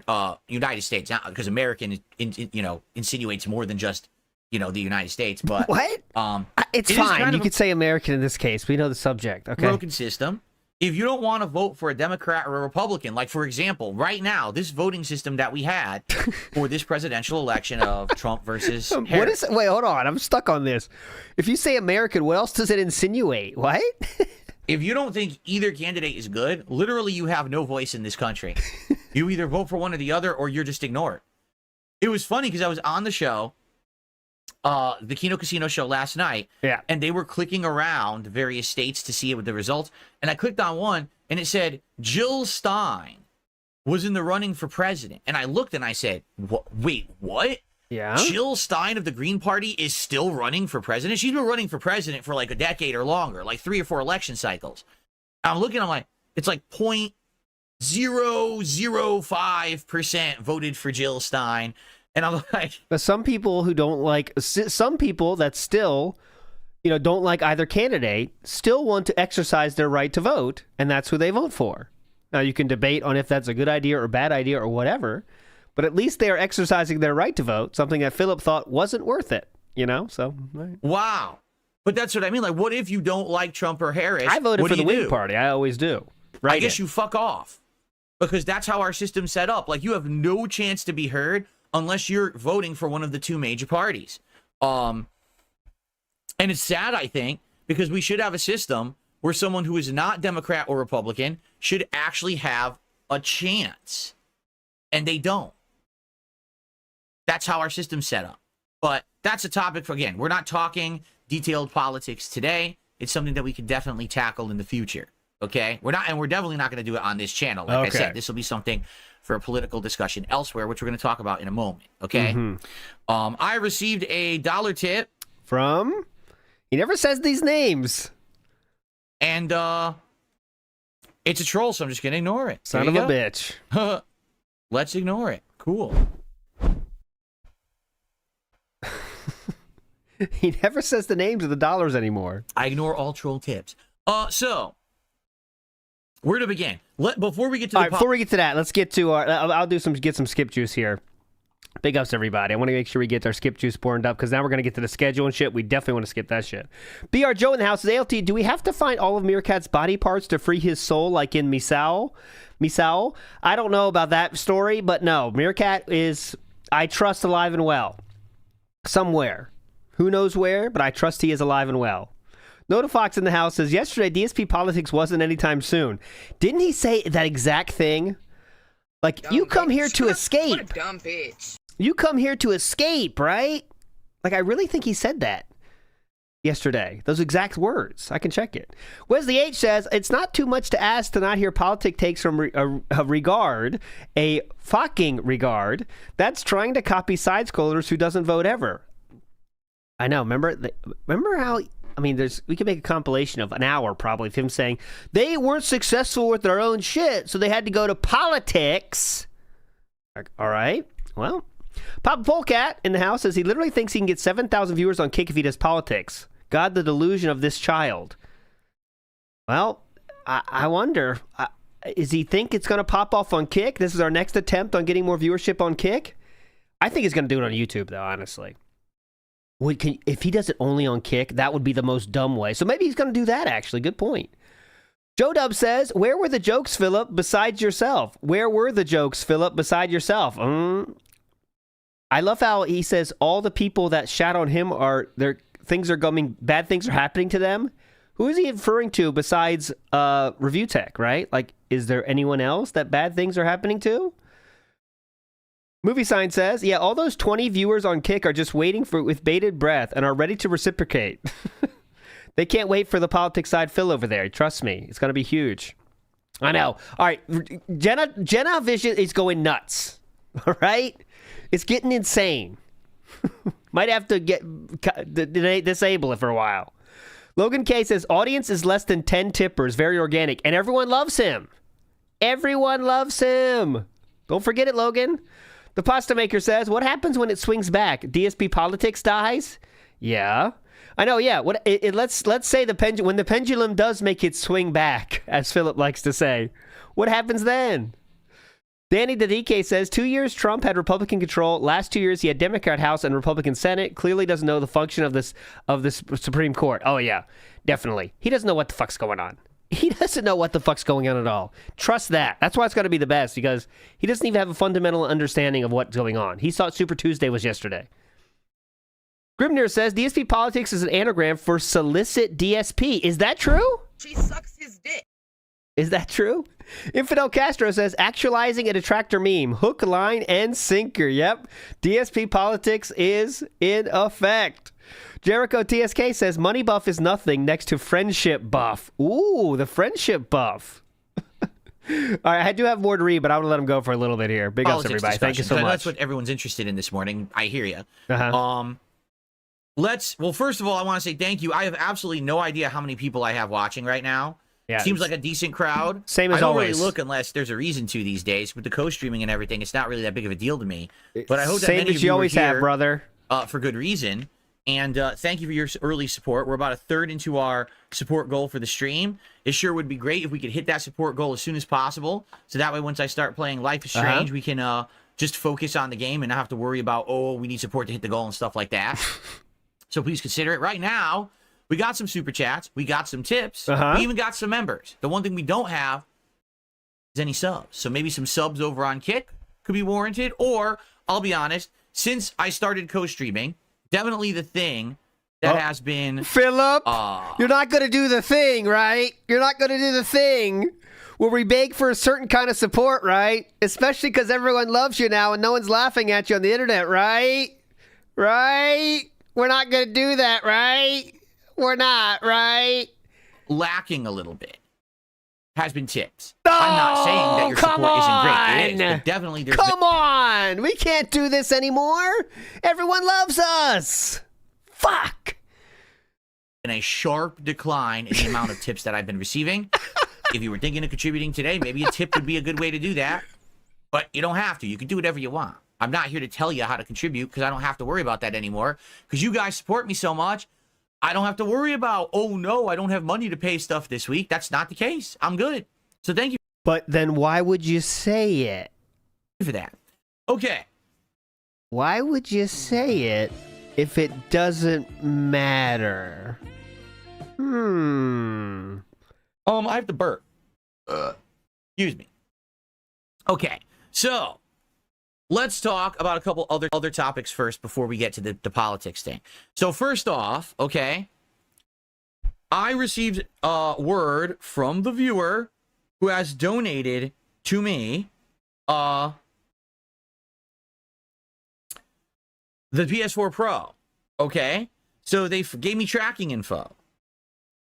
United States, because American, insinuates more than just, the United States. But what? It's fine. You could say American in this case. We know the subject. Okay. Broken system. If you don't want to vote for a Democrat or a Republican, like, for example, right now, this voting system that we had for this presidential election of Trump versus Harris. Wait, hold on. I'm stuck on this. If you say American, what else does it insinuate? What? If you don't think either candidate is good, literally you have no voice in this country. You either vote for one or the other, or you're just ignored. It was funny because I was on the show, the Kino Casino show last night, and they were clicking around various states to see the results, and I clicked on one, and it said Jill Stein was in the running for president, and I looked and I said, wait, what? Yeah. Jill Stein of the Green Party is still running for president? She's been running for president for like a decade or longer, like 3 or 4 election cycles. I'm looking, I'm like, it's like 0.005% voted for Jill Stein. And I'm like... But some people who don't like... Some people that still, don't like either candidate still want to exercise their right to vote, and that's who they vote for. Now, you can debate on if that's a good idea or bad idea or whatever, but at least they are exercising their right to vote, something that Philip thought wasn't worth it, so... Right. Wow. But that's what I mean. Like, what if you don't like Trump or Harris? I voted for the Whig Party. I always do. Right. I guess you fuck off. Because that's how our system's set up. Like, you have no chance to be heard unless you're voting for one of the 2 major parties. And it's sad, I think, because we should have a system where someone who is not Democrat or Republican should actually have a chance. And they don't. That's how our system's set up. But that's a topic for, again, we're not talking detailed politics today. It's something that we can definitely tackle in the future. Okay? We're definitely not going to do it on this channel. Like I said, this will be something for a political discussion elsewhere, which we're going to talk about in a moment. Okay? I received a $1 tip from... He never says these names. And it's a troll, so I'm just going to ignore it. Son of a bitch. Let's ignore it. Cool. He never says the names of the dollars anymore. I ignore all troll tips. So, where to begin? Before we get to before we get to that, let's get to our... I'll get some skip juice here. Big ups, everybody. I want to make sure we get our skip juice poured up, because now we're going to get to the schedule and shit. We definitely want to skip that shit. BR Joe in the house says, ALT, do we have to find all of Meerkat's body parts to free his soul, like in Misao? I don't know about that story, but no. Meerkat is, I trust, alive and well. Somewhere. Who knows where, but I trust he is alive and well. Notifox in the house says, yesterday, DSP politics wasn't anytime soon. Didn't he say that exact thing? Like, dumb you come bitch. Here to escape. What a dumb bitch. You come here to escape, right? Like, I really think he said that yesterday. Those exact words. I can check it. Wesley H says, it's not too much to ask to not hear politic takes from a fucking regard, that's trying to copy side-scrollers who doesn't vote ever. I know. Remember how... I mean, we can make a compilation of an hour probably of him saying they weren't successful with their own shit, so they had to go to politics. All right. Well, Papa Polecat in the house says he literally thinks he can get 7,000 viewers on Kick if he does politics. God, the delusion of this child. Well, I wonder, does he think it's going to pop off on Kick? This is our next attempt on getting more viewership on Kick? I think he's going to do it on YouTube, though, honestly. If he does it only on Kick, that would be the most dumb way. So maybe he's going to do that, actually. Good point. Joe Dub says, where were the jokes, Philip, besides yourself? Where were the jokes, Philip, beside yourself? I love how he says all the people that shout on him bad things are happening to them. Who is he referring to besides Review Tech, right? Like, is there anyone else that bad things are happening to? Movie Sign says, yeah, all those 20 viewers on Kick are just waiting with bated breath and are ready to reciprocate. They can't wait for the politics side Phil over there. Trust me, it's going to be huge. I know. All right, Jenna Vision is going nuts. All right? It's getting insane. Might have to disable it for a while. Logan K says, audience is less than 10 tippers, very organic, and everyone loves him. Everyone loves him. Don't forget it, Logan. The Pasta Maker says, what happens when it swings back? DSP politics dies? Yeah. I know, yeah. Let's say when the pendulum does make it swing back, as Philip likes to say. What happens then? Danny the DK says, 2 years Trump had Republican control. Last 2 years he had Democrat House and Republican Senate. Clearly doesn't know the function of this Supreme Court. Oh, yeah. Definitely. He doesn't know what the fuck's going on. He doesn't know what the fuck's going on at all. Trust that. That's why it's got to be the best, because he doesn't even have a fundamental understanding of what's going on. He thought Super Tuesday was yesterday. Grimnir says DSP politics is an anagram for solicit DSP. Is that true? She sucks his dick. Is that true? Infidel Castro says actualizing a detractor meme. Hook, line, and sinker. Yep. DSP politics is in effect. Jericho TSK says money buff is nothing next to friendship buff. Ooh, the friendship buff. All right, I do have more to read, but I want to let him go for a little bit here. Big ups, everybody. Thank you so much. That's what everyone's interested in this morning. I hear you. Uh-huh. Well, first of all, I want to say thank you. I have absolutely no idea how many people I have watching right now. Yeah, seems like a decent crowd. Same as I don't always. really look unless there's a reason to these days. With the co-streaming and everything, it's not really that big of a deal to me. But I hope that same many as of you you always were here, have, brother. For good reason. And thank you for your early support. We're about a third into our support goal for the stream. It sure would be great if we could hit that support goal as soon as possible. So that way, once I start playing Life is Strange, we can just focus on the game and not have to worry about, oh, we need support to hit the goal and stuff like that. So please consider it. Right now, we got some super chats. We got some tips. We even got some members. The one thing we don't have is any subs. So maybe some subs over on Kick could be warranted. Or, I'll be honest, since I started co-streaming, definitely the thing that has been... Philip, you're not going to do the thing, right? You're not going to do the thing where we beg for a certain kind of support, right? Especially because everyone loves you now and no one's laughing at you on the internet, right? Right? We're not going to do that, right? We're not, right? Lacking a little bit has been tips. I'm not saying that your support isn't great. It is, but definitely there's... Come on! We can't do this anymore! Everyone loves us! Fuck! In a sharp decline in the amount of tips that I've been receiving. If you were thinking of contributing today, maybe a tip would be a good way to do that. But you don't have to. You can do whatever you want. I'm not here to tell you how to contribute because I don't have to worry about that anymore. Because you guys support me so much, I don't have to worry about, oh no, I don't have money to pay stuff this week. That's not the case. I'm good. So thank you. But then why would you say it? For that. Okay. Why would you say it if it doesn't matter? I have to burp. Excuse me. Okay. So let's talk about a couple other topics first before we get to the politics thing. So first off, okay, I received word from the viewer who has donated to me the PS4 Pro. Okay, so they gave me tracking info,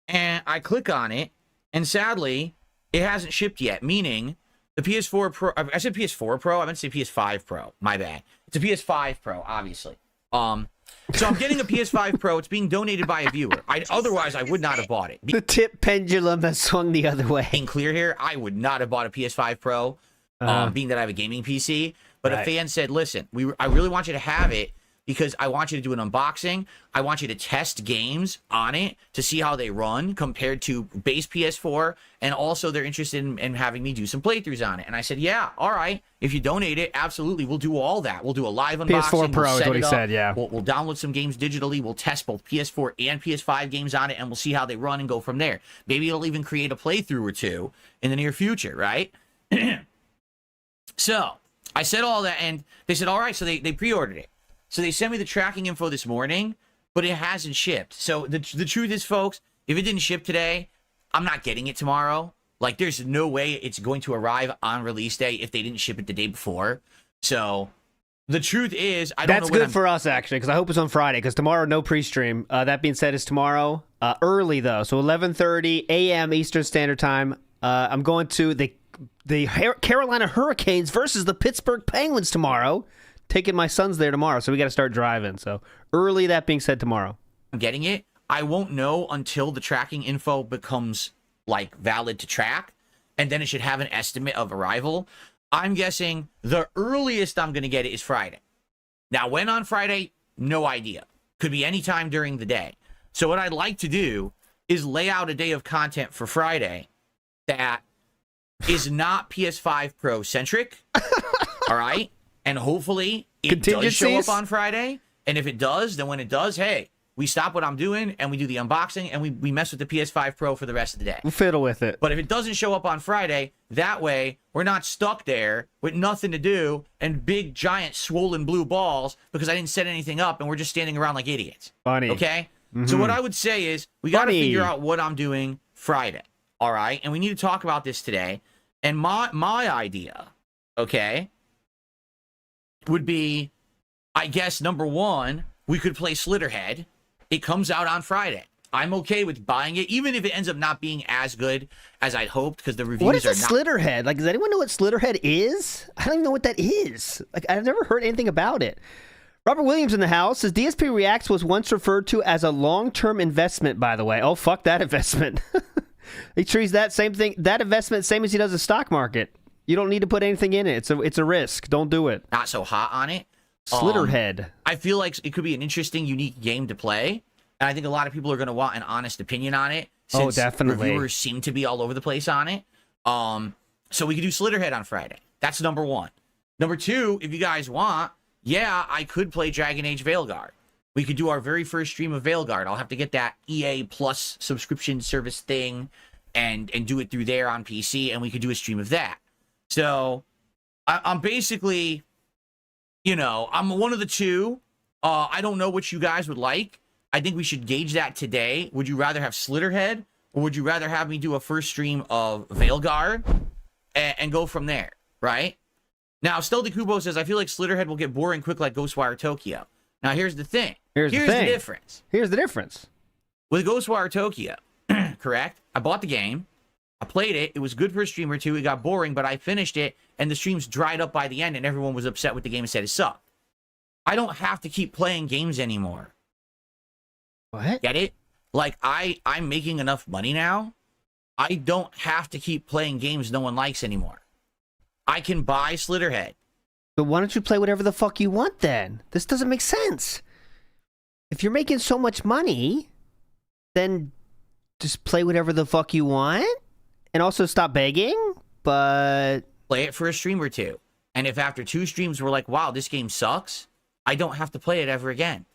and I click on it, and sadly, it hasn't shipped yet. Meaning, the PS4 Pro. I said PS4 Pro. I meant to say PS5 Pro. My bad. It's a PS5 Pro, obviously. So I'm getting a PS5 Pro. It's being donated by a viewer. Otherwise, I would not have bought it. The tip pendulum has swung the other way. Being clear here, I would not have bought a PS5 Pro, being that I have a gaming PC. But a fan said, listen, I really want you to have it because I want you to do an unboxing. I want you to test games on it to see how they run compared to base PS4. And also they're interested in having me do some playthroughs on it. And I said, yeah, all right. If you donate it, absolutely. We'll do all that. We'll do a live unboxing. PS4 Pro is what he said, yeah. We'll download some games digitally. We'll test both PS4 and PS5 games on it, and we'll see how they run and go from there. Maybe it'll even create a playthrough or two in the near future, right? So I said all that, and they said, all right, so they pre-ordered it. So they sent me the tracking info this morning, but it hasn't shipped. So the truth is, folks, if it didn't ship today, I'm not getting it tomorrow. Like, there's no way it's going to arrive on release day if they didn't ship it the day before. So the truth is, I don't know. That's good for us, actually, because I hope it's on Friday, because tomorrow, no pre-stream. That being said, it's tomorrow, early, though. So 11:30 a.m. Eastern Standard Time. I'm going to the Carolina Hurricanes versus the Pittsburgh Penguins tomorrow. Taking my sons there tomorrow, so we got to start driving. So early, that being said, tomorrow. I'm getting it. I won't know until the tracking info becomes, like, valid to track, and then it should have an estimate of arrival. I'm guessing the earliest I'm going to get it is Friday. Now, when on Friday, no idea. Could be any time during the day. So what I'd like to do is lay out a day of content for Friday that is not PS5 Pro centric. All right? And hopefully it does show up on Friday. And if it does, then when it does, hey, we stop what I'm doing and we do the unboxing and we mess with the PS5 Pro for the rest of the day. We'll fiddle with it. But if it doesn't show up on Friday, that way we're not stuck there with nothing to do and big, giant, swollen blue balls because I didn't set anything up and we're just standing around like idiots. Funny. Okay? So what I would say is we got to Funny. figure out what I'm doing Friday. All right? And we need to talk about this today. And my idea, okay, would be, I guess, number one, we could play Slitterhead. It comes out on Friday. I'm okay with buying it, even if it ends up not being as good as I'd hoped, because the reviews What is are a Slitterhead? Like, does anyone know what Slitterhead is? I don't even know what that is. Like, I've never heard anything about it. Robert Williams in the house says DSP Reacts was once referred to as a long-term investment, by the way. Oh, fuck that investment. He treats that same thing, that investment, same as he does the stock market. You don't need to put anything in it. It's a risk. Don't do it. not so hot on it. Slitterhead. I feel like it could be an interesting, unique game to play. And I think a lot of people are going to want an honest opinion on it. Oh, Since definitely. reviewers seem to be all over the place on it. So we could do Slitterhead on Friday. That's number one. Number two, if you guys want, yeah, I could play Dragon Age Veilguard. We could do our very first stream of Veilguard. I'll have to get that EA Plus subscription service thing and do it through there on PC, and we could do a stream of that. So I'm basically, you know, I'm one of the two. I don't know what you guys would like. I think we should gauge that today. Would you rather have Slitterhead, or would you rather have me do a first stream of Veilguard and go from there, right? Now, Stealthy Kubo says, I feel like Slitterhead will get boring quick like Ghostwire Tokyo. Now, here's the thing. Here's the thing. difference. Here's the difference. With Ghostwire Tokyo, correct? I bought the game. I played it. It was good for a stream or two. It got boring, but I finished it, and the streams dried up by the end, and everyone was upset with the game and said it sucked. I don't have to keep playing games anymore. What? Get it? Like, I'm making enough money now. I don't have to keep playing games no one likes anymore. I can buy Slitterhead. So why don't you play whatever the fuck you want then? This doesn't make sense. If you're making so much money, then just play whatever the fuck you want and also stop begging, but... Play it for a stream or two. And if after 2 streams we're like, wow, this game sucks, I don't have to play it ever again.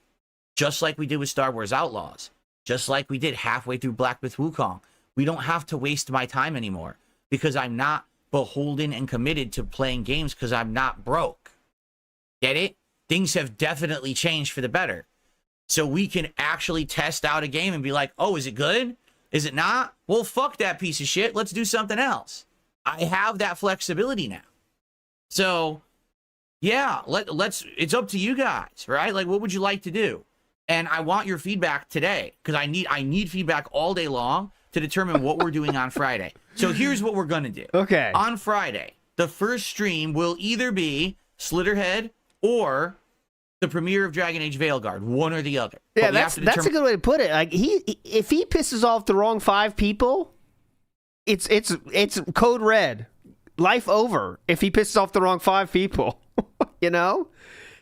Just like we did with Star Wars Outlaws. Just like we did halfway through Black Myth Wukong. We don't have to waste my time anymore because I'm not beholden and committed to playing games because I'm not broke. Get it? Things have definitely changed for the better. So we can actually test out a game and be like, oh, is it good? Is it not? Well, fuck that piece of shit. Let's do something else. I have that flexibility now. So, yeah, let's. It's up to you guys, right? Like, what would you like to do? And I want your feedback today because I need feedback all day long to determine what we're doing on Friday. So here's what we're going to do. Okay. On Friday, the first stream will either be Slitterhead or the premiere of Dragon Age Veilguard, one or the other. Yeah, that's a good way to put it. Like if he pisses off the wrong 5 people, it's code red. Life over if he pisses off the wrong 5 people. You know?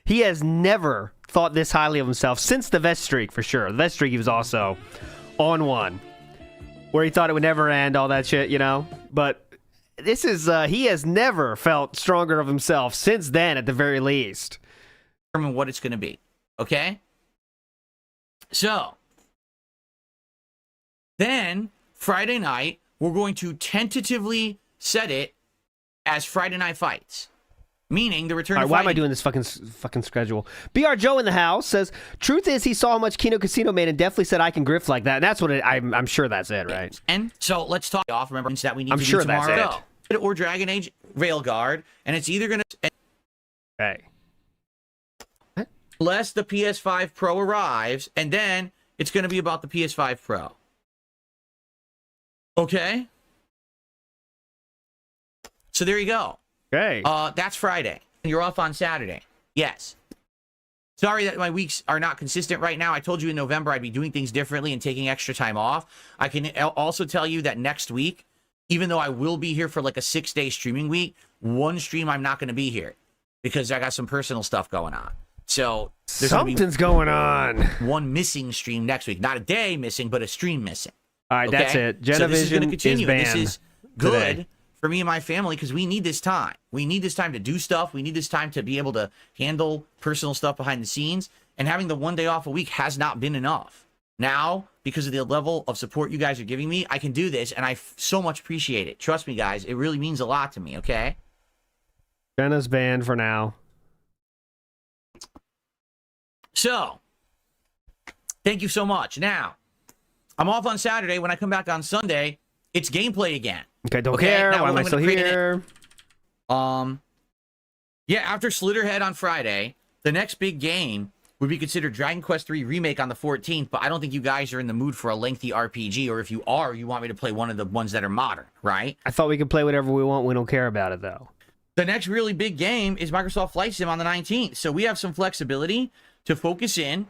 He has never thought this highly of himself since the Vest Streak, for sure. The Vest Streak, he was also on one, where he thought it would never end, all that shit, you know? But this is, he has never felt stronger of himself since then, at the very least. Determine what it's going to be, okay? So, then, Friday night, we're going to tentatively set it as Friday Night Fights. Meaning the return of why fighting. am I doing this fucking schedule? BR Joe in the house says, truth is he saw how much Kino Casino made and definitely said I can grift like that. And that's what I'm sure that's it, right? And so let's talk off. Remember that we need I'm to sure do tomorrow. that's it. Or Dragon Age Veilguard. And it's either going to... Hey. Unless the PS5 Pro arrives. And then it's going to be about the PS5 Pro. Okay? So there you go. Okay. That's Friday. You're off on Saturday. Yes. Sorry that my weeks are not consistent right now. I told you in November I'd be doing things differently and taking extra time off. I can also tell you that next week, even though I will be here for like a 6-day streaming week, one stream I'm not going to be here because I got some personal stuff going on. So there's something's going on. One missing stream next week. Not a day missing, but a stream missing. All right, okay? that's it. So this is going to continue. Is banned and this is good today. for me and my family because we need this time. We need this time to do stuff. We need this time to be able to handle personal stuff behind the scenes. And having the 1 day off a week has not been enough. Now, because of the level of support you guys are giving me, I can do this, and I so much appreciate it. Trust me, guys. It really means a lot to me, okay? Jenna's banned for now. So, thank you so much. Now, I'm off on Saturday. When I come back on Sunday, it's gameplay again. Okay, don't care. Now, why am I still here? Yeah, after Slitterhead on Friday, the next big game would be considered Dragon Quest III Remake on the 14th, but I don't think you guys are in the mood for a lengthy RPG, or if you are, you want me to play one of the ones that are modern, right? I thought we could play whatever we want. We don't care about it, though. The next really big game is Microsoft Flight Sim on the 19th, so we have some flexibility to focus in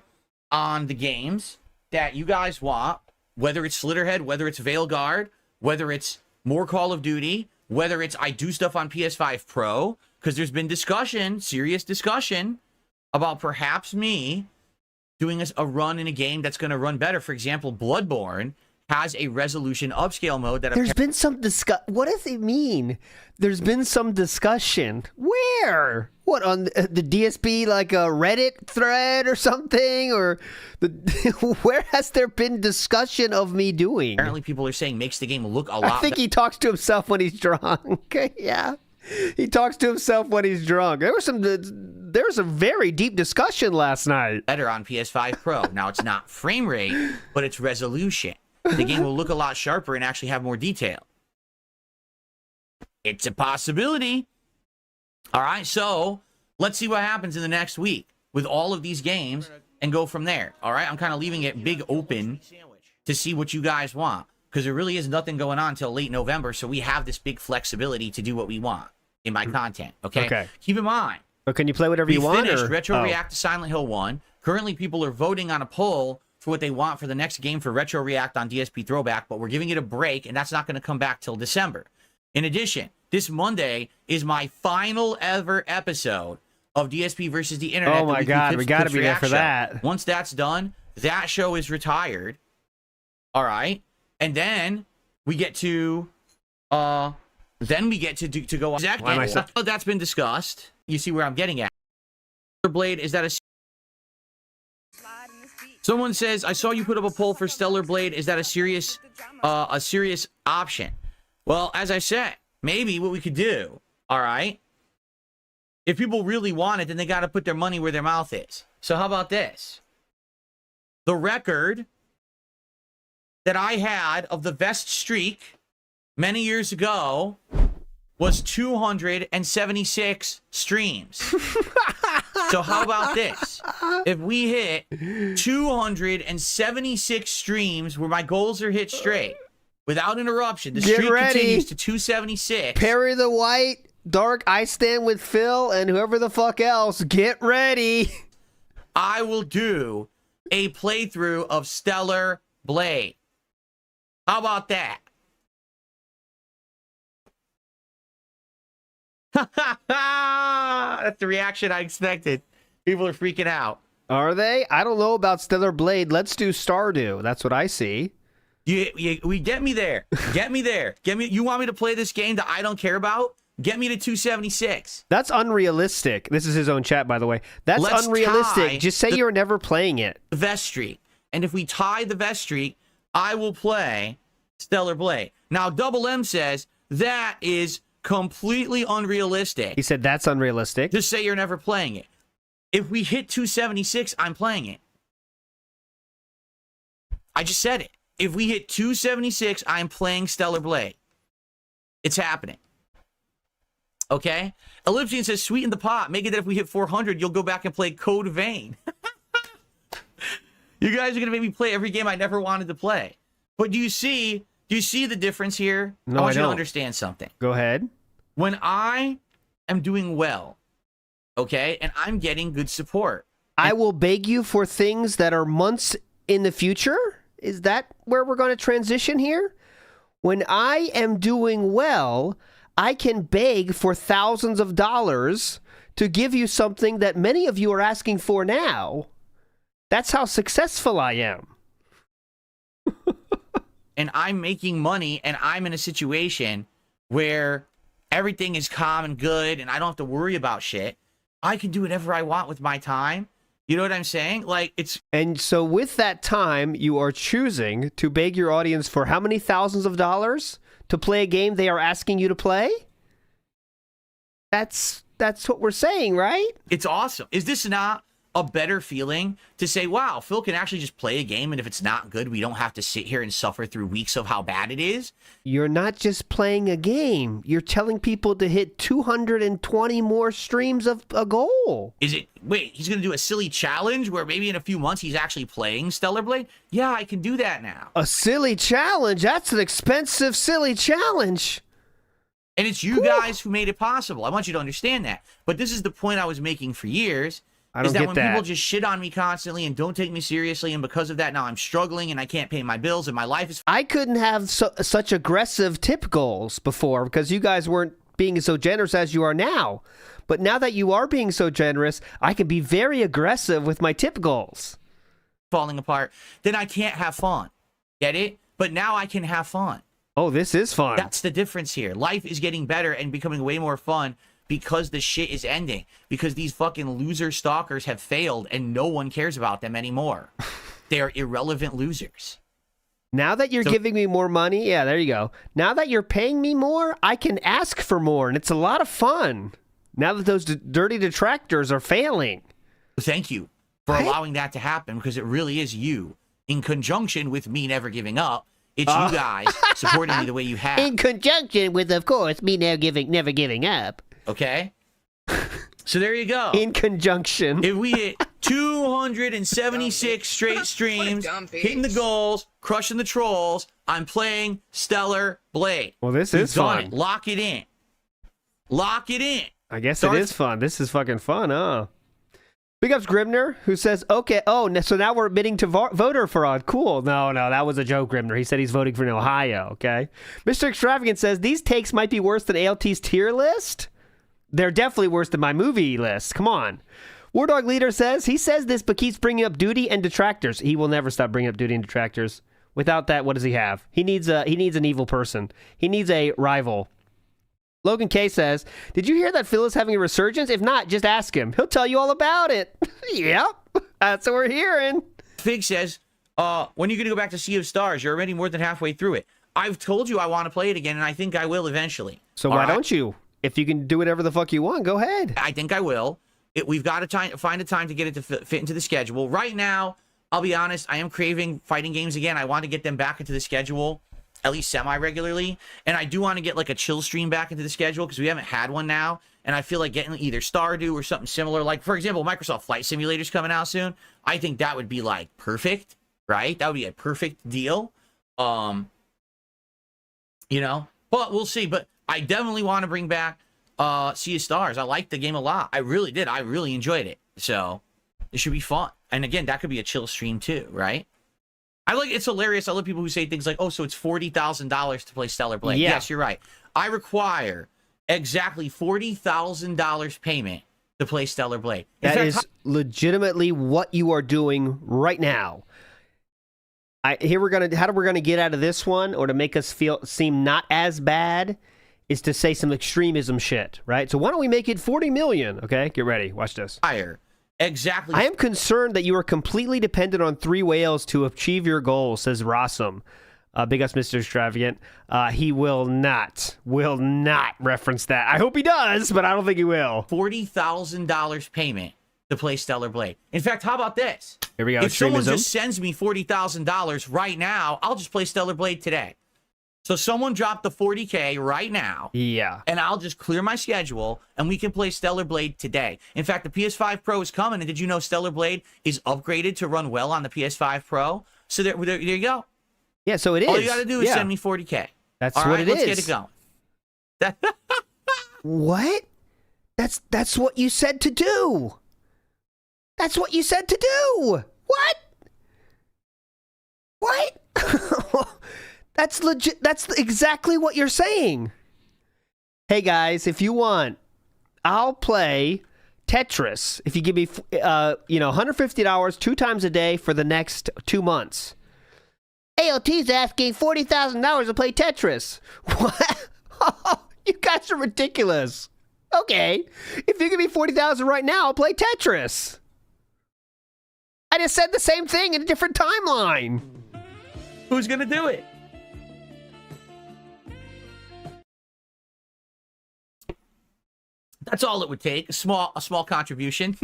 on the games that you guys want, whether it's Slitterhead, whether it's Veilguard, whether it's more Call of Duty, whether it's I do stuff on PS5 Pro, because there's been discussion, serious discussion, about perhaps me doing a run in a game that's going to run better. For example, Bloodborne has a resolution upscale mode that... There's been some What does it mean? There's been some discussion. Where? What, on the DSP, like a Reddit thread or something? Or where has there been discussion of me doing? Apparently people are saying makes the game look a lot... I think he talks to himself when he's drunk. Yeah. He talks to himself when he's drunk. There was a very deep discussion last night. Better on PS5 Pro. Now, it's not frame rate, but it's resolution. The game will look a lot sharper and actually have more detail. It's a possibility. All right, so let's see what happens in the next week with all of these games and go from there. All right, I'm kind of leaving it big open to see what you guys want, because there really is nothing going on until late November, so we have this big flexibility to do what we want in my content, okay? Keep in mind. But can you play whatever you want? We finished Retro React to Silent Hill 1. Currently, people are voting on a poll for what they want for the next game for Retro React on DSP Throwback, but we're giving it a break, and that's not going to come back till December. In addition, this Monday is my final ever episode of DSP versus the Internet. Oh my God, we got to be there for that. Once that's done, that show is retired. All right, and then we get to go on. That's been discussed. You see where I'm getting at. Blade, is that a... Someone says, I saw you put up a poll for Stellar Blade. Is that a serious option? Well, as I said, maybe what we could do, all right, if people really want it, then they got to put their money where their mouth is. So how about this? The record that I had of the best streak many years ago was 276 streams. So how about this? If we hit 276 streams where my goals are hit straight, without interruption, the streak continues to 276. Perry the White, Dark, I Stand with Phil, and whoever the fuck else, get ready. I will do a playthrough of Stellar Blade. How about that? That's the reaction I expected. People are freaking out. Are they? I don't know about Stellar Blade. Let's do Stardew. That's what I see. We get me there. Get me there. You want me to play this game that I don't care about? Get me to 276. That's unrealistic. This is his own chat, by the way. That's unrealistic. Just say you're never playing it. The Vest Streak. And if we tie the Vest Streak, I will play Stellar Blade. Now, Double M says that is completely unrealistic. He said that's unrealistic. Just say you're never playing it. If we hit 276, I'm playing it. I just said it. If we hit 276, I'm playing Stellar Blade. It's happening. Okay? Ellipsian says, sweeten the pot. Make it that if we hit 400, you'll go back and play Code Vein. You guys are going to make me play every game I never wanted to play. But do you see the difference here? No, I want you to understand something. Go ahead. When I am doing well, okay, and I'm getting good support, I will beg you for things that are months in the future? Is that where we're going to transition here? When I am doing well, I can beg for thousands of dollars to give you something that many of you are asking for now. That's how successful I am. And I'm making money, and I'm in a situation where everything is calm and good and I don't have to worry about shit, I can do whatever I want with my time. You know what I'm saying? Like, it's... And so with that time, you are choosing to beg your audience for how many thousands of dollars to play a game they are asking you to play? That's what we're saying, right? It's awesome. Is this not a better feeling to say, wow, Phil can actually just play a game, and if it's not good, we don't have to sit here and suffer through weeks of how bad it is? You're not just playing a game. You're telling people to hit 220 more streams of a goal. Is it... Wait, he's going to do a silly challenge where maybe in a few months he's actually playing Stellar Blade? Yeah, I can do that now. A silly challenge? That's an expensive, silly challenge. And it's you guys who made it possible. I want you to understand that. But this is the point I was making for years. I don't is that get when that. people just shit on me constantly and don't take me seriously, and because of that now I'm struggling and I can't pay my bills and my life is... I couldn't have such aggressive tip goals before because you guys weren't being so generous as you are now. But now that you are being so generous, I can be very aggressive with my tip goals. falling apart, then I can't have fun. Get it? But now I can have fun. Oh, this is fun. That's the difference here. Life is getting better and becoming way more fun because the shit is ending. Because these fucking loser stalkers have failed and no one cares about them anymore. They are irrelevant losers. Now that you're giving me more money, yeah, there you go. Now that you're paying me more, I can ask for more, and it's a lot of fun. Now that those dirty detractors are failing. Thank you for allowing that to happen, because it really is you, in conjunction with me never giving up. It's you guys supporting me the way you have. In conjunction with, of course, me never giving up. Okay? So there you go. In conjunction. If we hit 276 straight streams, hitting the goals, crushing the trolls, I'm playing Stellar Blade. Well, this We've is done fun. it. Lock it in. Lock it in. I guess it is fun. This is fucking fun, huh? Big ups Grimner, who says, okay, oh, so now we're admitting to voter fraud. Cool. No, that was a joke, Grimner. He said he's voting for Ohio, okay? Mr. Extravagant says, these takes might be worse than ALT's tier list. They're definitely worse than my movie list. Come on. War Dog Leader says, he says this, but keeps bringing up duty and detractors. He will never stop bringing up duty and detractors. Without that, what does he have? He needs an evil person. He needs a rival. Logan K says, did you hear that Phil is having a resurgence? If not, just ask him. He'll tell you all about it. Yep, that's what we're hearing. Fig says, when are you going to go back to Sea of Stars? You're already more than halfway through it. I've told you I want to play it again, and I think I will eventually. So why don't you? If you can do whatever the fuck you want, go ahead. I think I will. We've got to find a time to get it to fit into the schedule. Right now, I'll be honest, I am craving fighting games again. I want to get them back into the schedule, at least semi-regularly. And I do want to get like a chill stream back into the schedule because we haven't had one now. And I feel like getting either Stardew or something similar. Like, for example, Microsoft Flight Simulator's coming out soon. I think that would be like perfect, right? That would be a perfect deal. You know, but we'll see. But I definitely want to bring back Sea of Stars. I liked the game a lot. I really did. I really enjoyed it. So it should be fun. And again, that could be a chill stream too, right? It's hilarious. I love people who say things like, oh, so it's $40,000 to play Stellar Blade. Yeah. Yes, you're right. I require exactly $40,000 payment to play Stellar Blade. That is legitimately what you are doing right now. How we're gonna get out of this one, or to make us seem not as bad, is to say some extremism shit, right? So why don't we make it 40 million? Okay, get ready. Watch this. Exactly. I am concerned that you are completely dependent on 3 whales to achieve your goal, says Rossum. Big us, Mr. Extravagant. He will not reference that. I hope he does, but I don't think he will. $40,000 payment to play Stellar Blade. In fact, how about this? Here we go. If someone just sends me $40,000 right now, I'll just play Stellar Blade today. So someone drop the 40K right now. Yeah. And I'll just clear my schedule, and we can play Stellar Blade today. In fact, the PS5 Pro is coming, and did you know Stellar Blade is upgraded to run well on the PS5 Pro? So there you go. Yeah, so it is. All you got to do is send me 40K. That's all what right, it let's is. get it going. What? That's what you said to do. That's what you said to do. What? That's legit. That's exactly what you're saying. Hey guys, if you want, I'll play Tetris if you give me, $150 2 times a day for the next 2 months. ALT's asking $40,000 to play Tetris. What? You guys are ridiculous. Okay. If you give me 40,000 right now, I'll play Tetris. I just said the same thing in a different timeline. Who's going to do it? That's all it would take. A small contribution.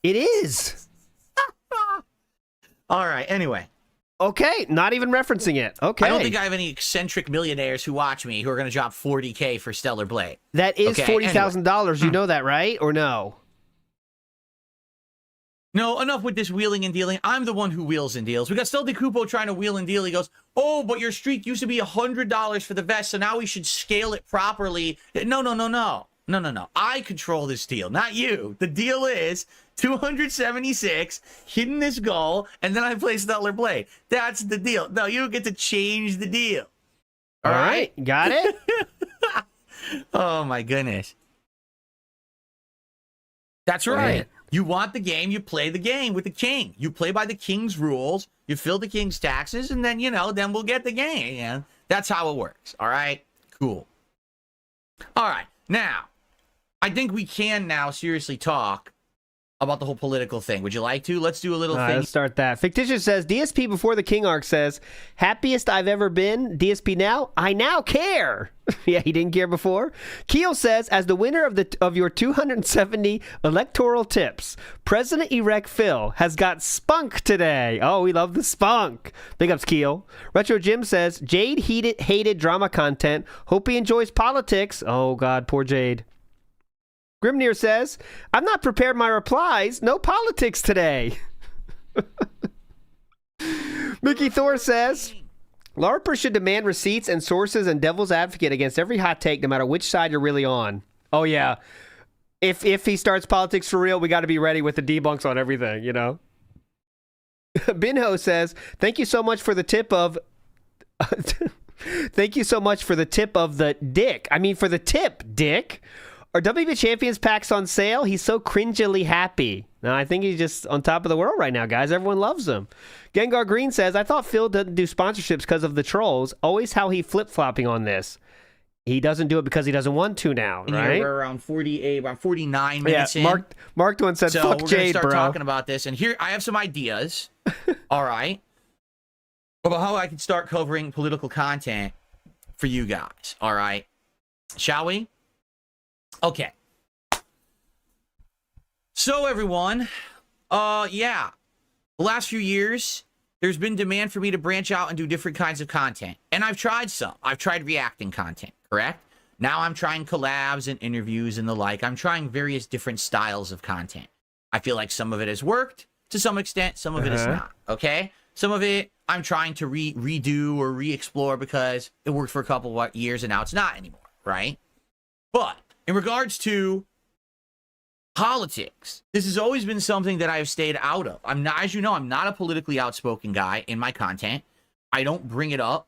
It is. All right. Anyway. Okay. Not even referencing it. Okay. I don't think I have any eccentric millionaires who watch me who are going to drop $40K for Stellar Blade. That is $40,000. Anyway. You know that, right? Or no? No, enough with this wheeling and dealing. I'm the one who wheels and deals. We got Stel DeCupo trying to wheel and deal. He goes, oh, but your streak used to be $100 for the vest, so now we should scale it properly. No. I control this deal, not you. The deal is 276, hitting this goal, and then I play Stellar Blade. That's the deal. No, you don't get to change the deal. All right? Got it? Oh, my goodness. That's right. You want the game, you play the game with the king. You play by the king's rules, you fill the king's taxes, and then, then we'll get the game. Yeah, that's how it works. All right? Cool. All right. Now, I think we can now seriously talk about the whole political thing. Would you like to? Let's do a little thing. Let's start that. Fictitious says, DSP before the King arc says, happiest I've ever been. DSP now, I now care. Yeah, he didn't care before. Keel says, as the winner of your 270 electoral tips, President-elect Phil has got spunk today. Oh, we love the spunk. Big ups, Keel. Retro Jim says, Jade hated drama content. Hope he enjoys politics. Oh, God, poor Jade. Grimnir says, I'm not prepared my replies. No politics today. Mickey Thor says, LARPers should demand receipts and sources and devil's advocate against every hot take, no matter which side you're really on. Oh, yeah. If he starts politics for real, we got to be ready with the debunks on everything, Binho says, thank you so much for the tip of... Thank you so much for the tip of the dick. I mean, for the tip, dick. Are WB Champions packs on sale? He's so cringily happy. No, I think he's just on top of the world right now, guys. Everyone loves him. Gengar Green says, I thought Phil doesn't do sponsorships because of the trolls. Always how he flip-flopping on this. He doesn't do it because he doesn't want to now, right? We're around 49 minutes in. Mark one said, so fuck we're Jade, gonna start bro. talking about this. And here, I have some ideas, all right, about how I can start covering political content for you guys, all right? Shall we? Okay. So, everyone, the last few years, there's been demand for me to branch out and do different kinds of content. And I've tried some. I've tried reacting content, correct? Now I'm trying collabs and interviews and the like. I'm trying various different styles of content. I feel like some of it has worked to some extent. Some of it is not, okay? Some of it I'm trying to redo or re-explore because it worked for a couple of years and now it's not anymore, right? But in regards to politics, this has always been something that I have stayed out of. I'm not, as you know, I'm not a politically outspoken guy in my content. I don't bring it up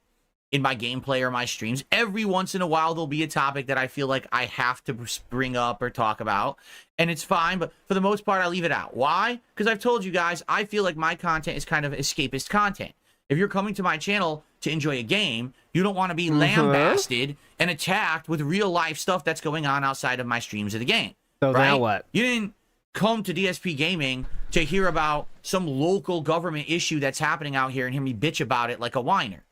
in my gameplay or my streams. Every once in a while, there'll be a topic that I feel like I have to bring up or talk about, and it's fine, but for the most part, I leave it out. Why? Because I've told you guys, I feel like my content is kind of escapist content. If you're coming to my channel to enjoy a game, you don't want to be lambasted and attacked with real life stuff that's going on outside of my streams of the game. So right? Now what? You didn't come to DSP Gaming to hear about some local government issue that's happening out here and hear me bitch about it like a whiner,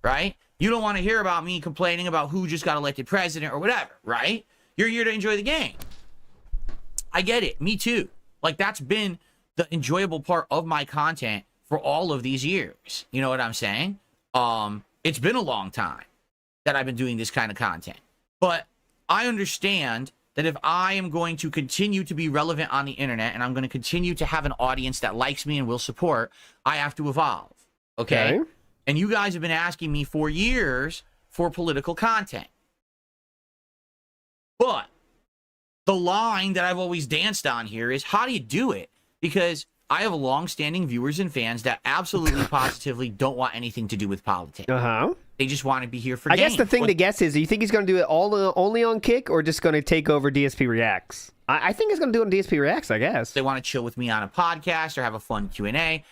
right? You don't want to hear about me complaining about who just got elected president or whatever, right? You're here to enjoy the game. I get it. Me too. Like, that's been the enjoyable part of my content for all of these years. You know what I'm saying? It's been a long time that I've been doing this kind of content. But I understand that if I am going to continue to be relevant on the internet and I'm going to continue to have an audience that likes me and will support, I have to evolve. Okay? And you guys have been asking me for years for political content. But the line that I've always danced on here is, how do you do it? Because I have long-standing viewers and fans that absolutely positively don't want anything to do with politics. They just want to be here for games. I guess the thing to guess is, do you think he's going to do it only on Kick or just going to take over DSP Reacts? I think he's going to do it on DSP Reacts, I guess. They want to chill with me on a podcast or have a fun Q&A.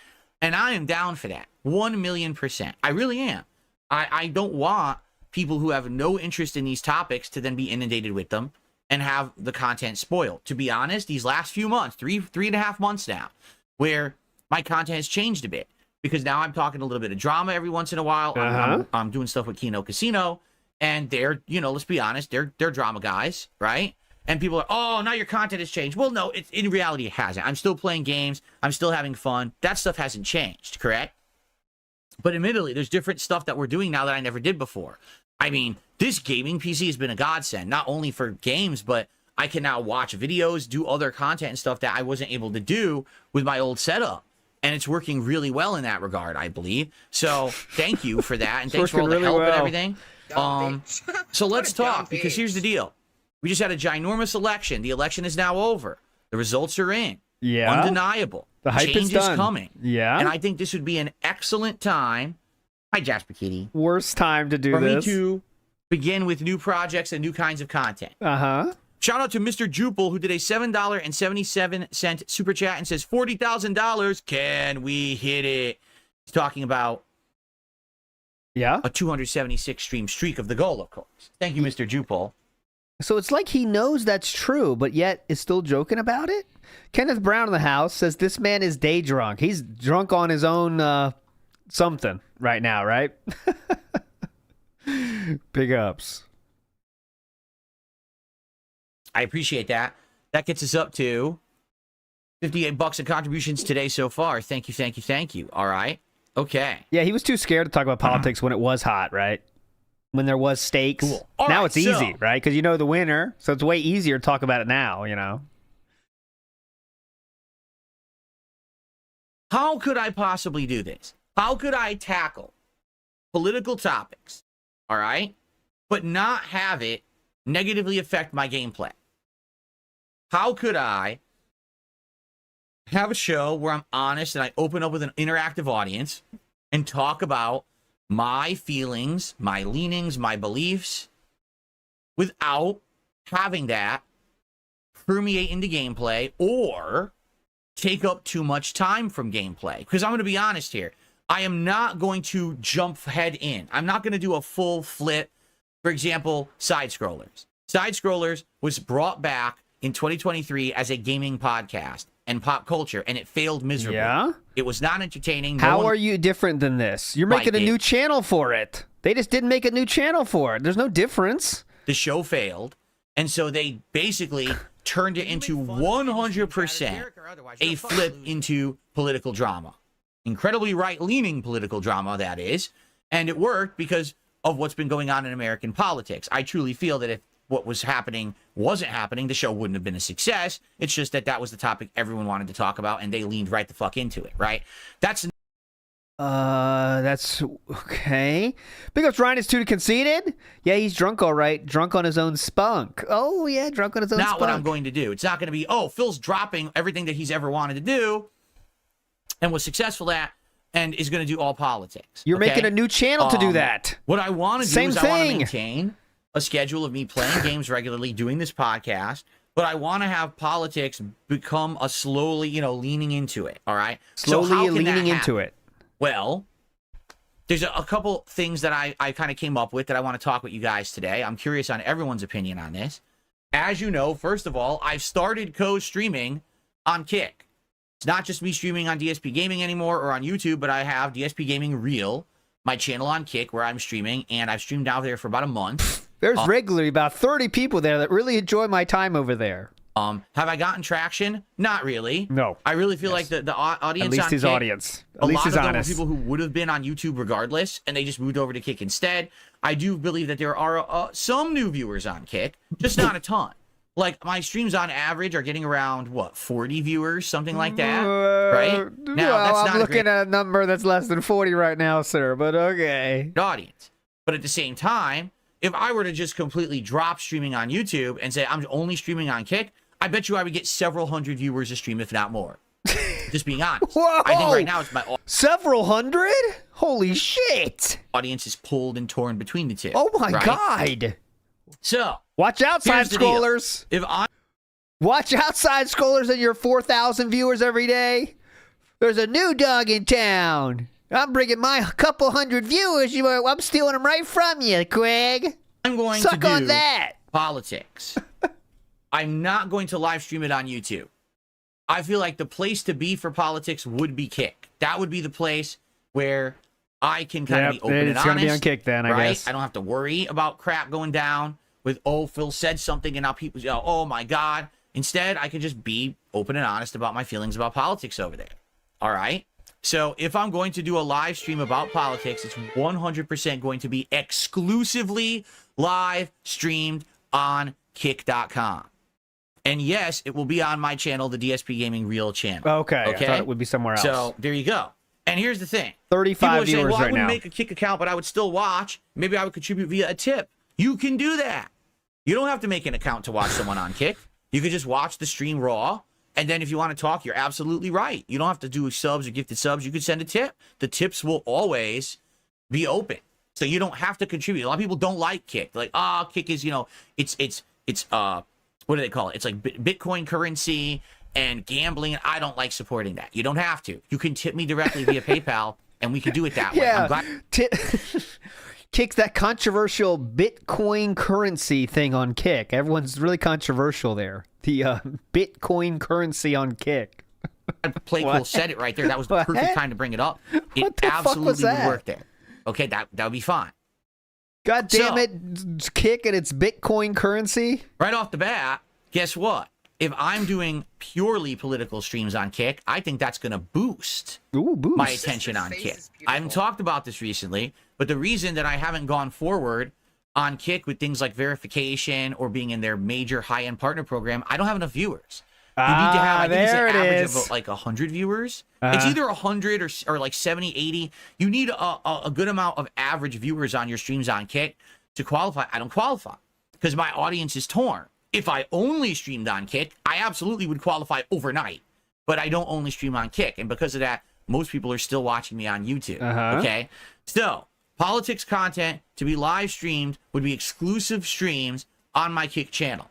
And I am down for that. 1,000,000%. I really am. I don't want people who have no interest in these topics to then be inundated with them and have the content spoiled. To be honest, these last few months, three and a half months now, where my content has changed a bit, because now I'm talking a little bit of drama every once in a while. I'm doing stuff with Kino Casino, and they're, let's be honest, they're drama guys, right? And people are, oh, now your content has changed. Well, no, in reality, it hasn't. I'm still playing games. I'm still having fun. That stuff hasn't changed, correct? But admittedly, there's different stuff that we're doing now that I never did before. I mean, this gaming PC has been a godsend, not only for games, but I can now watch videos, do other content and stuff that I wasn't able to do with my old setup. And it's working really well in that regard, I believe. So thank you for that. And thanks for all the help and everything. So let's talk, because here's the deal. We just had a ginormous election. The election is now over. The results are in. Yeah. Undeniable. The hype Change is done. coming. Yeah. And I think this would be an excellent time. Hi, Jasper Kitty. Worst time to do for this. Me to begin with new projects and new kinds of content. Uh-huh. Shout out to Mr. Jupel, who did a $7.77 super chat and says, $40,000. Can we hit it? He's talking about a 276 stream streak of the goal, of course. Thank you, Mr. Jupel. So it's like he knows that's true, but yet is still joking about it? Kenneth Brown in the house says this man is day drunk. He's drunk on his own something right now, right? Big ups. I appreciate that. That gets us up to $58 in contributions today so far. Thank you, thank you, thank you. All right. Okay. Yeah, he was too scared to talk about politics when it was hot, right? When there was stakes. Cool. Now it's easy, right? Because you know the winner, so it's way easier to talk about it now, How could I possibly do this? How could I tackle political topics, all right, but not have it negatively affect my gameplay? How could I have a show where I'm honest and I open up with an interactive audience and talk about my feelings, my leanings, my beliefs, without having that permeate into gameplay or take up too much time from gameplay? Because I'm going to be honest here. I am not going to jump head in. I'm not going to do a full flip. For example, side scrollers. Side scrollers was brought back in 2023 as a gaming podcast and pop culture, and it failed miserably. Yeah? It was not entertaining. How are you different than this? You're making a new channel for it. They just didn't make a new channel for it. There's no difference. The show failed, and so they basically turned it into 100% a flip into political drama. Incredibly right-leaning political drama, that is. And it worked because of what's been going on in American politics. I truly feel that if what was happening wasn't happening, the show wouldn't have been a success. It's just that was the topic everyone wanted to talk about, and they leaned right the fuck into it, right? That's okay. Big ups Ryan is too conceited. Yeah, he's drunk, all right. Drunk on his own spunk. Oh, yeah, drunk on his own spunk. Not what I'm going to do. It's not going to be, oh, Phil's dropping everything that he's ever wanted to do and was successful at and is going to do all politics. You're making a new channel to do that. What I want to do is thing. I want to maintain a schedule of me playing games regularly, doing this podcast, but I want to have politics become a slowly, leaning into it, all right? Slowly leaning into it. Well, there's a couple things that I kind of came up with that I want to talk with you guys today. I'm curious on everyone's opinion on this. As you know, first of all, I've started co-streaming on Kick. It's not just me streaming on DSP Gaming anymore or on YouTube, but I have DSP Gaming Real, my channel on Kick where I'm streaming, and I've streamed out there for about a month. There's regularly about 30 people there that really enjoy my time over there. Have I gotten traction? Not really. No. I really feel like the audience at least on his Kick, audience. At least his a lot of them honest. were people who would have been on YouTube regardless, and they just moved over to Kick instead. I do believe that there are some new viewers on Kick, just not a ton. Like, my streams on average are getting around, 40 viewers, something like that, right? Now, I'm looking at a number that's less than 40 right now, sir, but okay. Audience. But at the same time, if I were to just completely drop streaming on YouTube and say I'm only streaming on Kick, I bet you I would get several hundred viewers a stream, if not more. Just being honest. Whoa! I think right now it's my several hundred? Holy shit! Audience is pulled and torn between the two. Oh my god! So watch out, side scrollers. Watch out, side scrollers, and your 4,000 viewers every day. There's a new dog in town. I'm bringing my couple hundred viewers. I'm stealing them right from you, Craig. I'm going Suck to do on that. politics. I'm not going to live stream it on YouTube. I feel like the place to be for politics would be Kick. That would be the place where I can kind of be open and honest. It's going to be on Kick then, I guess. I don't have to worry about crap going down with, oh, Phil said something and now people, oh my God. Instead, I can just be open and honest about my feelings about politics over there. All right? So if I'm going to do a live stream about politics, it's 100% going to be exclusively live streamed on Kick.com. And yes, it will be on my channel, the DSP Gaming Real channel. Okay. I thought it would be somewhere else. So there you go. And here's the thing. 35 viewers well, right I wouldn't now. make a Kick account, but I would still watch. Maybe I would contribute via a tip. You can do that. You don't have to make an account to watch someone on Kick. You could just watch the stream raw. And then if you want to talk, you're absolutely right. You don't have to do subs or gifted subs. You could send a tip. The tips will always be open. So you don't have to contribute. A lot of people don't like Kick. Like, Kick is, it's what do they call it? It's like Bitcoin currency and gambling. I don't like supporting that. You don't have to. You can tip me directly via PayPal, and we can do it that way. I'm glad. Kick's that controversial Bitcoin currency thing on Kick. Everyone's really controversial there. The Bitcoin currency on Kick. Playcool said it right there. That was the perfect time to bring it up. It absolutely would work there. Okay, that would be fine. God damn it, Kick and its Bitcoin currency. Right off the bat, guess what? If I'm doing purely political streams on Kick, I think that's going to boost my attention on Kick. I haven't talked about this recently, but the reason that I haven't gone forward on Kick with things like verification or being in their major high-end partner program, I don't have enough viewers. You need to have, I think it's an average of like 100 viewers. It's either 100 or like 70, 80. You need a good amount of average viewers on your streams on Kick to qualify. I don't qualify because my audience is torn. If I only streamed on Kick, I absolutely would qualify overnight. But I don't only stream on Kick. And because of that, most people are still watching me on YouTube. Okay? So, politics content to be live streamed would be exclusive streams on my Kick channel.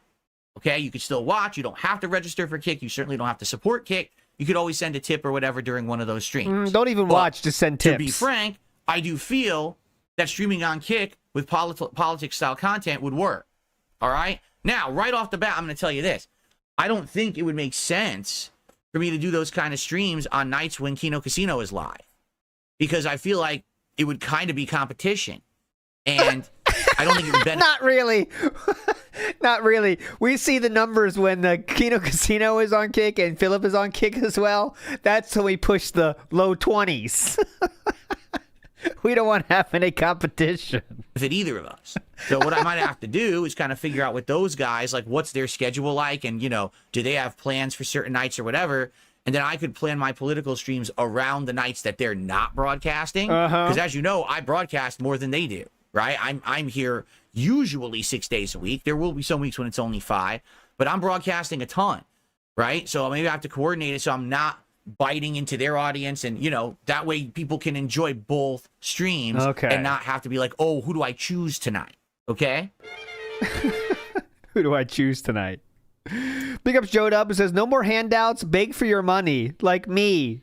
Okay, you could still watch. You don't have to register for Kick. You certainly don't have to support Kick. You could always send a tip or whatever during one of those streams. Don't even watch, just send tips. To be frank, I do feel that streaming on Kick with politics-style content would work. All right? Now, right off the bat, I'm going to tell you this. I don't think it would make sense for me to do those kind of streams on nights when Kino Casino is live. Because I feel like it would kind of be competition. And I don't think it would benefit. Not really. Not really. We see the numbers when the Kino Casino is on Kick and Philip is on Kick as well. That's when we push the low 20s. We don't want to have any competition. With either of us. So what I might have to do is kind of figure out with those guys, like what's their schedule like and, do they have plans for certain nights or whatever? And then I could plan my political streams around the nights that they're not broadcasting. Because as you know, I broadcast more than they do. Right? I'm here usually 6 days a week. There will be some weeks when it's only 5, but I'm broadcasting a ton, right? So maybe I have to coordinate it so I'm not biting into their audience and, that way people can enjoy both streams and not have to be like, oh, who do I choose tonight? Okay? Who do I choose tonight? Big ups Joe Dub, who says, no more handouts, beg for your money, like me.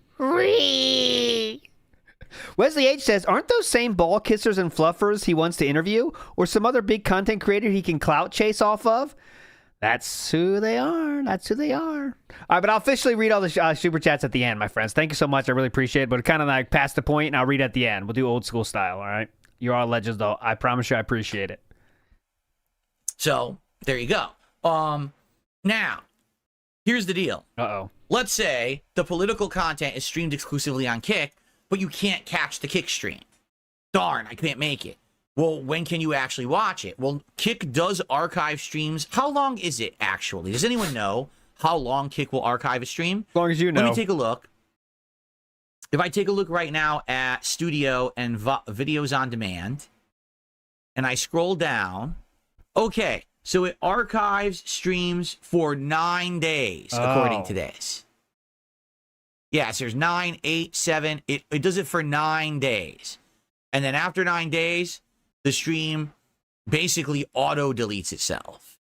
Wesley H says, aren't those same ball kissers and fluffers he wants to interview? Or some other big content creator he can clout chase off of? That's who they are. That's who they are. All right, but I'll officially read all the super chats at the end, my friends. Thank you so much. I really appreciate it. But kind of like past the point, and I'll read at the end. We'll do old school style, all right? You're all legends, though. I promise you I appreciate it. So, there you go. Now, here's the deal. Let's say the political content is streamed exclusively on Kick, but you can't catch the Kick stream. Darn, I can't make it. Well, when can you actually watch it? Well, Kick does archive streams. How long is it, actually? Does anyone know how long Kick will archive a stream? As long as you know. Let me take a look. If I take a look right now at Studio and Videos on Demand, and I scroll down, okay, so it archives streams for 9 days, according to this. Yes, there's 9, 8, 7. It does it for 9 days. And then after 9 days, the stream basically auto-deletes itself.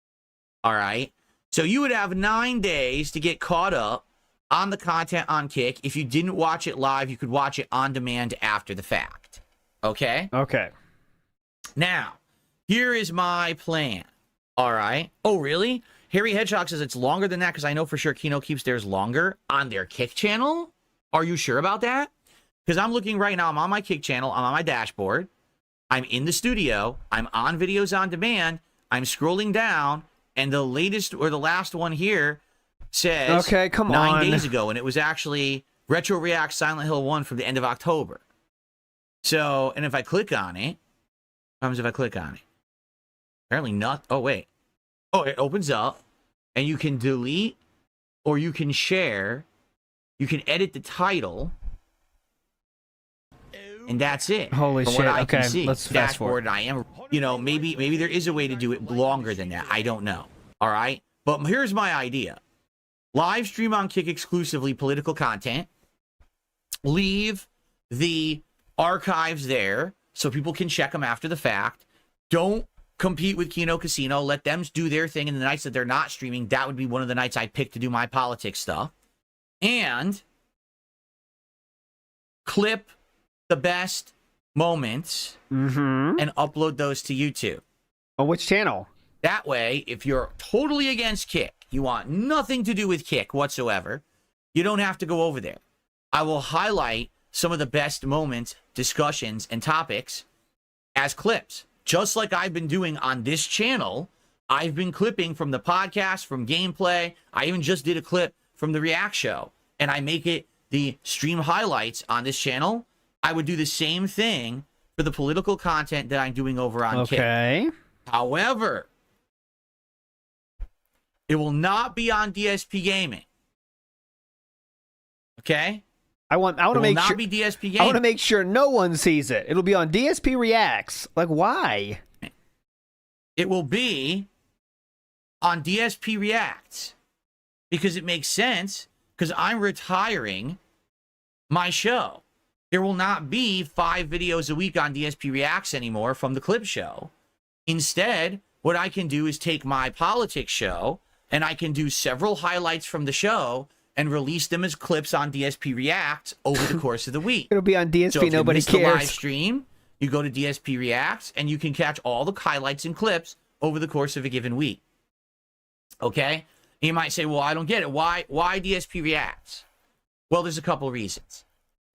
All right? So you would have 9 days to get caught up on the content on Kick. If you didn't watch it live, you could watch it on demand after the fact. Okay? Okay. Now, here is my plan. All right. Oh, really? Harry Hedgehog says it's longer than that because I know for sure Kino keeps theirs longer on their Kick channel. Are you sure about that? Because I'm looking right now. I'm on my Kick channel. I'm on my dashboard. I'm in the studio. I'm on videos on demand. I'm scrolling down, and the latest or the last one here says okay, come 9 on. days ago, and it was actually Retro React Silent Hill 1 from the end of October. So, and if I click on it, what happens if I click on it? Apparently not. Oh, wait. Oh, it opens up, and you can delete or you can share. You can edit the title. And that's it. Holy from shit. What I okay, can see. let's fast forward. I am, maybe there is a way to do it longer than that. I don't know. All right. But here's my idea. Live stream on Kick exclusively political content. Leave the archives there so people can check them after the fact. Don't compete with Kino Casino. Let them do their thing. And the nights that they're not streaming, that would be one of the nights I pick to do my politics stuff. And clip the best moments and upload those to YouTube. On which channel? That way, if you're totally against Kick, you want nothing to do with Kick whatsoever, you don't have to go over there. I will highlight some of the best moments, discussions, and topics as clips. Just like I've been doing on this channel, I've been clipping from the podcast, from gameplay. I even just did a clip from the React show, and I make it the stream highlights on this channel. I would do the same thing for the political content that I'm doing over on Kick. Okay. However, it will not be on DSP Gaming. Okay? I want to make sure. It will not be DSP Gaming. I want to make sure no one sees it. It'll be on DSP Reacts. Like, why? It will be on DSP Reacts because it makes sense because I'm retiring my show. There will not be 5 videos a week on DSP Reacts anymore from the clip show. Instead, what I can do is take my politics show and I can do several highlights from the show and release them as clips on DSP Reacts over the course of the week. It'll be on DSP. So if Nobody you miss cares. the live stream, you go to DSP Reacts and you can catch all the highlights and clips over the course of a given week. Okay? And you might say, well, I don't get it. Why DSP Reacts? Well, there's a couple of reasons.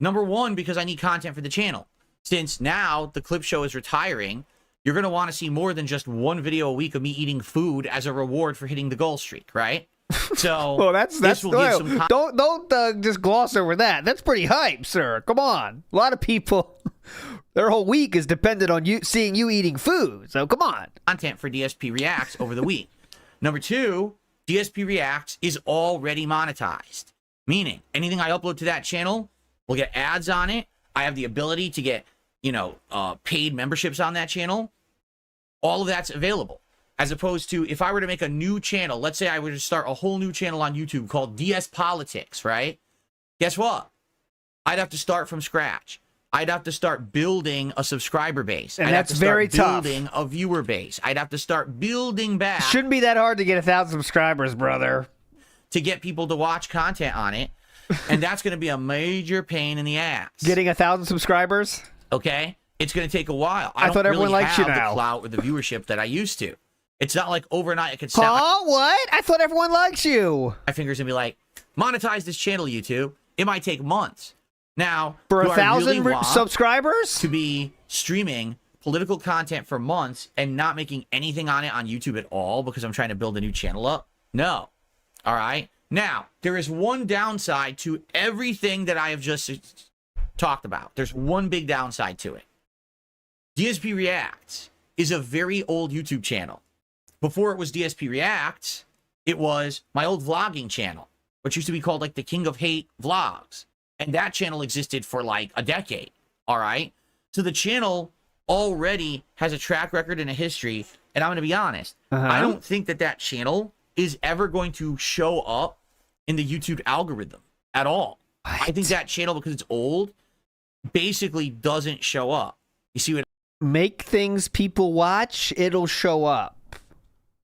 Number one, because I need content for the channel. Since now the clip show is retiring, you're going to want to see more than just one video a week of me eating food as a reward for hitting the goal streak, right? So well, that's this will give some don't just gloss over that. That's pretty hype, sir. Come on. A lot of people, their whole week is dependent on you seeing you eating food. So come on. Content for DSP Reacts over the week. Number two, DSP Reacts is already monetized, meaning anything I upload to that channel will get ads on it. I have the ability to get, paid memberships on that channel. All of that's available. As opposed to if I were to make a new channel, let's say I were to start a whole new channel on YouTube called DS Politics, right? Guess what? I'd have to start from scratch. I'd have to start building a subscriber base. And I'd that's have to very start tough. building a viewer base. I'd have to start building back Shouldn't be that hard to get 1,000 subscribers, brother. to get people to watch content on it. And that's going to be a major pain in the ass. Getting 1,000 subscribers? Okay? It's going to take a while. I thought everyone liked you have now. the clout or the viewership that I used to. It's not like overnight I could snap Huh? What? I thought everyone likes you. my fingers and be like, monetize this channel, YouTube. It might take months. Now, For do I 1,000 really want subscribers? to be streaming political content for months and not making anything on it on YouTube at all because I'm trying to build a new channel up? No. All right? Now, there is one downside to everything that I have just talked about. There's one big downside to it. DSP Reacts is a very old YouTube channel. Before it was DSP Reacts, it was my old vlogging channel, which used to be called like the King of Hate Vlogs. And that channel existed for like a decade. All right? So the channel already has a track record and a history. And I'm going to be honest. I don't think that channel is ever going to show up in the YouTube algorithm at all. What? I think that channel, because it's old, basically doesn't show up. You see what Make things people watch, it'll show up.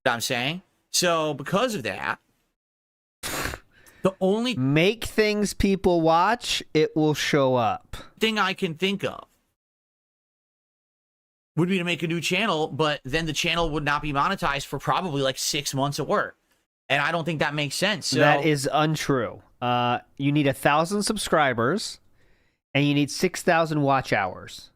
I'm saying? So because of that, The only make things people watch, it will show up. thing I can think of would be to make a new channel, but then the channel would not be monetized for probably like 6 months of work. And I don't think that makes sense. So, that is untrue. You need 1,000 subscribers, and you need 6,000 watch hours.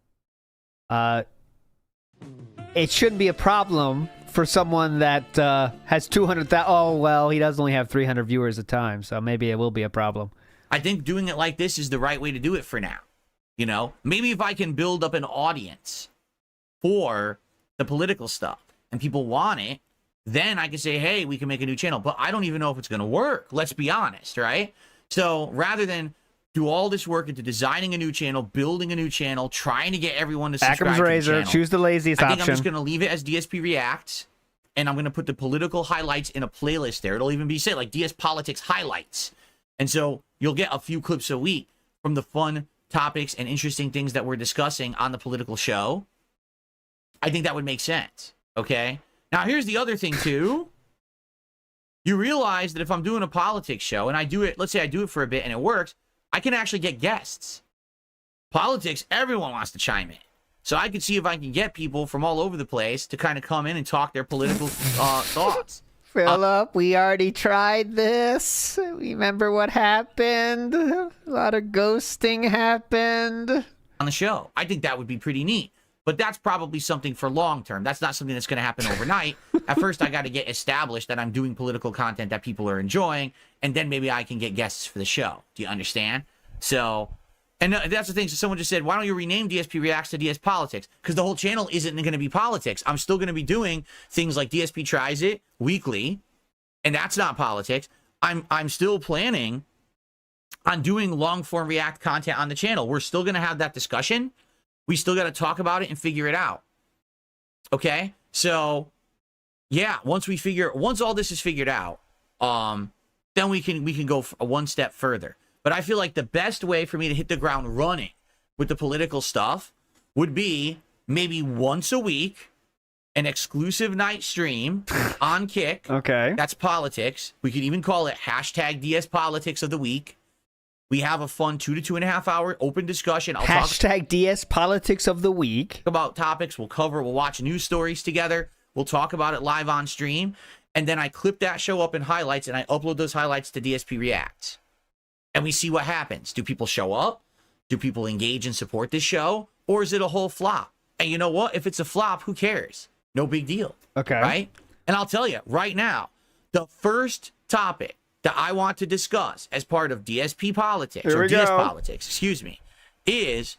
It shouldn't be a problem for someone that has 200,000. Oh, well, he does only have 300 viewers a time, so maybe it will be a problem. I think doing it like this is the right way to do it for now. You know, maybe if I can build up an audience for the political stuff and people want it, then I can say, hey, we can make a new channel. But I don't even know if it's going to work. Let's be honest, right? So rather than do all this work into designing a new channel, building a new channel, trying to get everyone to subscribe to the channel, choose the laziest I think option. I'm just going to leave it as DSP Reacts, and I'm going to put the political highlights in a playlist there. It'll even be, say, like DS Politics Highlights. And so you'll get a few clips a week from the fun topics and interesting things that we're discussing on the political show. I think that would make sense, okay? Now, here's the other thing, too. You realize that if I'm doing a politics show, and I do it, let's say I do it for a bit and it works, I can actually get guests. Politics, everyone wants to chime in. So I can see if I can get people from all over the place to kind of come in and talk their political thoughts. Philip, we already tried this. Remember what happened? A lot of ghosting happened. On the show. I think that would be pretty neat. But that's probably something for long term. That's not something that's going to happen overnight. At first, I got to get established that I'm doing political content that people are enjoying, and then maybe I can get guests for the show. Do you understand? So, and that's the thing. So someone just said, why don't you rename DSP Reacts to DS Politics? Because the whole channel isn't going to be politics. I'm still going to be doing things like DSP Tries It weekly, and that's not politics. I'm still planning on doing long-form React content on the channel. We're still going to have that discussion. We still got to talk about it and figure it out. Okay? So, yeah, once all this is figured out, then we can go one step further. But I feel like the best way for me to hit the ground running with the political stuff would be maybe once a week, an exclusive night stream on Kick. Okay. That's politics. We could even call it hashtag DS Politics of the Week. We have a fun 2 to 2.5 hour open discussion. Hashtag DS Politics of the Week. About topics we'll watch news stories together. We'll talk about it live on stream. And then I clip that show up in highlights and I upload those highlights to DSP Reacts. And we see what happens. Do people show up? Do people engage and support this show? Or is it a whole flop? And you know what? If it's a flop, who cares? No big deal. Okay. Right? And I'll tell you right now, the first topic that I want to discuss as part of DSP Politics, or DS Politics, excuse me, is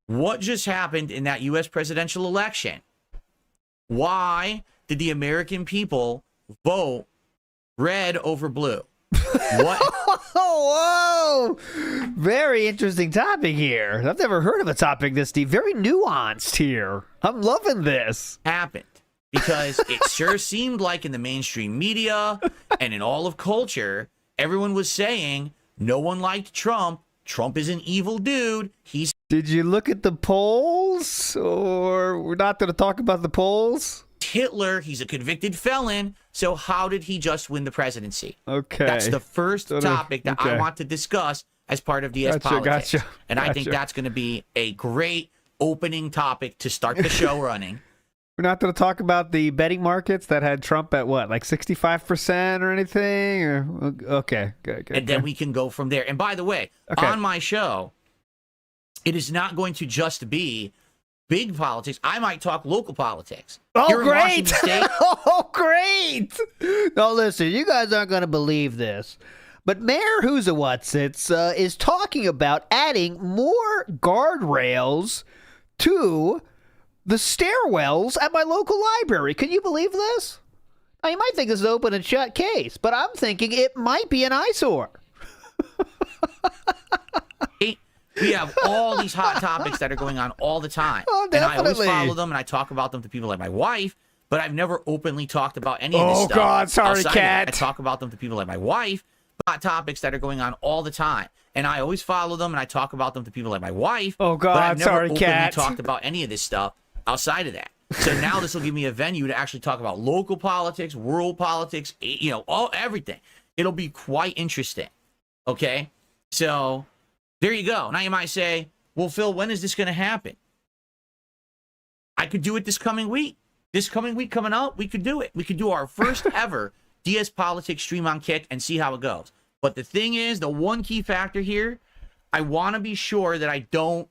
what just happened in that U.S. presidential election. Why did the American people vote red over blue? What? Oh, whoa! Very interesting topic here. I've never heard of a topic this deep. Very nuanced here. I'm loving this. Happened? Because it sure seemed like in the mainstream media and in all of culture, everyone was saying no one liked Trump. Trump is an evil dude. Did you look at the polls? Or we're not going to talk about the polls? Hitler, he's a convicted felon. So how did he just win the presidency? Okay. That's the first topic that I want to discuss as part of DS Politics. And I think that's going to be a great opening topic to start the show running. We're not going to talk about the betting markets that had Trump at what, like 65% or anything? Or, okay, good. And then we can go from there. And by the way, on my show, it is not going to just be big politics. I might talk local politics. Oh, here in great! Washington State. Oh, great! No, listen, you guys aren't going to believe this. But Mayor WhoaMoses is talking about adding more guardrails to the stairwells at my local library. Can you believe this? Now, you might think this is an open and shut case, but I'm thinking it might be an eyesore. We have all these hot topics that are going on all the time. Oh, and I always follow them, and I talk about them to people like my wife, but I've never openly talked about any of this stuff. Oh, God, sorry, Cat. I talk about them to people like my wife, hot topics that are going on all the time. And I always follow them, and I talk about them to people like my wife. Oh, God, but I've never sorry, openly Cat. talked about any of this stuff outside of that. So now this will give me a venue to actually talk about local politics, world politics, everything. It'll be quite interesting. Okay? So, there you go. Now you might say, well, Phil, when is this going to happen? I could do it this coming week. This coming week coming up, we could do it. We could do our first ever DS Politics stream on Kick and see how it goes. But the thing is, the one key factor here, I want to be sure that I don't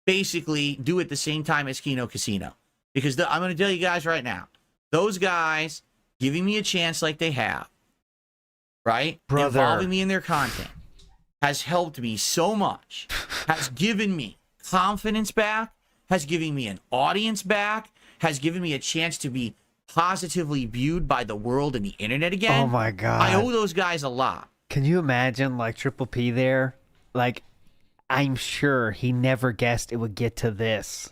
basically do it the same time as Kino Casino. Because I'm going to tell you guys right now, those guys giving me a chance like they have, right? Brother. Involving me in their content has helped me so much, has given me confidence back, has given me an audience back, has given me a chance to be positively viewed by the world and the internet again. Oh my God. I owe those guys a lot. Can you imagine, like, Triple P there? Like, I'm sure he never guessed it would get to this.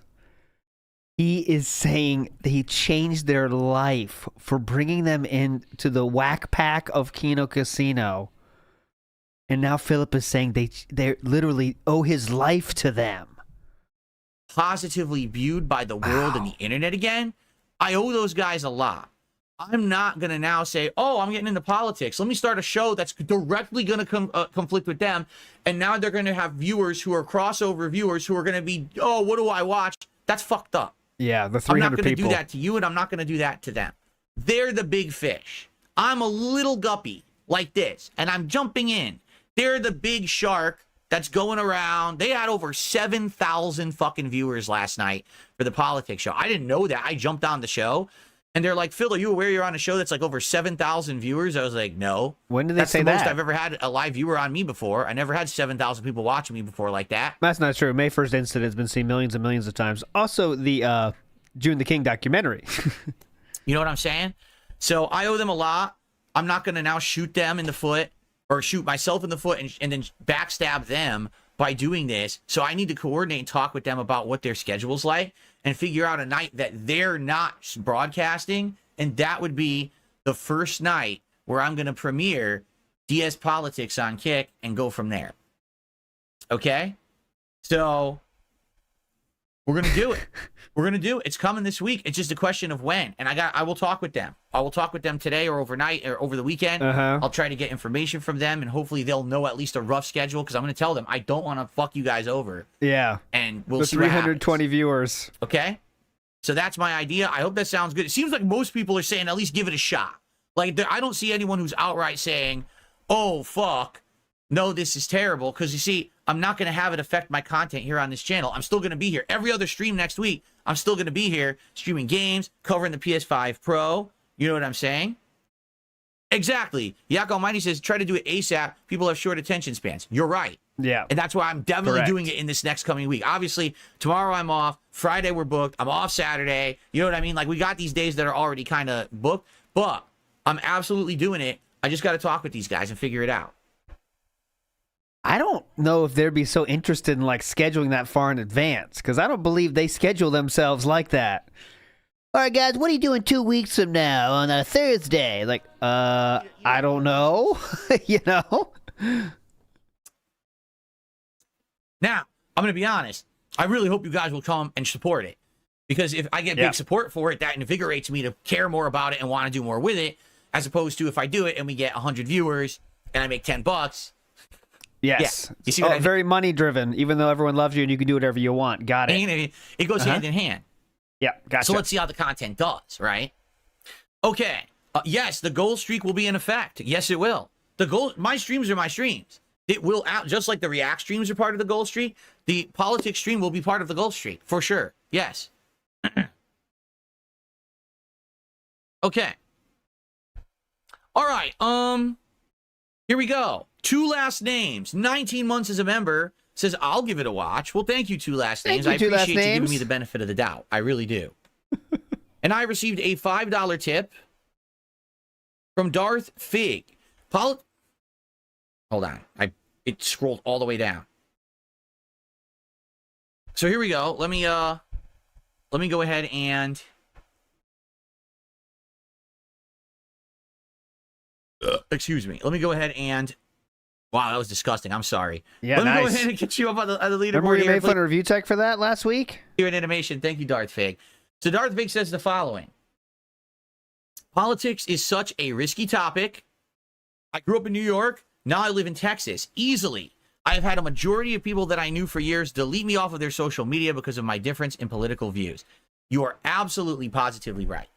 He is saying that he changed their life for bringing them into the whack pack of Kino Casino. And now Philip is saying they literally owe his life to them. Positively viewed by the world and the internet again. I owe those guys a lot. I'm not going to now say, oh, I'm getting into politics. Let me start a show that's directly going to conflict with them. And now they're going to have viewers who are crossover viewers who are going to be, oh, what do I watch? That's fucked up. Yeah, the 300 people. I'm not going to do that to you, and I'm not going to do that to them. They're the big fish. I'm a little guppy like this, and I'm jumping in. They're the big shark that's going around. They had over 7,000 fucking viewers last night for the politics show. I didn't know that. I jumped on the show. And they're like, Phil, are you aware you're on a show that's like over 7,000 viewers? I was like, no. When did they say that? That's the most I've ever had a live viewer on me before. I never had 7,000 people watching me before like that. That's not true. May 1st incident has been seen millions and millions of times. Also, the June the King documentary. You know what I'm saying? So I owe them a lot. I'm not going to now shoot them in the foot or shoot myself in the foot and then backstab them by doing this. So I need to coordinate and talk with them about what their schedule's like and figure out a night that they're not broadcasting. And that would be the first night where I'm going to premiere DS Politics on Kick and go from there. Okay? So we're going to do it. We're going to do it. It's coming this week. It's just a question of when. And I will talk with them. I will talk with them today or overnight or over the weekend. I'll try to get information from them, and hopefully they'll know at least a rough schedule, because I'm going to tell them I don't want to fuck you guys over. Yeah. And we'll the see what happens. 320 viewers. Okay? So that's my idea. I hope that sounds good. It seems like most people are saying at least give it a shot. Like, I don't see anyone who's outright saying, oh, fuck, no, this is terrible. Because, you see, I'm not going to have it affect my content here on this channel. I'm still going to be here. Every other stream next week, I'm still going to be here streaming games, covering the PS5 Pro. You know what I'm saying? Exactly. Yak Almighty says, try to do it ASAP. People have short attention spans. You're right. Yeah. And that's why I'm definitely doing it in this next coming week. Obviously, tomorrow I'm off. Friday we're booked. I'm off Saturday. You know what I mean? Like, we got these days that are already kind of booked. But I'm absolutely doing it. I just got to talk with these guys and figure it out. I don't know if they'd be so interested in, like, scheduling that far in advance, because I don't believe they schedule themselves like that. All right, guys, what are you doing 2 weeks from now on a Thursday? Like, I don't know. You know? Now, I'm going to be honest. I really hope you guys will come and support it. Because if I get big support for it, that invigorates me to care more about it and want to do more with it, as opposed to if I do it and we get 100 viewers and I make $10. Yes. Yeah. You see what I mean? Very money driven, even though everyone loves you and you can do whatever you want. Got it. It goes hand in hand. Yeah, gotcha. So let's see how the content does, right? Okay. Yes, the gold streak will be in effect. Yes, it will. My streams are my streams. It will out, just like the React streams are part of the gold streak. The politics stream will be part of the gold streak for sure. Yes. Okay. All right. Here we go. Two last names. 19 months as a member says I'll give it a watch. Well, thank you, two last names. I appreciate you giving me the benefit of the doubt. I really do. And I received a $5 tip from Darth Fig. Hold on. It scrolled all the way down. So here we go. Let me go ahead and excuse me. Let me go ahead and wow, that was disgusting. I'm sorry. Yeah, Let me go ahead and get you up on the leaderboard. Remember you made fun of Review Tech for that last week? Here in animation. Thank you, Darth Fig. So Darth Fig says the following. Politics is such a risky topic. I grew up in New York. Now I live in Texas. Easily. I have had a majority of people that I knew for years delete me off of their social media because of my difference in political views. You are absolutely positively right.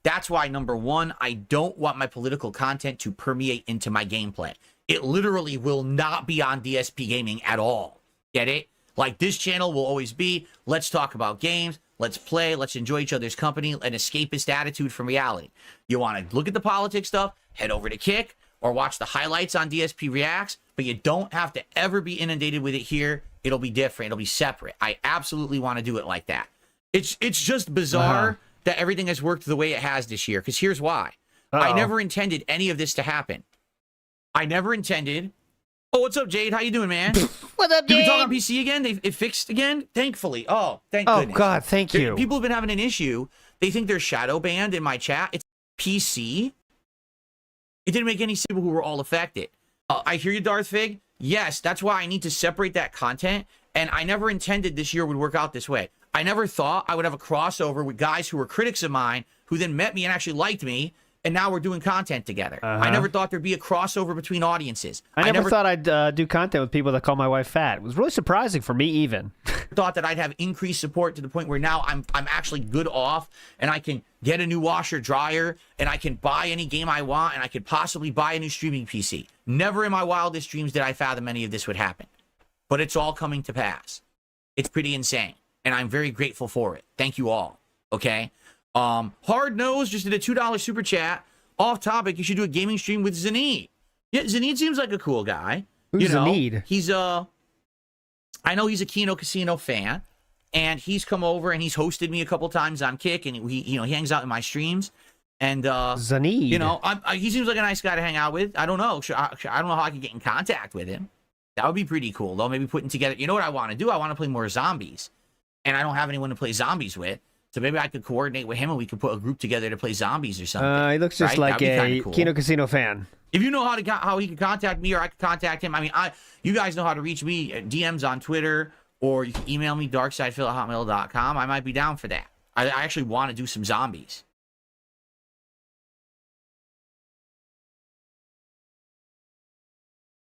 That's why, number one, I don't want my political content to permeate into my gameplay. It literally will not be on DSP Gaming at all. Get it? Like, this channel will always be, let's talk about games, let's play, let's enjoy each other's company, an escapist attitude from reality. You want to look at the politics stuff, head over to Kick, or watch the highlights on DSP Reacts, but you don't have to ever be inundated with it here. It'll be different. It'll be separate. I absolutely want to do it like that. It's just bizarre that everything has worked the way it has this year, because here's why. I never intended any of this to happen. I never intended... Oh, what's up, Jade? How you doing, man? What's up, Jade? Did we talk on PC again? It fixed again? Thankfully. Oh, thank goodness. Oh, God, thank you. People have been having an issue. They think they're shadow banned in my chat. It's PC. It didn't make any sense to people who were all affected. I hear you, Darth Fig. Yes, that's why I need to separate that content. And I never intended this year would work out this way. I never thought I would have a crossover with guys who were critics of mine who then met me and actually liked me. And now we're doing content together. I never thought there'd be a crossover between audiences. I never thought I'd do content with people that call my wife fat. It was really surprising for me, even. Thought that I'd have increased support to the point where now I'm actually good off, and I can get a new washer dryer, and I can buy any game I want, and I could possibly buy a new streaming PC. Never in my wildest dreams did I fathom any of this would happen. But it's all coming to pass. It's pretty insane, and I'm very grateful for it. Thank you all. Okay. Hard Nose just did a $2 super chat. Off topic, you should do a gaming stream with Zaneed. Yeah, Zaneed seems like a cool guy. Who's Zaneed? He's I know he's a Kino Casino fan, and he's come over and he's hosted me a couple times on Kick, and he hangs out in my streams. And Zaneed, he seems like a nice guy to hang out with. I don't know. I don't know how I can get in contact with him. That would be pretty cool, though. Maybe putting together. You know what I want to do? I want to play more zombies, and I don't have anyone to play zombies with. So maybe I could coordinate with him and we could put a group together to play zombies or something. He looks just like a cool Kino Casino fan. If you know how he can contact me or I can contact him, I mean, you guys know how to reach me. DMs on Twitter, or you can email me, darksidephil@hotmail.com. I might be down for that. I actually want to do some zombies.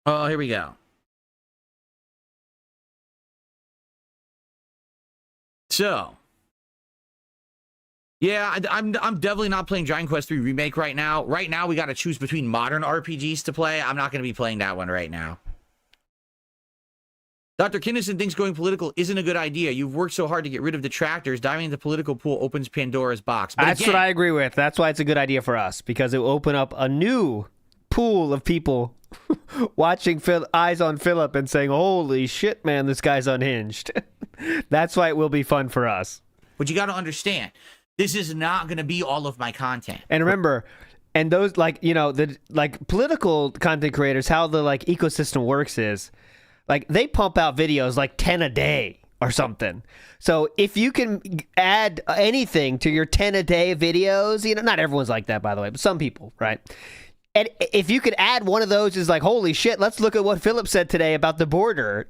Oh, here we go. So... yeah, I'm definitely not playing Dragon Quest 3 Remake right now. Right now, we got to choose between modern RPGs to play. I'm not going to be playing that one right now. Dr. Kinnison thinks going political isn't a good idea. You've worked so hard to get rid of detractors. Diving into the political pool opens Pandora's box. But that's what I agree with. That's why it's a good idea for us, because it will open up a new pool of people watching Eyes on Philip and saying, holy shit, man, this guy's unhinged. That's why it will be fun for us. But you got to understand, this is not going to be all of my content. And remember, and those the political content creators, how the ecosystem works is they pump out videos 10 a day or something. So if you can add anything to your 10 a day videos, not everyone's like that, by the way, but some people, right? And if you could add one of those is holy shit, let's look at what Philip said today about the border.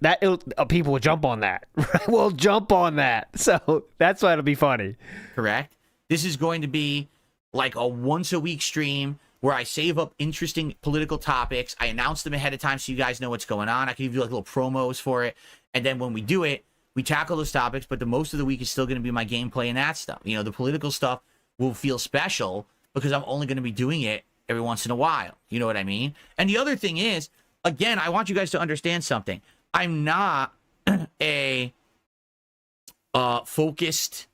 People will jump on that. We'll jump on that. So that's why it'll be funny. Correct. This is going to be like a once-a-week stream where I save up interesting political topics. I announce them ahead of time so you guys know what's going on. I can give you little promos for it. And then when we do it, we tackle those topics, but the most of the week is still going to be my gameplay and that stuff. The political stuff will feel special because I'm only going to be doing it every once in a while. You know what I mean? And the other thing is, again, I want you guys to understand something. I'm not a focused...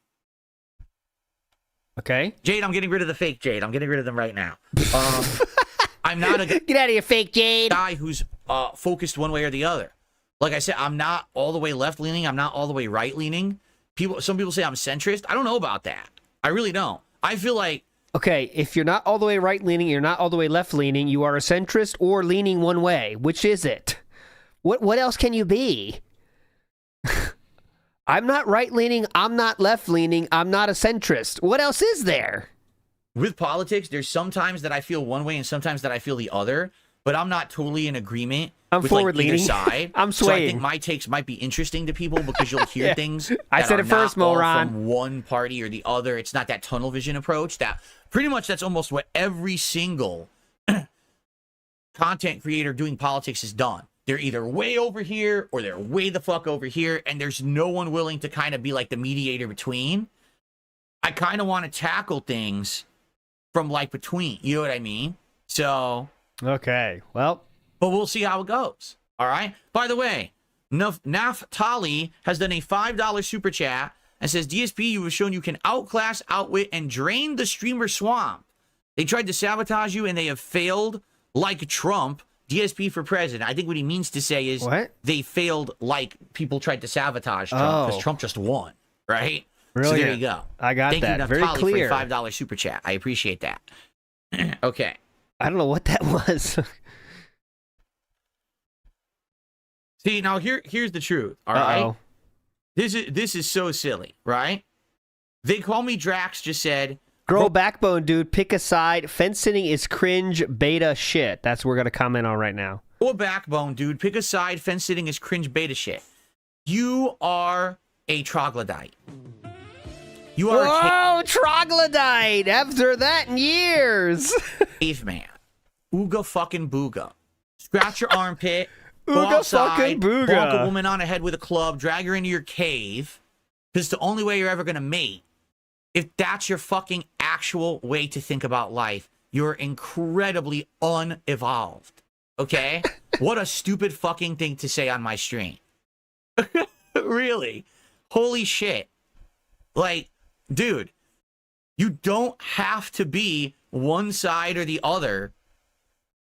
Okay. Jade, I'm getting rid of the fake Jade. I'm getting rid of them right now. I'm not a... Get out of here, fake Jade. ...guy who's focused one way or the other. Like I said, I'm not all the way left-leaning. I'm not all the way right-leaning. Some people say I'm centrist. I don't know about that. I really don't. I feel like... Okay, if you're not all the way right-leaning, you're not all the way left-leaning, you are a centrist or leaning one way. Which is it? What else can you be? I'm not right-leaning, I'm not left-leaning, I'm not a centrist. What else is there? With politics, there's sometimes that I feel one way and sometimes that I feel the other, but I'm not totally in agreement with either side. I'm swaying. So I think my takes might be interesting to people because you'll hear things I said it first, Moron. From one party or the other. It's not that tunnel vision approach. That pretty much that's almost what every single content creator doing politics is done. They're either way over here or they're way the fuck over here, and there's no one willing to kind of be like the mediator between. I kind of want to tackle things from like between, you know what I mean? So okay, well, but we'll see how it goes. All right. By the way, Naftali has done a $5 super chat and says, DSP, you have shown you can outclass, outwit, and drain the streamer swamp. They tried to sabotage you and they have failed like Trump. DSP for president. I think what he means to say is they failed like people tried to sabotage Trump because Trump just won, right? Brilliant. So there you go. I got Thank that. you, Very Naftali, clear. for a $5 super chat. I appreciate that. Okay. I don't know what that was. See, now here's the truth, all right? This is so silly, right? They call me Drax just said, Grow backbone, dude. Pick a side. Fence sitting is cringe beta shit. That's what we're going to comment on right now. Grow backbone, dude. Pick a side. Fence sitting is cringe beta shit. You are a troglodyte. You are troglodyte. After that in years. Caveman. Ooga fucking booga. Scratch your armpit. Go Ooga outside, fucking booga. bonk a woman on the head with a club, drag her into your cave, because it's the only way you're ever going to mate. If that's your fucking actual way to think about life, you're incredibly unevolved. Okay? What a stupid fucking thing to say on my stream. Really? Holy shit. Like, dude, you don't have to be one side or the other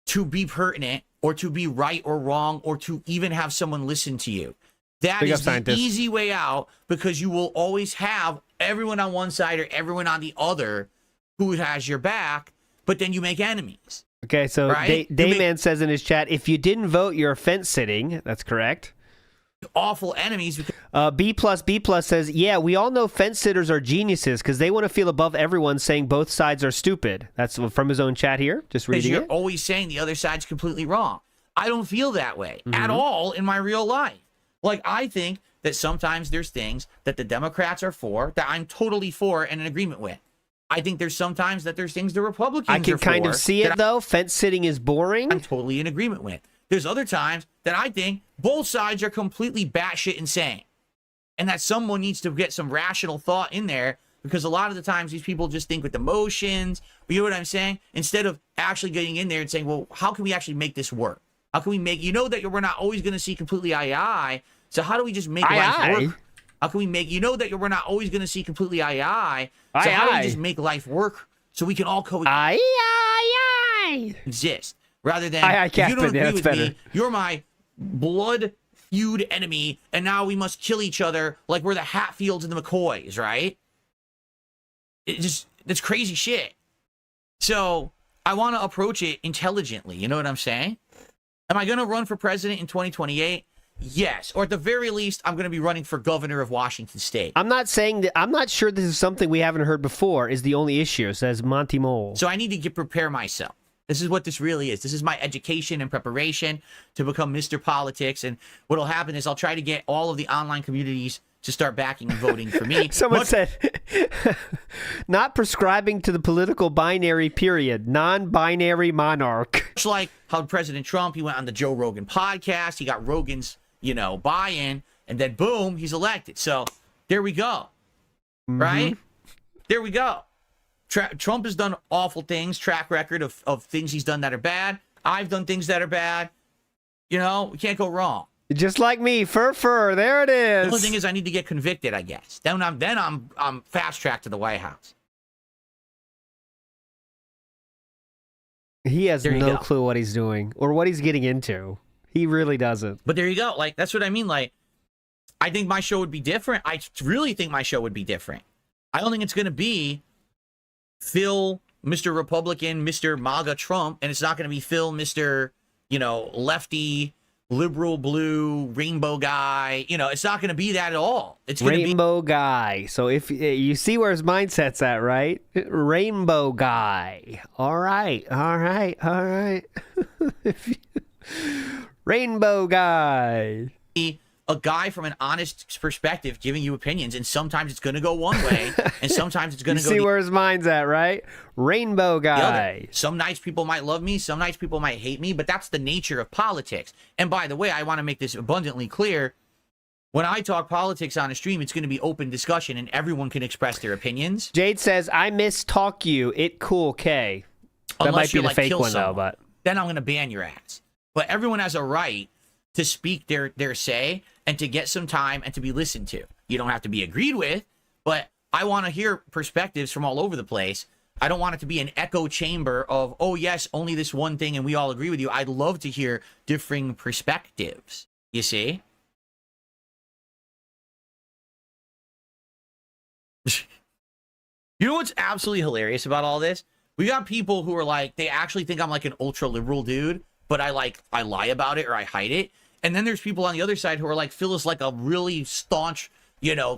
to be pertinent or to be right or wrong or to even have someone listen to you. That is the easy way out, because you will always have everyone on one side or everyone on the other who has your back, but then you make enemies. Okay, so right? Dayman says in his chat, if you didn't vote, you're fence sitting. That's correct. Awful enemies. B plus says, yeah, we all know fence sitters are geniuses because they want to feel above everyone saying both sides are stupid. That's from his own chat here. Just reading you're it. always saying the other side's completely wrong. I don't feel that way at all in my real life. Like, I think that sometimes there's things that the Democrats are for that I'm totally for and in agreement with. I think there's sometimes that there's things the Republicans I can are kind for of see it, though. Fence sitting is boring. I'm totally in agreement with. There's other times that I think both sides are completely batshit insane. And that someone needs to get some rational thought in there, because a lot of the times these people just think with emotions. You know what I'm saying? Instead of actually getting in there and saying, well, how can we actually make this work? How can we make, you know that we're not always going to see completely eye to eye. So how do we just make life work? How can we make, you know that we're not always going to see completely eye to eye. So how do we just make life work so we can all exist? Rather than, if you don't agree with me, you're my blood feud enemy, and now we must kill each other like we're the Hatfields and the McCoys, right? That's crazy shit. So I want to approach it intelligently. You know what I'm saying? Am I going to run for president in 2028? Yes. Or at the very least, I'm going to be running for governor of Washington State. I'm not saying that. I'm not sure this is something we haven't heard before is the only issue, says Monty Mole. So I need to prepare myself. This is what this really is. This is my education and preparation to become Mr. Politics. And what'll happen is I'll try to get all of the online communities to start backing and voting for me. Someone said, not prescribing to the political binary period, non-binary monarch. Much like how President Trump, he went on the Joe Rogan podcast. He got Rogan's, buy-in, and then boom, he's elected. So there we go. Right? There we go. Trump has done awful things, track record of things he's done that are bad. I've done things that are bad. We can't go wrong. Just like me, fur. There it is. The only thing is, I need to get convicted, I guess. Then I'm fast tracked to the White House. He has no clue what he's doing or what he's getting into. He really doesn't. But there you go. Like, that's what I mean. Like, I think my show would be different. I really think my show would be different. I don't think it's going to be Phil, Mr. Republican, Mr. MAGA Trump, and it's not going to be Phil, Mr. Lefty, liberal blue, rainbow guy. It's not going to be that at all. It's going to be rainbow guy. So if you see where his mindset's at, right? Rainbow guy. All right. Rainbow guy. a guy from an honest perspective giving you opinions, and sometimes it's going to go one way, and sometimes it's going to go see where his mind's at, right? Rainbow guy. Some nights people might love me, some nights people might hate me, but that's the nature of politics. And by the way, I want to make this abundantly clear. When I talk politics on a stream, it's going to be open discussion, and everyone can express their opinions. Jade says, I mistalk you. It cool, K. That might be the fake one, though, but... Then I'm going to ban your ass. But everyone has a right to speak their say and to get some time and to be listened to. You don't have to be agreed with, but I want to hear perspectives from all over the place. I don't want it to be an echo chamber of, oh, yes, only this one thing and we all agree with you. I'd love to hear differing perspectives, you see? You know what's absolutely hilarious about all this? We got people who are like, they actually think I'm like an ultra liberal dude, but I lie about it or I hide it. And then there's people on the other side who are like, Phil is like a really staunch,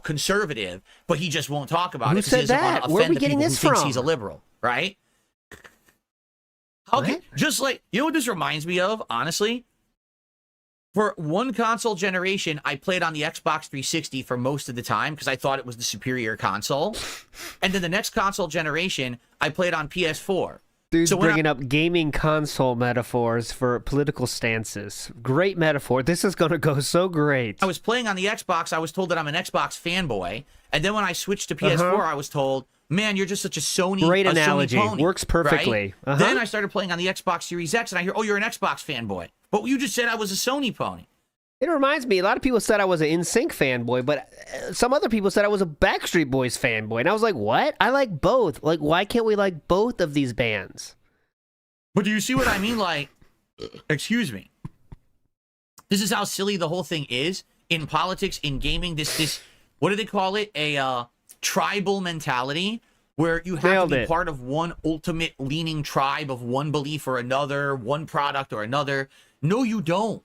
conservative, but he just won't talk about it because he doesn't want to offend the people who thinks he's a liberal, right? Okay, just like, you know what this reminds me of, honestly? For one console generation, I played on the Xbox 360 for most of the time because I thought it was the superior console. And then the next console generation, I played on PS4. Dude's bringing up gaming console metaphors for political stances. Great metaphor. This is going to go so great. I was playing on the Xbox. I was told that I'm an Xbox fanboy. And then when I switched to PS4, I was told, man, you're just such a Sony Great analogy. Sony pony, works perfectly. Right? Then I started playing on the Xbox Series X, and I hear, oh, you're an Xbox fanboy. But you just said I was a Sony pony. It reminds me, a lot of people said I was an NSYNC fanboy, but some other people said I was a Backstreet Boys fanboy. And I was like, what? I like both. Like, why can't we like both of these bands? But do you see what I mean? Like, excuse me. This is how silly the whole thing is. In politics, in gaming, this what do they call it? A tribal mentality, where you have to be part of one ultimate leaning tribe of one belief or another, one product or another. No, you don't.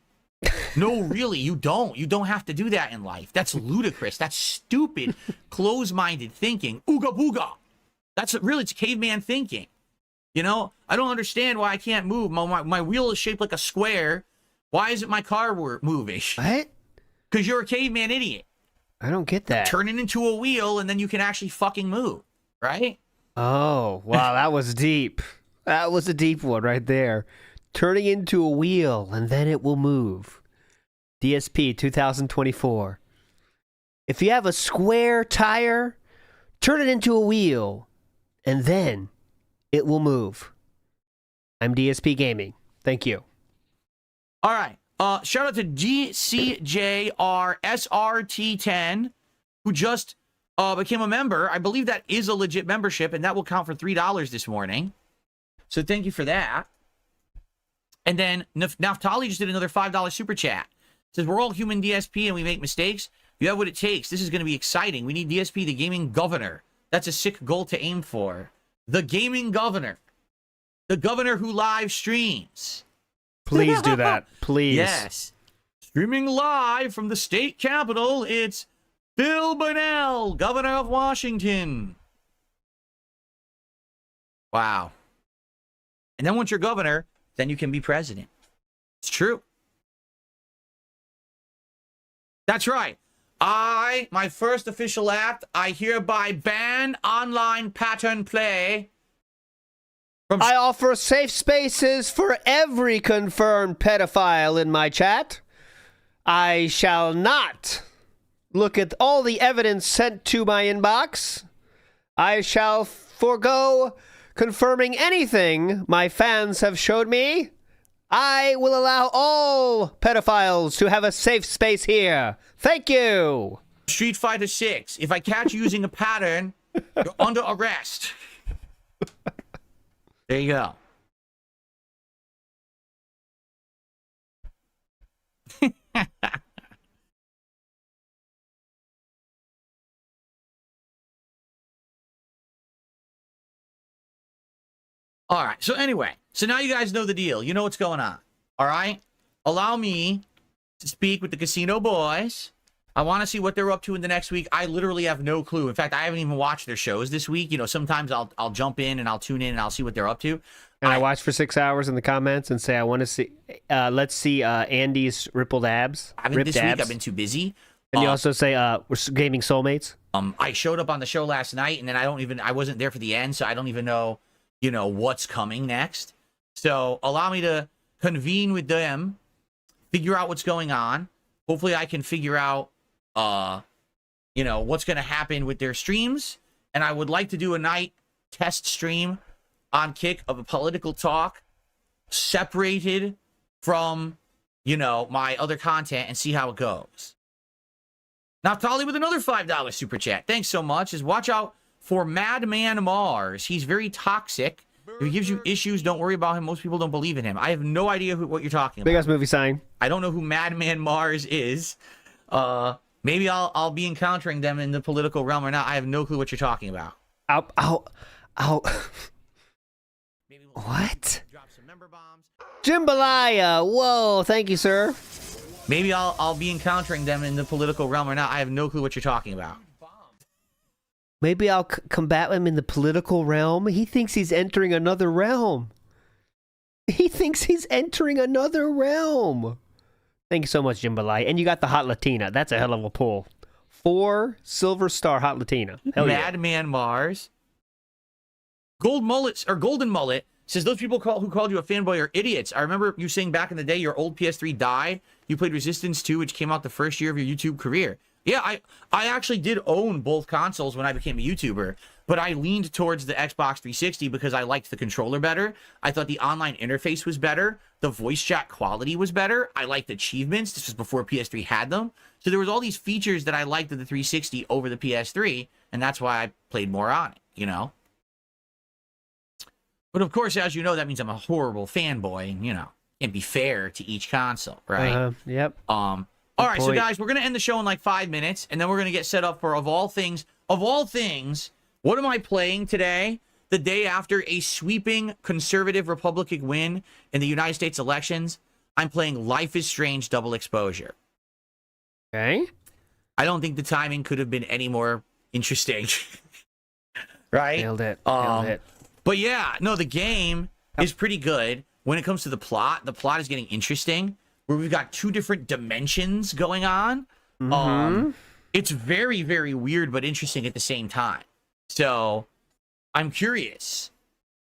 No, really, you don't. You don't have to do that in life. That's ludicrous. That's stupid, close-minded thinking. Ooga booga. It's caveman thinking. I don't understand why I can't move. My wheel is shaped like a square. Why isn't my car moving? What? Because you're a caveman idiot. I don't get that. Turn it into a wheel, and then you can actually fucking move, right? Oh, wow, that was deep. That was a deep one right there. Turning into a wheel, and then it will move. DSP 2024. If you have a square tire, turn it into a wheel, and then it will move. I'm DSP Gaming. Thank you. All right. Shout out to GCJRSRT10, who just became a member. I believe that is a legit membership, and that will count for $3 this morning. So thank you for that. And then Naftali just did another $5 super chat. Says, we're all human DSP and we make mistakes. You have what it takes. This is going to be exciting. We need DSP, the gaming governor. That's a sick goal to aim for. The gaming governor. The governor who live streams. Please do that. Please. Yes. Streaming live from the state capitol, it's Bill Burnell, governor of Washington. Wow. And then once you're governor, then you can be president. It's true. That's right. My first official act, I hereby ban online pattern play. I offer safe spaces for every confirmed pedophile in my chat. I shall not look at all the evidence sent to my inbox. I shall forego confirming anything my fans have showed me. I will allow all pedophiles to have a safe space here. Thank you. Street Fighter 6. If I catch you using a pattern, you're under arrest. There you go. All right. So anyway, so now you guys know the deal. You know what's going on. All right. Allow me to speak with the casino boys I want to see what they're up to in the next week. I literally have no clue. In fact, I haven't even watched their shows this week. You know, sometimes I'll jump in and I'll tune in and I'll see what they're up to. And I watch for 6 hours in the comments and say, I want to see, let's see Andy's rippled abs. This week I've been too busy. And you also say, we're gaming soulmates. I showed up on the show last night and then I wasn't there for the end. So I don't even know, you know, what's coming next. So allow me to convene with them, figure out what's going on. Hopefully I can figure out, you know, what's going to happen with their streams. And I would like to do a night test stream on Kick of a political talk separated from, you know, my other content and see how it goes. Naftali with another $5 super chat. Thanks so much. Is watch out for Madman Mars. He's very toxic. If he gives you issues, don't worry about him. Most people don't believe in him. I have no idea what you're talking about. Big ass movie sign. I don't know who Madman Mars is. Maybe I'll be encountering them in the political realm or not. I have no clue what you're talking about. Maybe we'll what? Drop some member bombs. Jambalaya. Whoa, thank you, sir. Maybe I'll be encountering them in the political realm or not. I have no clue what you're talking about. Maybe I'll combat him in the political realm. He thinks he's entering another realm. He thinks he's entering another realm. Thank you so much, Jambalaya. And you got the Hot Latina. That's a hell of a pull. 4 silver star Hot Latina. Hell yeah. Madman Mars. Golden Mullet says those people who called you a fanboy are idiots. I remember you saying back in the day your old PS3 died. You played Resistance 2, which came out the first year of your YouTube career. Yeah, I actually did own both consoles when I became a YouTuber, but I leaned towards the Xbox 360 because I liked the controller better. I thought the online interface was better. The voice chat quality was better. I liked achievements. This was before PS3 had them. So there was all these features that I liked of the 360 over the PS3, and that's why I played more on it, you know? But of course, as you know, that means I'm a horrible fanboy, and, you know, can't be fair to each console, right? Yep. All right, so guys, we're going to end the show in like 5 minutes, and then we're going to get set up for, of all things, what am I playing today? The day after a sweeping conservative Republican win in the United States elections, I'm playing Life is Strange Double Exposure. Okay. I don't think the timing could have been any more interesting. Right? Nailed it. Nailed it. But yeah, no, the game is pretty good. When it comes to the plot is getting interesting. Where we've got 2 different dimensions going on. It's very, very weird, but interesting at the same time. So I'm curious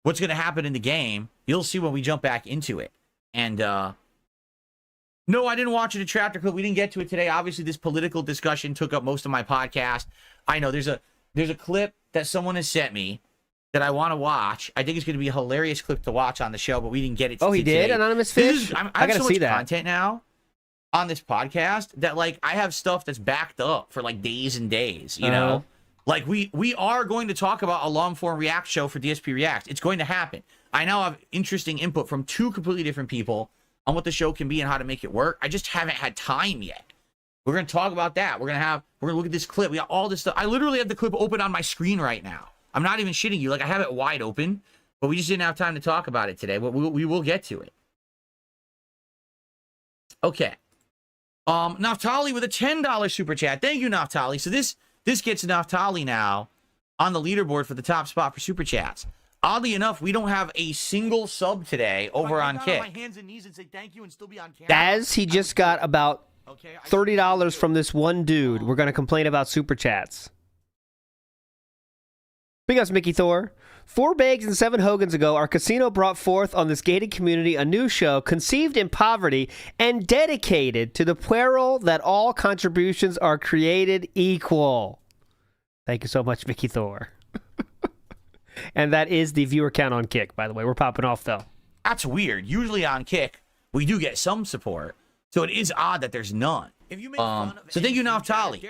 what's going to happen in the game. You'll see when we jump back into it. And no, I didn't watch it at Chapter Clip. We didn't get to it today. Obviously, this political discussion took up most of my podcast. I know there's a clip that someone has sent me that I want to watch. I think it's going to be a hilarious clip to watch on the show, but we didn't get it. Oh, he did? Today. Anonymous Fish? I got to so see much that. content now on this podcast that, like, I have stuff that's backed up for, like, days and days, you know? Like, we are going to talk about a long-form React show for DSP React. It's going to happen. I now have interesting input from 2 completely different people on what the show can be and how to make it work. I just haven't had time yet. We're going to talk about that. We're going to look at this clip. We got all this stuff. I literally have the clip open on my screen right now. I'm not even shitting you. Like, I have it wide open, but we just didn't have time to talk about it today. But we will get to it. Okay. Naftali with a $10 super chat. Thank you, Naftali. So this gets Naftali now on the leaderboard for the top spot for super chats. Oddly enough, we don't have a single sub today over on Kick. On my hands and knees and say thank you and still be on camera. Daz, he just got about $30 from this one dude. We're going to complain about super chats. Big ups, Mickey Thor. 4 Bags and 7 Hogans ago, our casino brought forth on this gated community a new show conceived in poverty and dedicated to the peril that all contributions are created equal. Thank you so much, Mickey Thor. And that is the viewer count on Kick, by the way. We're popping off, though. That's weird. Usually on Kick, we do get some support. So it is odd that there's none. If you make fun of so thank you, Naftali.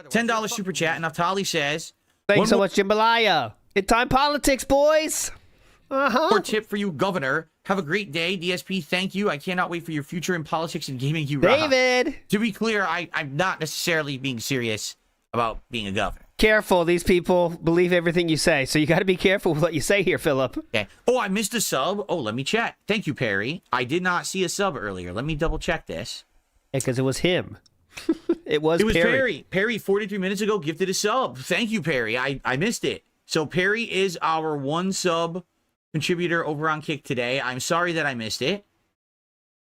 $10 super chat. And Naftali says... Thanks so much, Jambalaya. It's time politics, boys. More tip for you, Governor. Have a great day, DSP. Thank you. I cannot wait for your future in politics and gaming. You David. To be clear, I'm not necessarily being serious about being a governor. Careful. These people believe everything you say, so you got to be careful with what you say here, Philip. Okay. Oh, I missed a sub. Oh, let me check. Thank you, Perry. I did not see a sub earlier. Let me double check this. Yeah, because it was him. It was Perry. Perry 43 minutes ago gifted a sub. Thank you, Perry. I missed it. So Perry is our 1 sub contributor over on Kick today. I'm sorry that I missed it.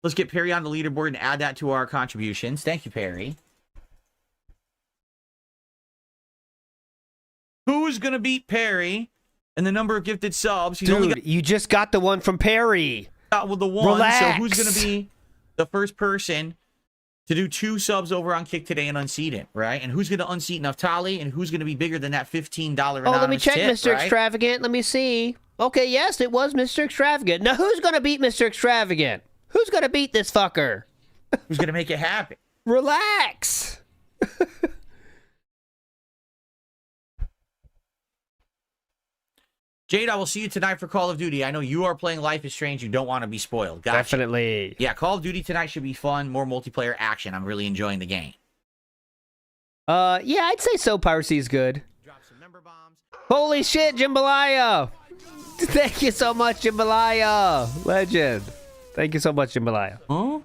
Let's get Perry on the leaderboard and add that to our contributions. Thank you, Perry. Who's going to beat Perry in the number of gifted subs? He's only got, you just got the one from Perry. Got with the one. Relax. So who's going to be the first person to do 2 subs over on Kick today and unseat him, right? And who's going to unseat Naftali, and who's going to be bigger than that $15 anonymous Oh, let me check, tip, Mr. right? Extravagant. Let me see. Okay, yes, it was Mr. Extravagant. Now, who's going to beat Mr. Extravagant? Who's going to beat this fucker? Who's going to make it happen? Relax. Jade, I will see you tonight for Call of Duty. I know you are playing Life is Strange. You don't want to be spoiled. Gotcha. Definitely. Yeah, Call of Duty tonight should be fun. More multiplayer action. I'm really enjoying the game. Yeah, I'd say so. Piracy is good. Drop some member bombs. Holy shit, Jambalaya! Thank you so much, Jambalaya. Legend. Thank you so much, Jambalaya. Huh?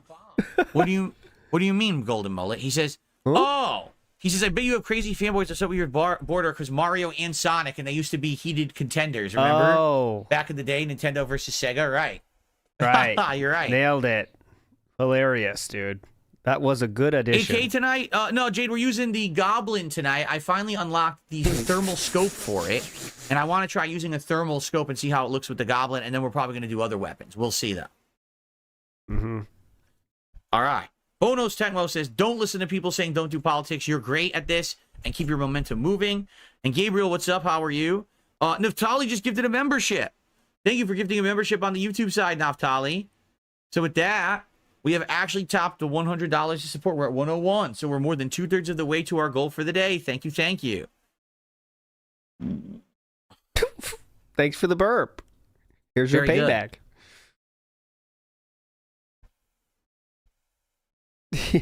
What do you mean, Golden Mullet? He says, oh. He says, I bet you have crazy fanboys that set with your border because Mario and Sonic, and they used to be heated contenders, remember? Oh. Back in the day, Nintendo versus Sega, right? Right. You're right. Nailed it. Hilarious, dude. That was a good addition. AK tonight? No, Jade, we're using the Goblin tonight. I finally unlocked the thermal scope for it, and I want to try using a thermal scope and see how it looks with the Goblin, and then we're probably going to do other weapons. We'll see, though. Mm-hmm. All right. Bonos Tecmo says, don't listen to people saying don't do politics. You're great at this, and keep your momentum moving. And Gabriel, what's up? How are you? Naftali just gifted a membership. Thank you for gifting a membership on the YouTube side, Naftali. So with that, we have actually topped the $100 to support. We're at 101, so we're more than 2/3 of the way to our goal for the day. Thank you, thank you. Thanks for the burp. Here's your Very good. payback.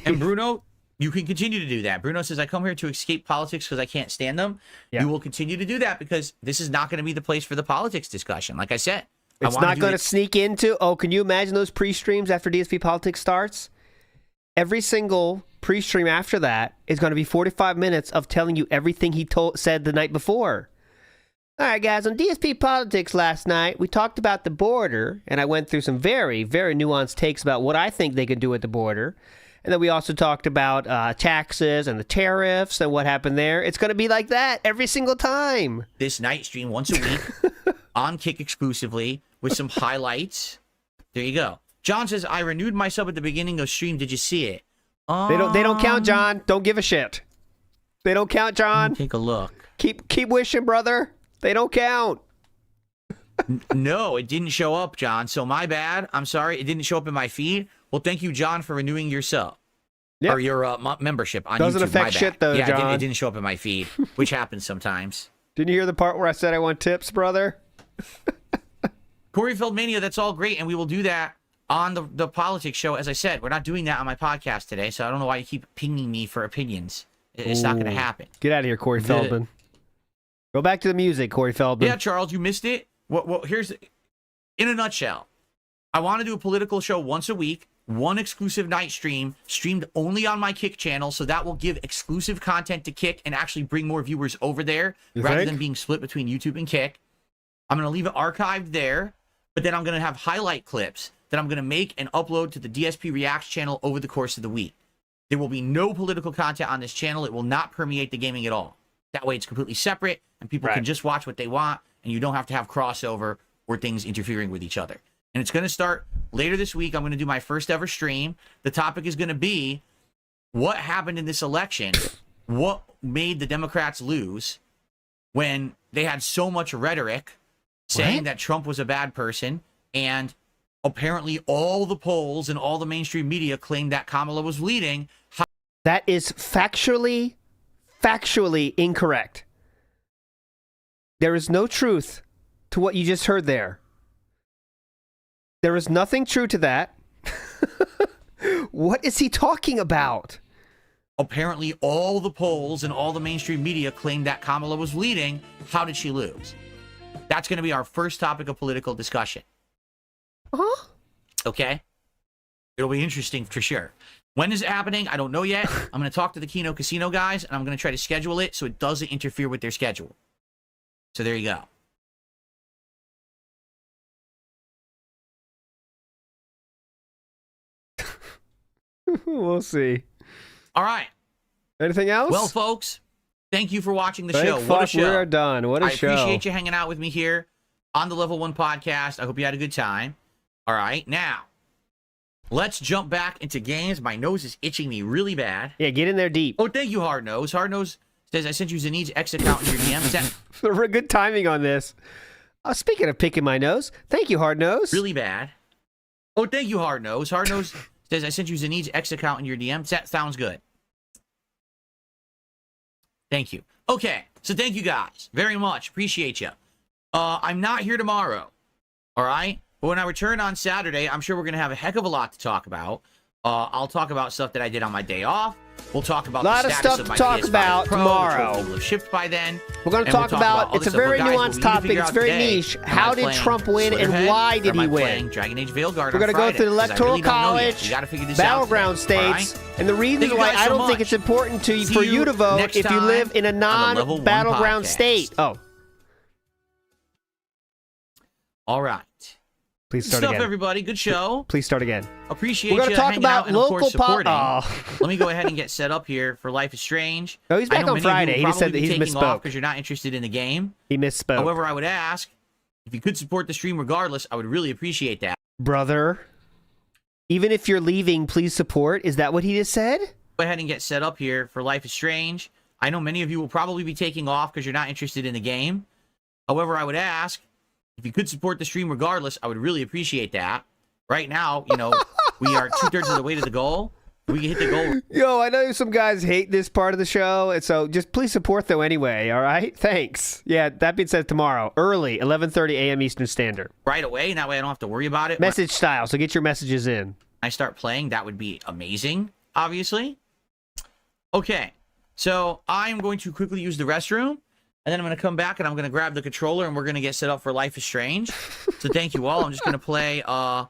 And Bruno, you can continue to do that. Bruno says, I come here to escape politics because I can't stand them. Yeah. You will continue to do that because this is not going to be the place for the politics discussion. Like I said, It's not going to sneak into... Oh, can you imagine those pre-streams after DSP Politics starts? Every single pre-stream after that is going to be 45 minutes of telling you everything he said the night before. All right, guys, on DSP Politics last night, we talked about the border, and I went through some very, very nuanced takes about what I think they can do at the border. And then we also talked about taxes and the tariffs and what happened there. It's going to be like that every single time. This night stream once a week on Kick exclusively with some highlights. There you go. John says, I renewed my sub at the beginning of stream. Did you see it? They don't count, John. Don't give a shit. They don't count, John. Take a look. Keep wishing, brother. They don't count. No, it didn't show up, John. So my bad. I'm sorry. It didn't show up in my feed. Well, thank you, John, for renewing your sub. Yep. Or your membership on Doesn't YouTube. affect shit, though, yeah, John. It didn't show up in my feed, which happens sometimes. Didn't you hear the part where I said I want tips, brother? Corey Feldmania, that's all great, and we will do that on the politics show. As I said, we're not doing that on my podcast today, so I don't know why you keep pinging me for opinions. It's not going to happen. Get out of here, Corey Feldman. Go back to the music, Corey Feldman. Yeah, Charles, you missed it. Well, here's, in a nutshell, I want to do a political show once a week, one exclusive night stream, streamed only on my Kick channel, so that will give exclusive content to Kick and actually bring more viewers over there rather than being split between YouTube and Kick. I'm going to leave it archived there, but then I'm going to have highlight clips that I'm going to make and upload to the DSP Reacts channel over the course of the week. There will be no political content on this channel. It will not permeate the gaming at all. That way it's completely separate and people can just watch what they want and you don't have to have crossover or things interfering with each other. And it's going to start later this week. I'm going to do my first ever stream. The topic is going to be what happened in this election, what made the Democrats lose when they had so much rhetoric saying that Trump was a bad person, and apparently all the polls and all the mainstream media claimed that Kamala was leading. That is factually incorrect. There is no truth to what you just heard there. There is nothing true to that. What is he talking about? Apparently all the polls and all the mainstream media claimed that Kamala was leading. How did she lose? That's going to be our first topic of political discussion. Huh? Okay? It'll be interesting for sure. When is it happening? I don't know yet. I'm going to talk to the Keno Casino guys, and I'm going to try to schedule it so it doesn't interfere with their schedule. So there you go. We'll see. All right. Anything else? Well, folks, thank you for watching the Thank show. fuck What a show. we're done. What a show. I appreciate you hanging out with me here on the Level 1 podcast. I hope you had a good time. All right. Now, let's jump back into games. My nose is itching me really bad. Yeah, get in there deep. Oh, thank you, Hard Nose. Hard Nose says, I sent you Zanid's X account in your DM. For good timing on this. Speaking of picking my nose, thank you, Hard Nose. Really bad. Oh, thank you, Hard Nose. Hard Nose says, I sent you Zanid's X account in your DM. That sounds good. Thank you. Okay, so thank you guys very much. Appreciate you. I'm not here tomorrow, all right? But when I return on Saturday, I'm sure we're going to have a heck of a lot to talk about. I'll talk about stuff that I did on my day off. We'll talk about lot the of status stuff of my to talk PS5 about Pro, tomorrow. which will have shipped by then. We're going to talk about, it's a very nuanced topic. It's very niche. How did Trump win and why did he win? Dragon Age Veilguard We're going to go through the Electoral College, battleground battleground states, and the reasons why I don't think it's important for you to vote if you live in a non-battleground state. Oh. All right. Please Good start stuff, again. everybody. Good show. Please start again. Appreciate We're going you to talk hanging out about and, of course, local supporting. Oh. Let me go ahead and get set up here for Life is Strange. No, he's back on Friday. He just said that he's misspoke because you're not interested in the game. He misspoke. However, I would ask if you could support the stream regardless. I would really appreciate that, brother. Even if you're leaving, please support. Is that what he just said? Go ahead and get set up here for Life is Strange. I know many of you will probably be taking off because you're not interested in the game. However, I would ask if you could support the stream regardless. I would really appreciate that. Right now, you know, we are 2/3 of the way to the goal. We can hit the goal. Yo, I know some guys hate this part of the show, and so just please support though anyway, all right? Thanks. Yeah, that being said, tomorrow, early, 11:30 a.m. Eastern Standard. Right away, and that way I don't have to worry about it. Message style, so get your messages in. When I start playing, that would be amazing, obviously. Okay, so I'm going to quickly use the restroom, and then I'm going to come back, and I'm going to grab the controller, and we're going to get set up for Life is Strange. So thank you all. I'm just going to play a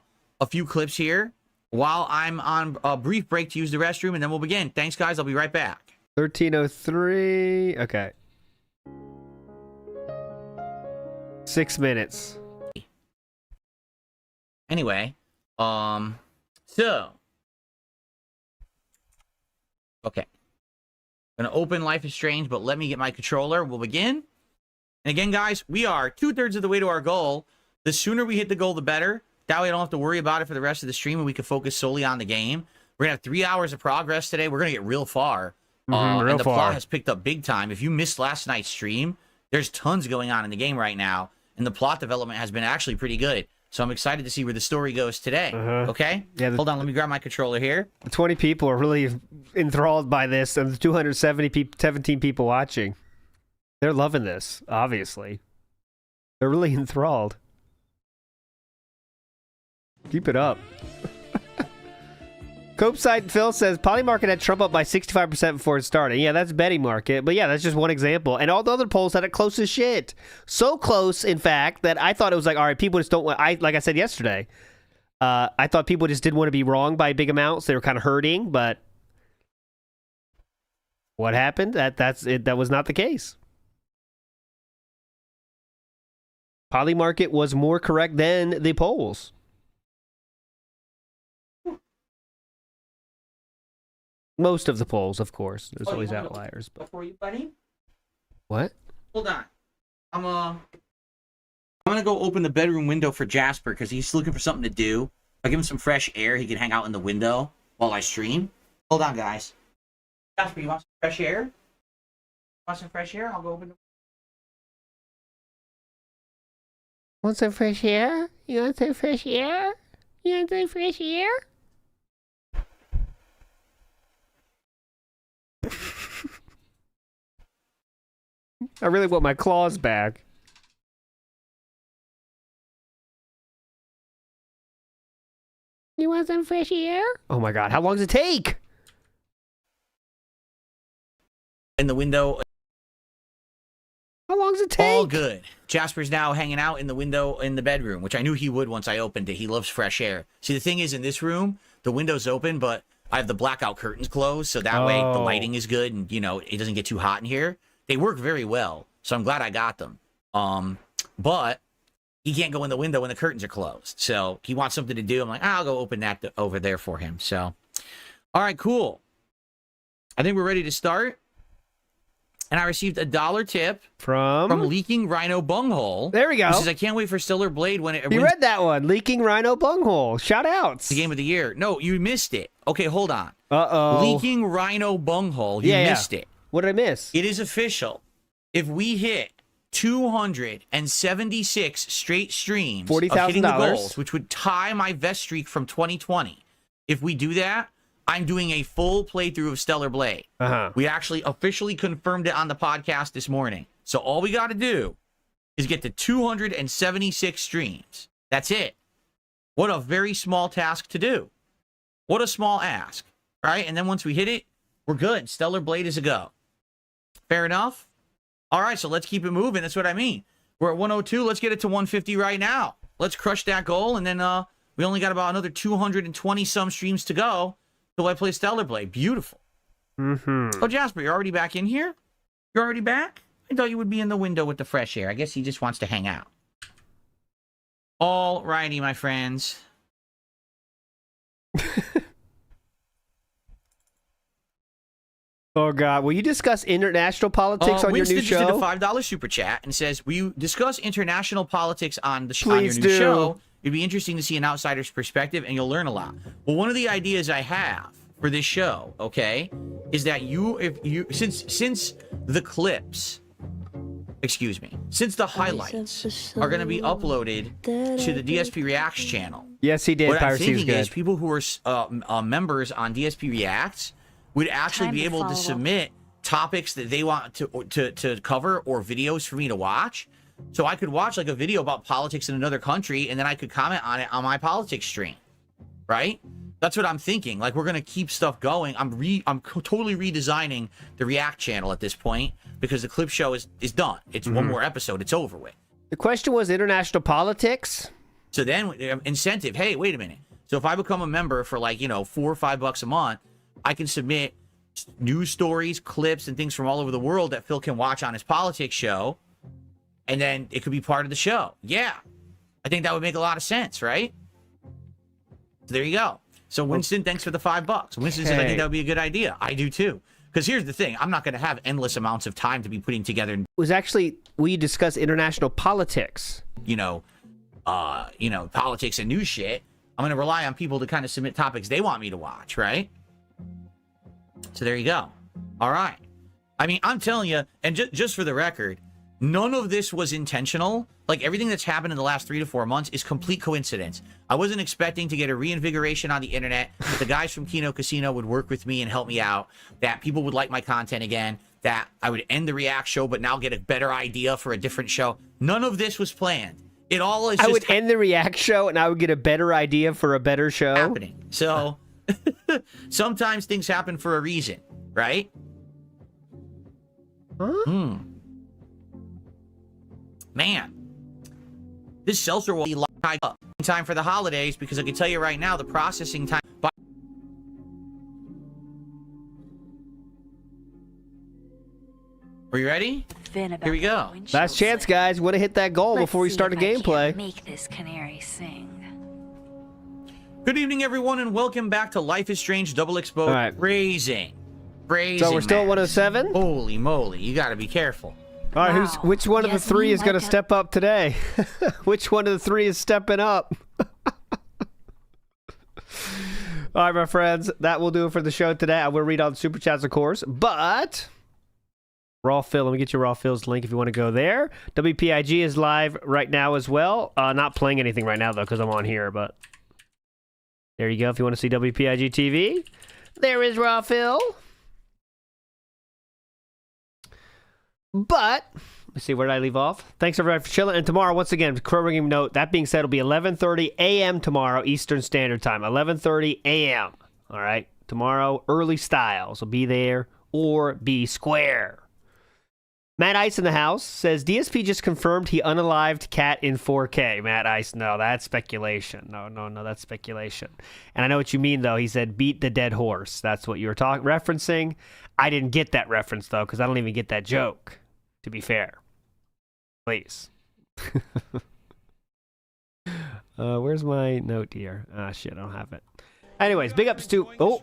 few clips here while I'm on a brief break to use the restroom, and then we'll begin. Thanks, guys. I'll be right back. 13:03. Okay. 6 minutes. Anyway, so okay. Gonna open Life is Strange, but let me get my controller. We'll begin. And again, guys, we are 2/3 of the way to our goal. The sooner we hit the goal, the better. That way I don't have to worry about it for the rest of the stream, and we can focus solely on the game. We're going to have 3 hours of progress today. We're going to get real far. And the plot has picked up big time. If you missed last night's stream, there's tons going on in the game right now, and the plot development has been actually pretty good. So I'm excited to see where the story goes today. Okay? Yeah, hold on. Let me grab my controller here. The 20 people are really enthralled by this, and the 17 people watching. They're loving this, obviously. They're really enthralled. Keep it up. Copeside Phil says Polymarket had Trump up by 65% before it started. Yeah, that's betting market. But yeah, that's just one example. And all the other polls had it close as shit. So close, in fact, that I thought it was like, all right, people just don't want... like I said yesterday, I thought people just didn't want to be wrong by big amounts. They were kind of hurting, but what happened? That was not the case. Polymarket was more correct than the polls. Most of the polls, of course. There's always outliers. But... Before you, buddy? What? Hold on. I'm gonna go open the bedroom window for Jasper because he's looking for something to do. If I give him some fresh air, he can hang out in the window while I stream. Hold on, guys. Jasper, you want some fresh air? Want some fresh air? I'll go open the... Want some fresh air? You want some fresh air? You want some fresh air? I really want my claws back. You want some fresh air? Oh my god, how long does it take? In the window. How long does it take? All good. Jasper's now hanging out in the window in the bedroom, which I knew he would once I opened it. He loves fresh air. See, the thing is, in this room, the window's open, but I have the blackout curtains closed, so that way the lighting is good and, it doesn't get too hot in here. They work very well, so I'm glad I got them. But he can't go in the window when the curtains are closed. So he wants something to do. I'm like, I'll go open that over there for him. So, all right, cool. I think we're ready to start. And I received a $1 tip from Leaking Rhino Bunghole. There we go. He says, I can't wait for Stellar Blade when it... You read that one. Leaking Rhino Bunghole. Shoutouts. The game of the year. No, you missed it. Okay, hold on. Uh-oh. Leaking Rhino Bunghole. You missed it. What did I miss? It is official. If we hit 276 straight streams of hitting the goals, which would tie my vest streak from 2020, if we do that, I'm doing a full playthrough of Stellar Blade. We actually officially confirmed it on the podcast this morning. So all we got to do is get to 276 streams. That's it. What a very small task to do. What a small ask, right? And then once we hit it, we're good. Stellar Blade is a go. Fair enough? All right, so let's keep it moving. That's what I mean. We're at 102. Let's get it to 150 right now. Let's crush that goal, and then we only got about another 220-some streams to go till I play Stellar Blade. Beautiful. Oh, Jasper, you're already back in here? You're already back? I thought you would be in the window with the fresh air. I guess he just wants to hang out. All righty, my friends. Oh, God. Will you discuss international politics on your new show? Winston just did a $5 super chat and says, will you discuss international politics on the on your new show? It'd be interesting to see an outsider's perspective, and you'll learn a lot. Well, one of the ideas I have for this show, okay, is that since the clips, since the highlights are going to be uploaded to the DSP Reacts channel. Yes, he did. What I'm thinking is people who are members on DSP Reacts would actually be able to submit topics that they want to cover or videos for me to watch. So I could watch like a video about politics in another country, and then I could comment on it on my politics stream, right? That's what I'm thinking. Like, we're gonna keep stuff going. I'm totally redesigning the React channel at this point because the clip show is done. It's one more episode. It's over with. The question was international politics. So then incentive. Hey, wait a minute. So if I become a member for like, $4 or $5 a month, I can submit news stories, clips, and things from all over the world that Phil can watch on his politics show. And then it could be part of the show. Yeah. I think that would make a lot of sense, right? So there you go. So Winston, thanks for the $5. Winston said, I think that would be a good idea. I do too. Because here's the thing. I'm not going to have endless amounts of time to be putting together. It was actually, we discuss international politics. Politics and news shit. I'm going to rely on people to kind of submit topics they want me to watch, right? So there you go. All right. I mean, I'm telling you, and just for the record, none of this was intentional. Like, everything that's happened in the last 3 to 4 months is complete coincidence. I wasn't expecting to get a reinvigoration on the internet, that the guys from Kino Casino would work with me and help me out, that people would like my content again, that I would end the React show but now get a better idea for a different show. None of this was planned. It all is just... I would end the React show and I would get a better idea for a better show. Happening. So, sometimes things happen for a reason, right? Huh? Man, this seltzer will be live up in time for the holidays because I can tell you right now the processing time. Are you ready? Here we go. Last chance, guys. Want to hit that goal before we start the gameplay. Make this canary sing. Good evening, everyone, and welcome back to Life is Strange Double Exposed. All right. Praising. So we're still at 107? Holy moly, you got to be careful. All right, which one of the three is going to step up today? Which one of the three is stepping up? All right, my friends, that will do it for the show today. I will read all the super chats, of course, but Raw Phil, let me get you Raw Phil's link if you want to go there. WPIG is live right now as well. Not playing anything right now, though, because I'm on here, but there you go. If you want to see WPIG TV, there is Raw Phil. But let's see, where did I leave off? Thanks everybody for chilling. And tomorrow, once again, programming note. That being said, it'll be 11:30 a.m. tomorrow, Eastern Standard Time. 11:30 a.m. All right, tomorrow, early style. So be there or be square. Matt Ice in the house says DSP just confirmed he unalived cat in 4K. Matt Ice, no, that's speculation. No, that's speculation. And I know what you mean, though. He said beat the dead horse. That's what you were referencing. I didn't get that reference, though, because I don't even get that joke, to be fair. Please. Where's my note here? Ah, shit, I don't have it. Anyways, big ups to... Oh,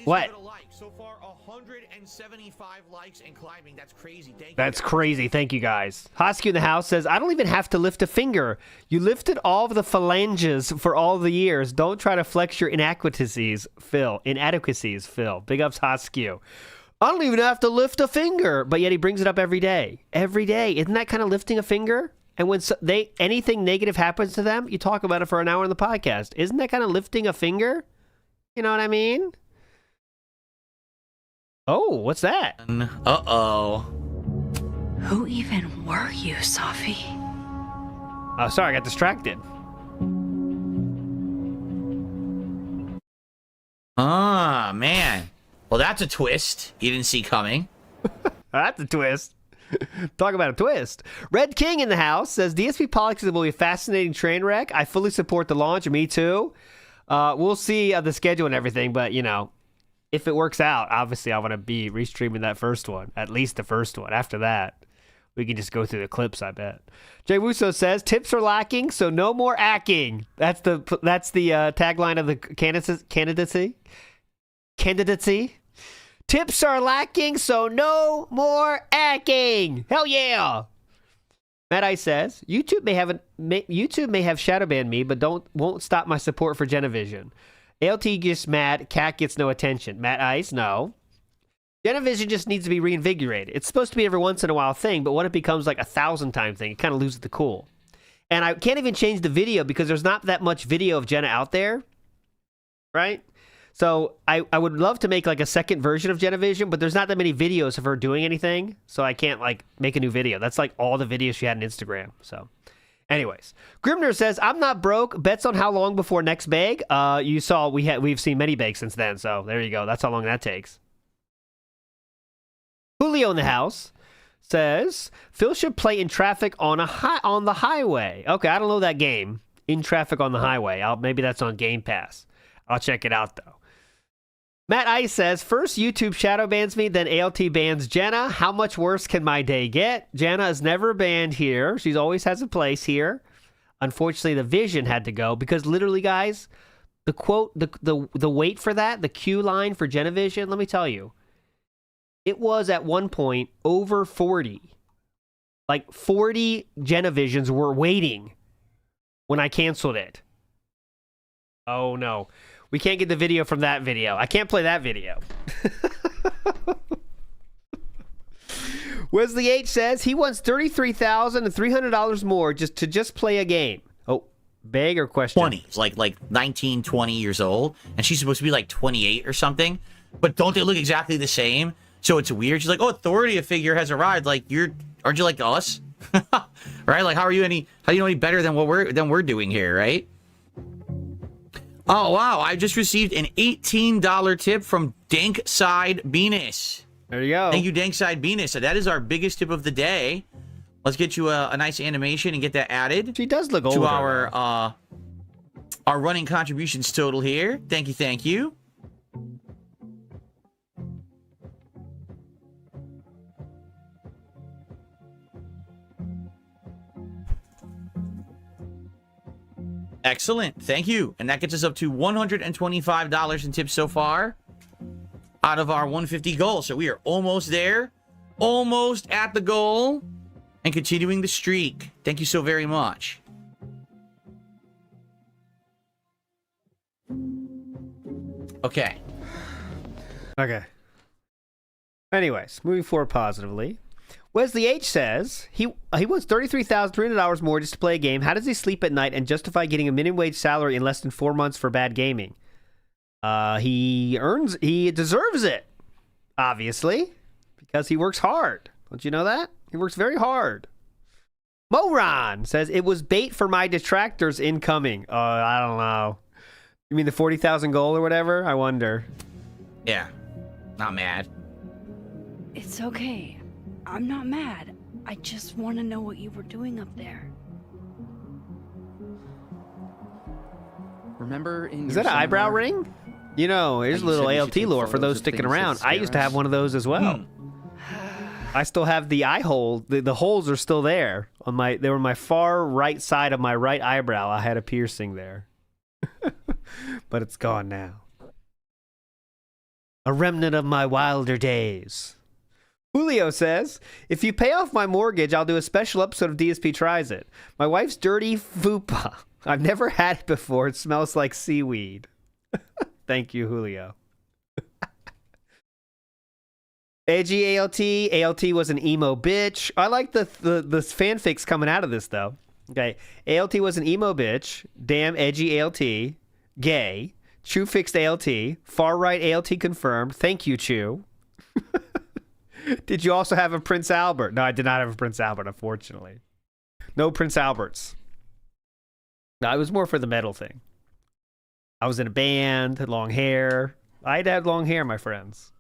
what? So far, 175 likes and climbing. That's crazy. Thank you. That's crazy. Thank you, guys. Hosky in the house says, I don't even have to lift a finger. You lifted all of the phalanges for all the years. Don't try to flex your inadequacies, Phil. Big ups, Hosky. I don't even have to lift a finger. But yet he brings it up every day. Every day. Isn't that kind of lifting a finger? And when anything negative happens to them, you talk about it for an hour in the podcast. Isn't that kind of lifting a finger? You know what I mean? Oh, what's that? Uh-oh. Who even were you, Sophie? Oh, sorry, I got distracted. Ah, man. Well, that's a twist you didn't see coming. That's a twist. Talk about a twist. Red King in the house says, DSP Politics will be a fascinating train wreck. I fully support the launch. Me too. We'll see the schedule and everything, but, you know, if it works out, obviously I want to be restreaming that first one, at least the first one. After that, we can just go through the clips, I bet. Jay Wusso says, tips are lacking, so no more acking. That's the tagline of the candidacy. Tips are lacking, so no more acking. Hell yeah. Matt Ice says, YouTube may have shadow banned me, but won't stop my support for Genevision. ALT gets mad, Cat gets no attention. Matt Ice, no. Genevision just needs to be reinvigorated. It's supposed to be every once in a while thing, but when it becomes like a 1,000-time thing, it kind of loses the cool. And I can't even change the video because there's not that much video of Jenna out there, right? So I would love to make like a second version of Genevision, but there's not that many videos of her doing anything, so I can't like make a new video. That's like all the videos she had on Instagram, so... Anyways, Grimner says, I'm not broke. Bets on how long before next bag? You saw we've seen many bags since then, so there you go. That's how long that takes. Julio in the house says, Phil should play In Traffic on the Highway. Okay, I don't know that game. In Traffic on the Highway. Maybe that's on Game Pass. I'll check it out, though. Matt Ice says, first YouTube shadow bans me, then ALT bans Jenna. How much worse can my day get? Jenna is never banned here. She always has a place here. Unfortunately, the Vision had to go because literally, guys, the quote, the wait for that, the queue line for Genevision, let me tell you, it was at one point over 40. Like 40 Genevisions were waiting when I canceled it. Oh, no. We can't get the video from that video. I can't play that video. Wesley H says he wants $33,300 more just play a game. Oh, bag or question? 20. It's like 19, 20 years old, and she's supposed to be like 28 or something. But don't they look exactly the same? So it's weird. She's like, "Oh, authority figure has arrived. Like aren't you like us, right? Like how do you know any better than what we're doing here, right?" Oh, wow. I just received an $18 tip from Dankside Venus. There you go. Thank you, Dankside Venus. So that is our biggest tip of the day. Let's get you a nice animation and get that added. She does look older. To our running contributions total here. Thank you, thank you. Excellent. Thank you. And that gets us up to $125 in tips so far out of our 150 goal. So we are almost there. Almost at the goal. And continuing the streak. Thank you so very much. Okay. Okay. Anyways, moving forward positively. Wesley H says he wants $33,300 more just to play a game. How does he sleep at night and justify getting a minimum wage salary in less than 4 months for bad gaming? He deserves it, obviously, because he works hard. Don't you know that? He works very hard. Moron says it was bait for my detractors incoming. I don't know. You mean the 40,000 goal or whatever? I wonder. Yeah. Not mad. It's okay. I'm not mad. I just want to know what you were doing up there. Remember in Is that an eyebrow ring? You know, here's a little ALT lore for those sticking around. I used to have one of those as well. I still have the eye hole. The holes are still there. They were my far right side of my right eyebrow. I had a piercing there. But it's gone now. A remnant of my wilder days. Julio says, if you pay off my mortgage, I'll do a special episode of DSP Tries It. My wife's dirty fupa. I've never had it before. It smells like seaweed. Thank you, Julio. AG ALT was an emo bitch. I like the fanfics coming out of this, though. Okay. ALT was an emo bitch. Damn edgy ALT. Gay. Chew fixed ALT. Far right ALT confirmed. Thank you, Chew. Did you also have a Prince Albert? No, I did not have a Prince Albert, unfortunately. No Prince Alberts. No, it was more for the metal thing. I was in a band, had long hair. I'd had long hair, my friends.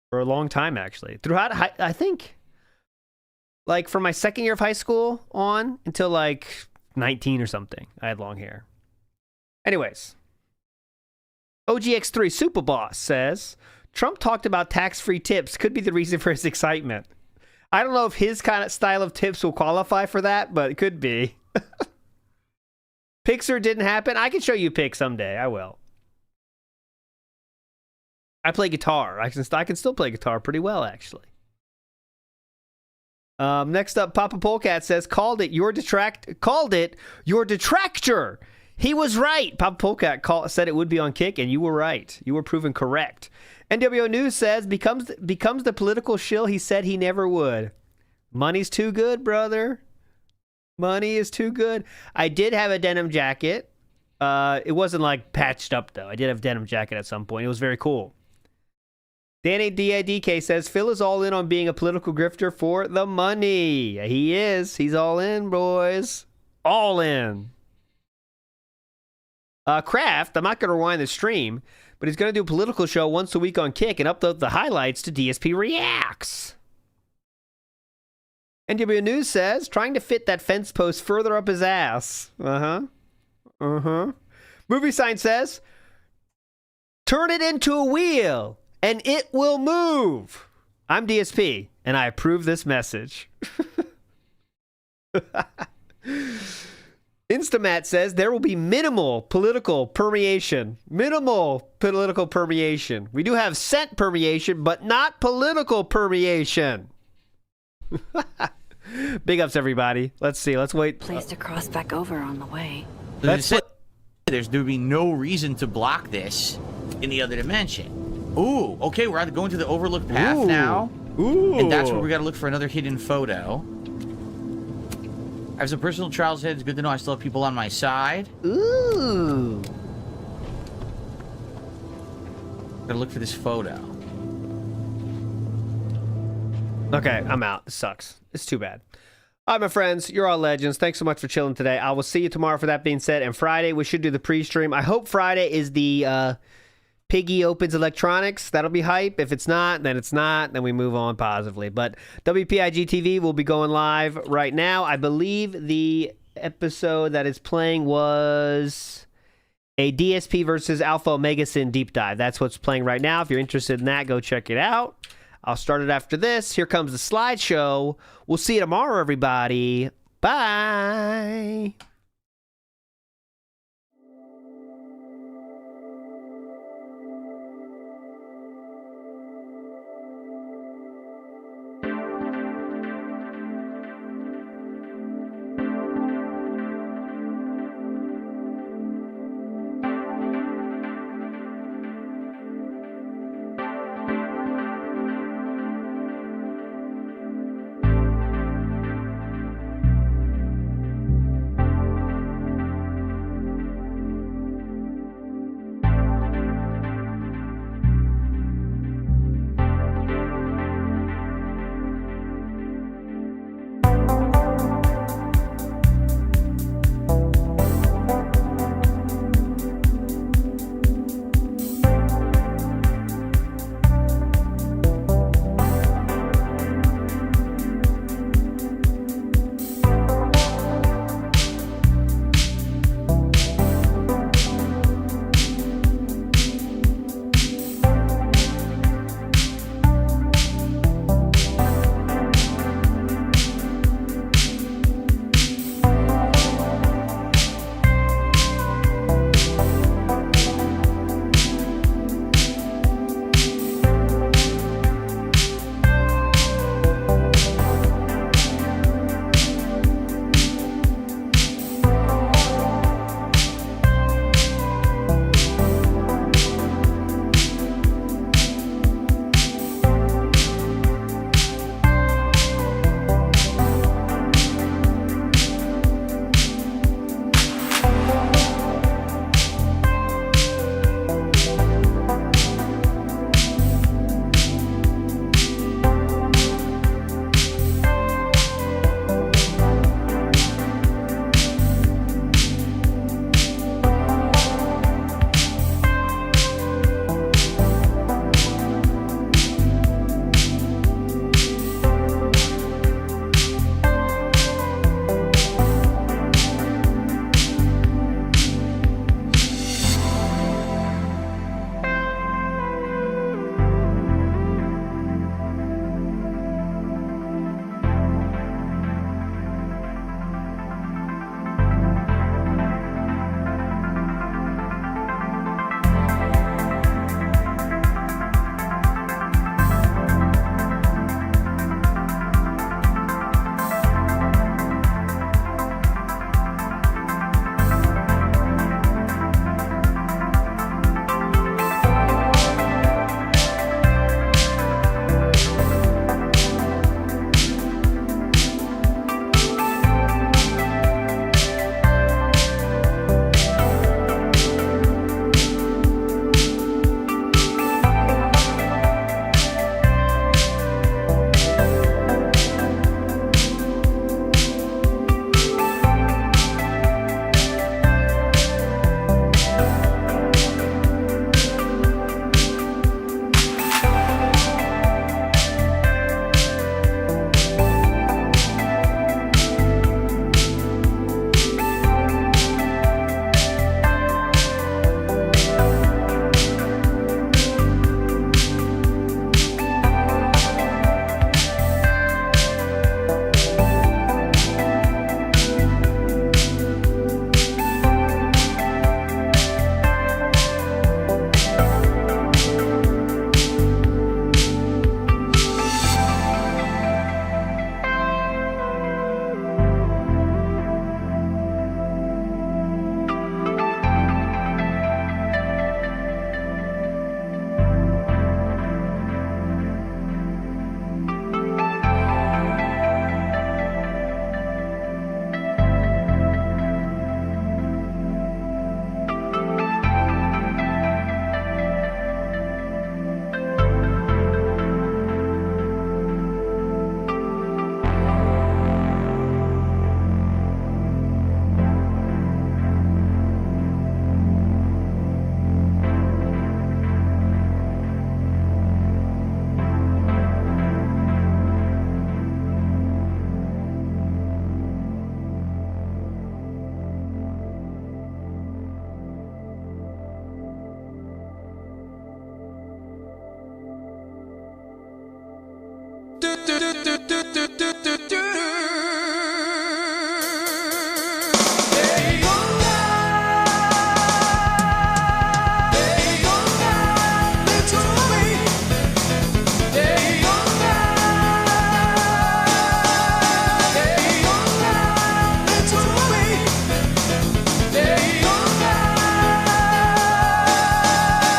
For a long time, actually. Throughout, I think, like from my second year of high school on until like 19 or something, I had long hair. Anyways. OGX3 Super Boss says, Trump talked about tax-free tips. Could be the reason for his excitement. I don't know if his kind of style of tips will qualify for that, but it could be. Pixar didn't happen. I can show you a pic someday. I will. I play guitar. I can still play guitar pretty well, actually. Next up, Papa Polecat says, called it your detractor. He was right. Papa Polecat said it would be on Kick, and you were right. You were proven correct. NWO News says, becomes the political shill he said he never would. Money's too good, brother. Money is too good. I did have a denim jacket. It wasn't like patched up, though. I did have a denim jacket at some point. It was very cool. Danny DADK says, Phil is all in on being a political grifter for the money. He is. He's all in, boys. All in. Kraft, I'm not going to rewind the stream, but he's going to do a political show once a week on Kick and upload the highlights to DSP Reacts. NW News says, trying to fit that fence post further up his ass. Movie Sign says, turn it into a wheel and it will move. I'm DSP and I approve this message. Instamat says there will be minimal political permeation. Minimal political permeation. We do have scent permeation, but not political permeation. Big ups, everybody. Let's see. Let's wait. Place to cross back over on the way. There'd be no reason to block this in the other dimension. Ooh, okay, we're going to the overlooked path now. Ooh. And that's where we got to look for another hidden photo. I have some personal trials ahead. It's good to know I still have people on my side. Ooh. Gotta look for this photo. Okay, I'm out. This sucks. It's too bad. All right, my friends, you're all legends. Thanks so much for chilling today. I will see you tomorrow for that being said. And Friday, we should do the pre-stream. I hope Friday is the Piggy Opens Electronics. That'll be hype. If it's not, then it's not. Then we move on positively. But WPIG TV will be going live right now. I believe the episode that is playing was a DSP versus Alpha Omega Sin deep dive. That's what's playing right now. If you're interested in that, go check it out. I'll start it after this. Here comes the slideshow. We'll see you tomorrow, everybody. Bye.